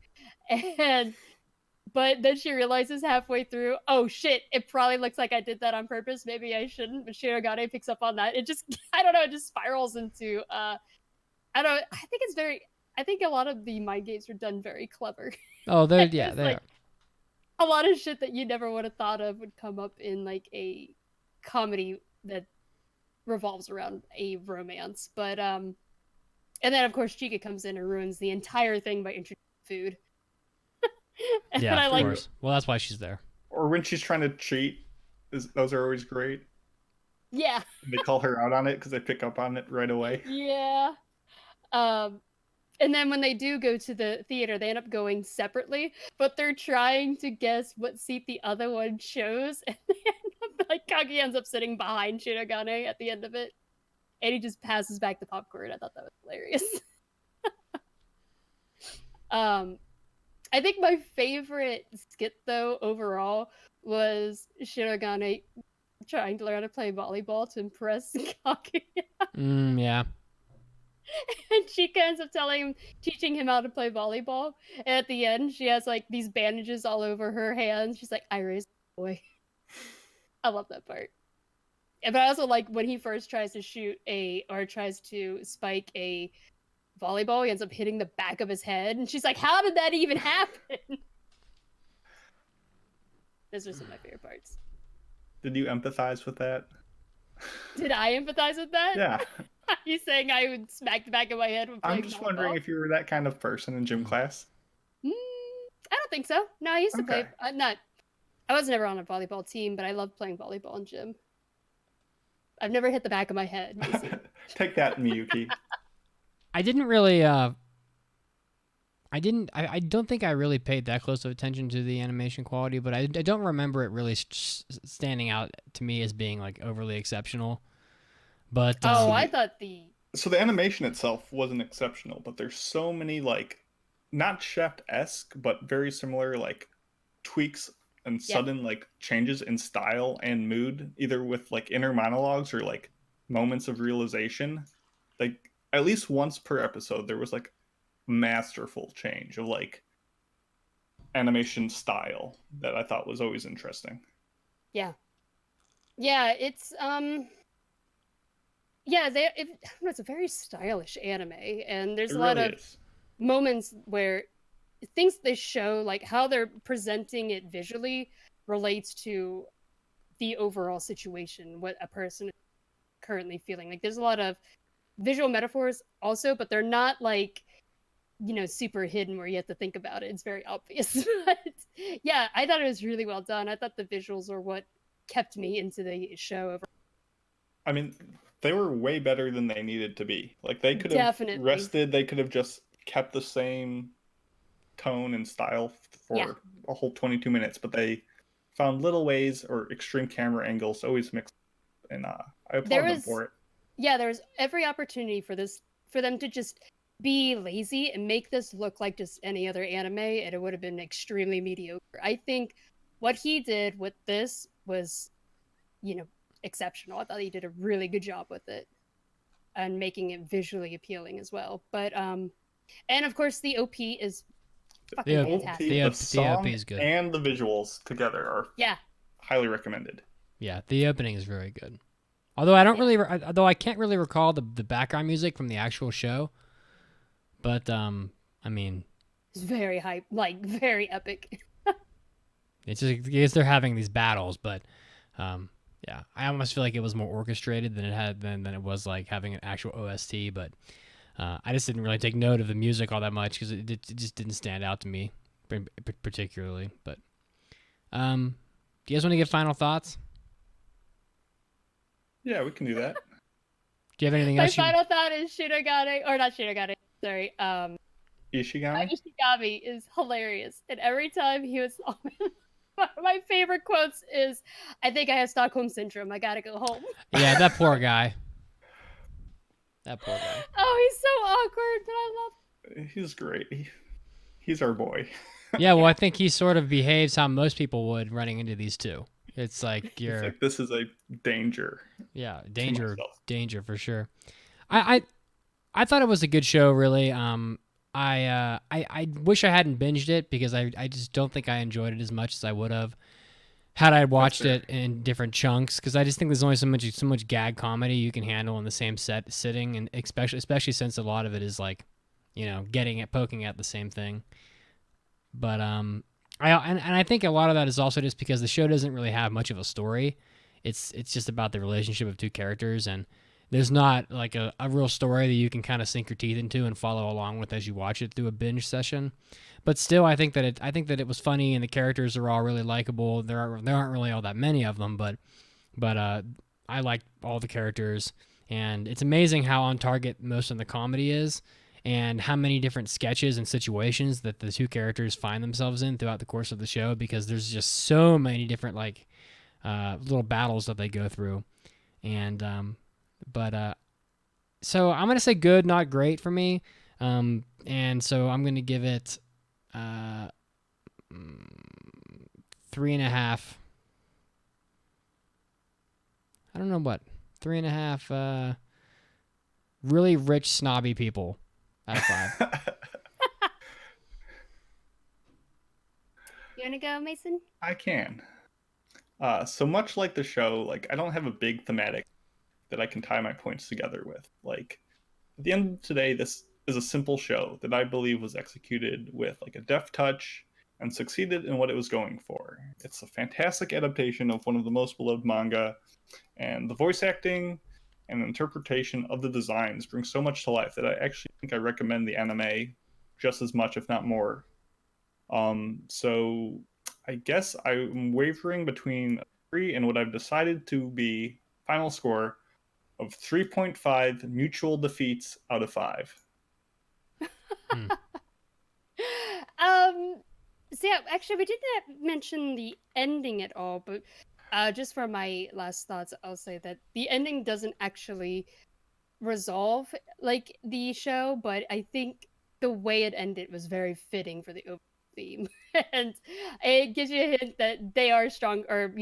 But then she realizes halfway through, oh shit, it probably looks like I did that on purpose. Maybe I shouldn't. But Shirogane picks up on that. It just, I don't know, it just spirals into, I think a lot of the mind games are done very clever. Oh, they are. A lot of shit that you never would have thought of would come up in like a comedy that revolves around a romance. But, and then of course Chica comes in and ruins the entire thing by introducing food. Yeah, of course. Well, that's why she's there. Or when she's trying to cheat, those are always great. Yeah. They call her out on it because they pick up on it right away. Yeah. And then when they do go to the theater, they end up going separately, but they're trying to guess what seat the other one chose, and they end up, like, Kaguya ends up sitting behind Shirogane at the end of it, and he just passes back the popcorn. I thought that was hilarious. I think my favorite skit, though, overall, was Shirogane trying to learn how to play volleyball to impress Kaguya. Yeah. And Chica ends up teaching him how to play volleyball. And at the end, she has like these bandages all over her hands. She's like, I raised a boy. I love that part. But I also like when he first tries to spike a volleyball, he ends up hitting the back of his head. And she's like, how did that even happen? Those are some of my favorite parts. Did you empathize with that? Did I empathize with that? Yeah. You saying I would smack the back of my head when playing I'm just volleyball? wondering if you were that kind of person in gym class. I don't think so. No, I used to play. I was never on a volleyball team, but I loved playing volleyball in gym. I've never hit the back of my head. Take that, Miyuki. I didn't really. I don't think I really paid that close of attention to the animation quality, but I don't remember it really standing out to me as being like overly exceptional. But I thought so the animation itself wasn't exceptional, but there's so many like not chef-esque, but very similar like tweaks and sudden like changes in style and mood, either with like inner monologues or like moments of realization. Like at least once per episode, there was like masterful change of like animation style that I thought was always interesting. Yeah, it's it's a very stylish anime, and there's a lot of moments where things they show, like how they're presenting it visually, relates to the overall situation, what a person is currently feeling. Like there's a lot of visual metaphors also, but they're not like, super hidden where you have to think about it. It's very obvious. But yeah, I thought it was really well done. I thought the visuals are what kept me into the show. I mean, they were way better than they needed to be. Like they could have rested. They could have just kept the same tone and style for a whole 22 minutes, but they found little ways or extreme camera angles always mixed, and I applaud them for it. Yeah, there was every opportunity for them to just be lazy and make this look like just any other anime, and it would have been extremely mediocre. I think what he did with this was, exceptional. I thought he did a really good job with it and making it visually appealing as well. But and of course the OP is fucking fantastic. The OP is good, and the visuals together are highly recommended. Yeah, the opening is very good. Although I can't really recall the background music from the actual show. But I mean, it's very hype, like very epic. It's just because they're having these battles, but yeah, I almost feel like it was more orchestrated than it was like having an actual OST. But I just didn't really take note of the music all that much because it just didn't stand out to me particularly. But do you guys want to give final thoughts? Yeah, we can do that. Do you have anything My else? final thought is Shinigami, or not Shinigami. Sorry, Ishigami? Ishigami is hilarious, and every time he was on my favorite quotes is, "I think I have Stockholm syndrome. I gotta go home." Yeah, that poor guy. That poor guy. Oh, he's so awkward, but I love. He's great. He's our boy. Yeah, well, I think he sort of behaves how most people would running into these two. It's like you're. It's like, this is a danger. Yeah, to danger, myself. danger for sure. I thought it was a good show, really. I wish I hadn't binged it because I just don't think I enjoyed it as much as I would have had I watched it in different chunks. Because I just think there's only so much gag comedy you can handle in the same sitting, and especially since a lot of it is like, poking at the same thing. But I think a lot of that is also just because the show doesn't really have much of a story. It's just about the relationship of two characters, and there's not like a real story that you can kind of sink your teeth into and follow along with as you watch it through a binge session. But still, I think that it was funny, and the characters are all really likable. There aren't really all that many of them, but I liked all the characters, and it's amazing how on target most of the comedy is, and how many different sketches and situations that the two characters find themselves in throughout the course of the show, because there's just so many different little battles that they go through. And so I'm gonna say good, not great for me. And so I'm gonna give it 3.5. I don't know what 3.5. Really rich, snobby people out of 5. You wanna go, Mason? I can. So much like the show, I don't have a big thematic that I can tie my points together with. At the end of today, this is a simple show that I believe was executed with a deft touch and succeeded in what it was going for. It's a fantastic adaptation of one of the most beloved manga, and the voice acting and interpretation of the designs brings so much to life that I actually think I recommend the anime just as much, if not more. So I guess I'm wavering between 3 and what I've decided to be final score of 3.5 mutual defeats out of 5. So yeah, actually, we didn't mention the ending at all, but just for my last thoughts, I'll say that the ending doesn't actually resolve the show, but I think the way it ended was very fitting for the overall theme, and it gives you a hint that they are strong, or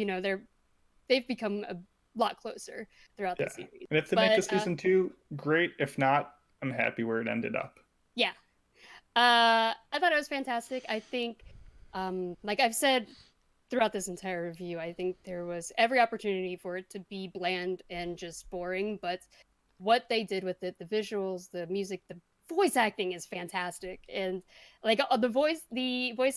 they've become a lot closer throughout the series. And if they make a season 2, great. If not, I'm happy where it ended up. Yeah. I thought it was fantastic. I think, like I've said throughout this entire review, I think there was every opportunity for it to be bland and just boring, but what they did with it, the visuals, the music, the voice acting is fantastic. And the voice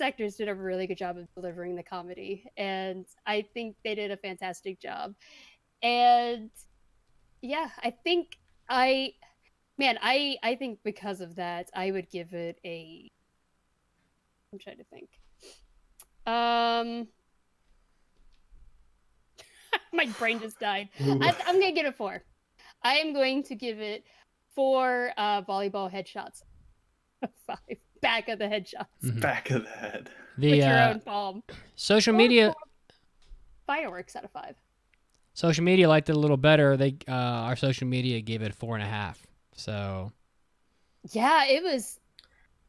actors did a really good job of delivering the comedy, and I think they did a fantastic job. And yeah, I think I think because of that, I would give it a. I'm trying to think. My brain just died. I'm gonna give it 4. I am going to give it 4 volleyball headshots. 5 back of the headshots. Mm-hmm. Back of the head. With your own palm. Social media. Fireworks out of 5. Social media liked it a little better. Our social media gave it 4.5. So. Yeah, it was.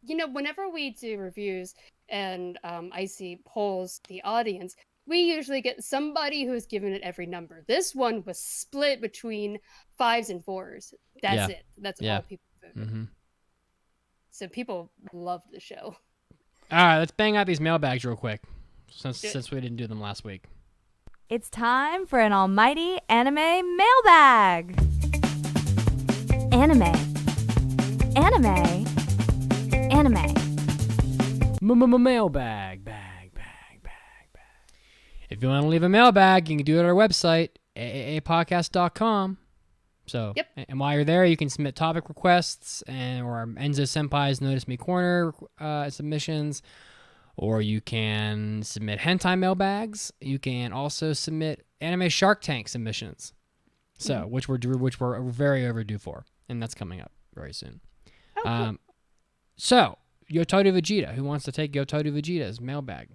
Whenever we do reviews and I see polls, the audience, we usually get somebody who's given it every number. This one was split between 5s and 4s. That's it. That's all people voted. Mm-hmm. So people loved the show. All right, let's bang out these mailbags real quick, since we didn't do them last week. It's time for an almighty anime mailbag. Anime. Mailbag. If you want to leave a mailbag, you can do it at our website, AAAPodcast.com. So, and while you're there, you can submit topic requests or Enzo Senpai's Notice Me Corner submissions, or you can submit hentai mailbags. You can also submit Anime Shark Tank submissions. So, which we're very overdue for, and that's coming up very soon. Cool. So, Yotoru Vegeta. Who wants to take Yotoru Vegeta's mailbag?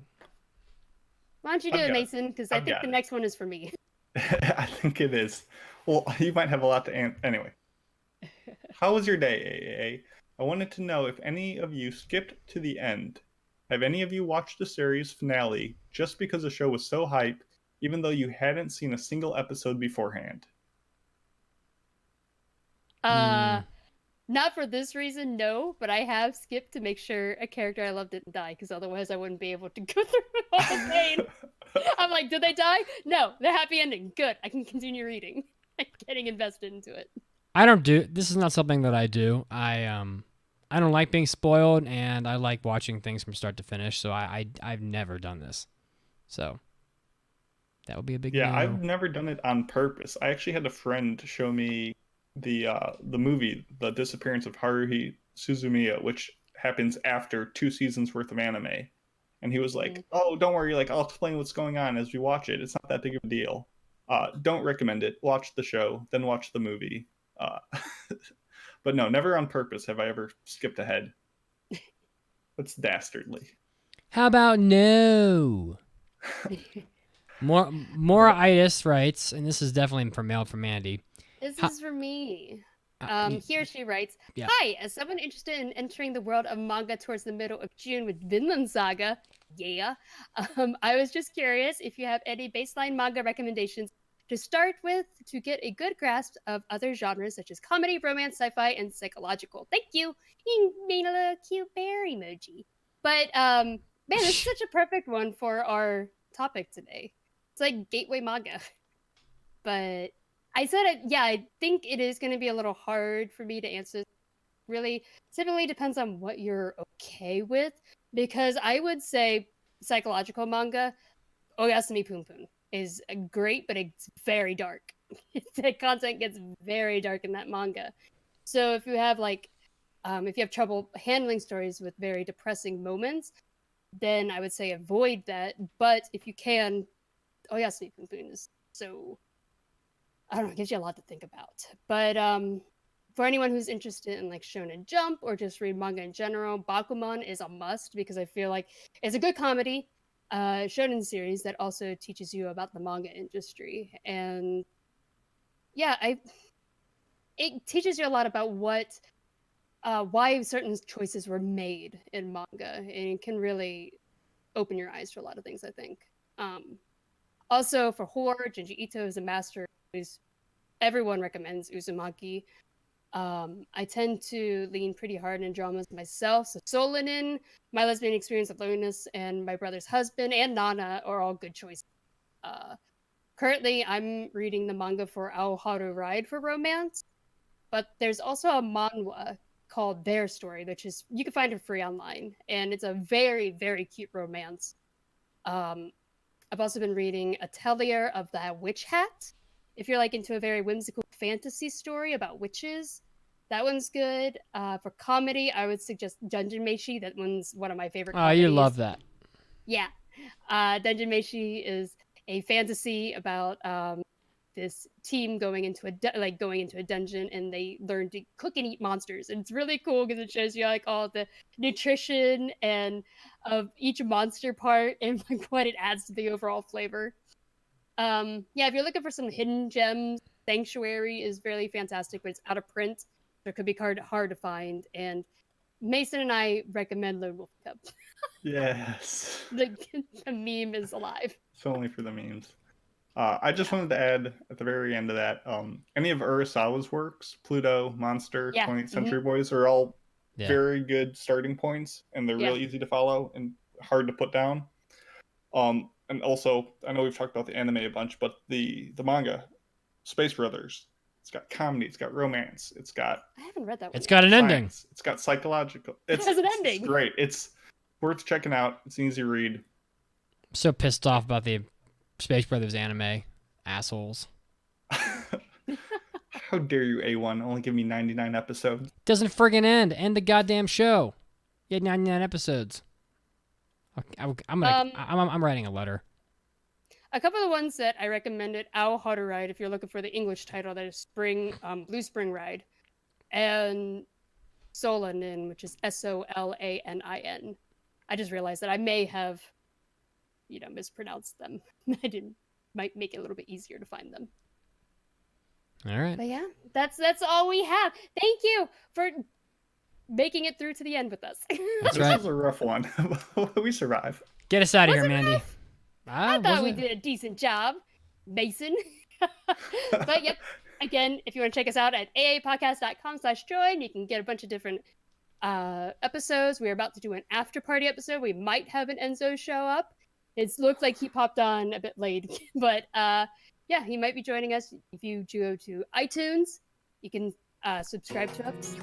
Why don't you do I've it, got it. Mason? Because I think the next one is for me. I think it is. Well, you might have a lot to answer. Anyway, how was your day, AAA? I wanted to know if any of you skipped to the end. Have any of you watched the series finale just because the show was so hype, even though you hadn't seen a single episode beforehand? Not for this reason, no, but I have skipped to make sure a character I love didn't die, because otherwise I wouldn't be able to go through all the pain. I'm like, did they die? No, the happy ending. Good. I can continue reading. I'm getting invested into it. This is not something that I do. I don't like being spoiled, and I like watching things from start to finish, so I've never done this. So that would be a big no. I've never done it on purpose. I actually had a friend show me the movie, The Disappearance of Haruhi Suzumiya, which happens after 2 seasons worth of anime. And he was like, oh, don't worry, like I'll explain what's going on as we watch it. It's not that big of a deal. Don't recommend it. Watch the show, then watch the movie. But no, never on purpose have I ever skipped ahead. That's dastardly. How about no? More Itis writes, and this is definitely from Mandy. This is for me. Here she writes, Yeah. Hi, as someone interested in entering the world of manga towards the middle of June with Vinland Saga, I was just curious if you have any baseline manga recommendations to start with to get a good grasp of other genres such as comedy, romance, sci-fi, and psychological. Thank you. You made a little cute bear emoji. But, man, this is such a perfect one for our topic today. It's like gateway manga. But I said it, I think it is going to be a little hard for me to answer. Really, typically depends on what you're okay with, because I would say psychological manga, Oyasumi Pun Pun, is great, but it's very dark. The content gets very dark in that manga. So if you have if you have trouble handling stories with very depressing moments, then I would say avoid that. But if you can, Oyasumi Pun Pun is so, I don't know, it gives you a lot to think about. But for anyone who's interested in like Shonen Jump or just read manga in general, Bakuman is a must, because I feel like it's a good comedy shonen series that also teaches you about the manga industry. And it teaches you a lot about why certain choices were made in manga, and it can really open your eyes to a lot of things, I think. Also, for horror, Junji Ito is a master. Everyone recommends Uzumaki. I tend to lean pretty hard in dramas myself. So Solanin, My Lesbian Experience of Loneliness, and My Brother's Husband, and Nana are all good choices. Currently, I'm reading the manga for Aoharu Ride for romance, but there's also a manhwa called Their Story, which is, you can find it free online, and it's a very, very cute romance. I've also been reading Atelier of the Witch Hat. If you're like into a very whimsical fantasy story about witches, that one's good. For comedy, I would suggest Dungeon Meshi. That one's one of my favorite comedies. You love that. Yeah. Dungeon Meshi is a fantasy about this team going into a dungeon, and they learn to cook and eat monsters. And it's really cool because it shows you like all the nutrition and of each monster part and like what it adds to the overall flavor. If you're looking for some hidden gems, Sanctuary is really fantastic, but it's out of print, so it could be hard to find. And Mason and I recommend Lone Wolf Cup. Yes. The meme is alive. It's only for the memes. I just wanted to add at the very end of that, any of Urasawa's works, Pluto, Monster, 20th Century Boys, are all very good starting points, and they're real easy to follow and hard to put down. And also, I know we've talked about the anime a bunch, but the manga, Space Brothers, it's got comedy, it's got romance, it's got... I haven't read that one. It's got an ending. It's got psychological... It has an ending. It's great. It's worth checking out. It's an easy read. I'm so pissed off about the Space Brothers anime. Assholes. How dare you, A1, only give me 99 episodes. Doesn't friggin' end. End the goddamn show. You had 99 episodes. I'm writing a letter. a couple of the ones that I recommended, Ao How to Ride, if you're looking for the English title, that is Spring, Blue Spring Ride, and Solanin, which is Solanin. I just realized that I may have, mispronounced them. Might make it a little bit easier to find them. All right. But yeah, that's all we have. Thank you for making it through to the end with us. That's right. This was a rough one. We survived. Get us out of Was here, it Mandy. rough? I thought we did a decent job, Mason. But yep, again, if you want to check us out at aapodcast.com/join, you can get a bunch of different episodes. We're about to do an after party episode. We might have an Enzo show up. It looked like he popped on a bit late, but yeah, he might be joining us. If you go to iTunes, you can subscribe to us.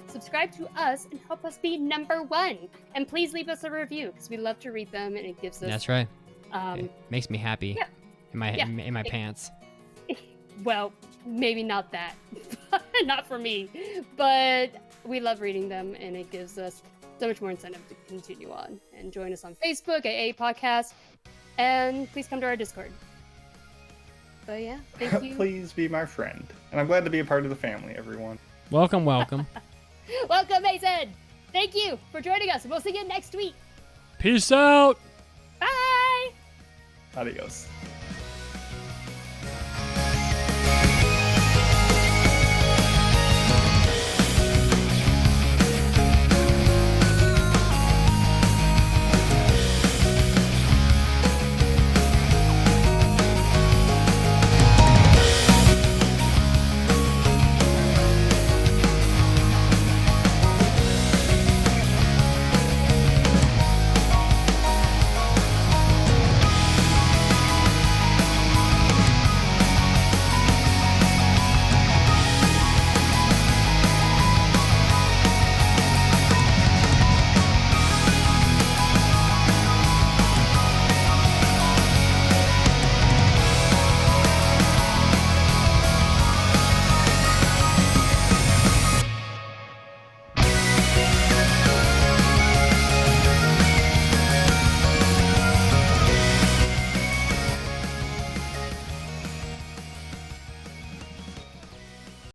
Subscribe to us and help us be #1. And please leave us a review because we love to read them, and it gives us. That's right. It makes me happy. Yeah. In my pants. Well, maybe not that. Not for me. But we love reading them, and it gives us so much more incentive to continue on. And join us on Facebook at AAAPodcast. And please come to our Discord. But yeah, thank you. Please be my friend. And I'm glad to be a part of the family, everyone. Welcome. Welcome, Mason. Thank you for joining us. We'll see you next week. Peace out. Bye. Adios.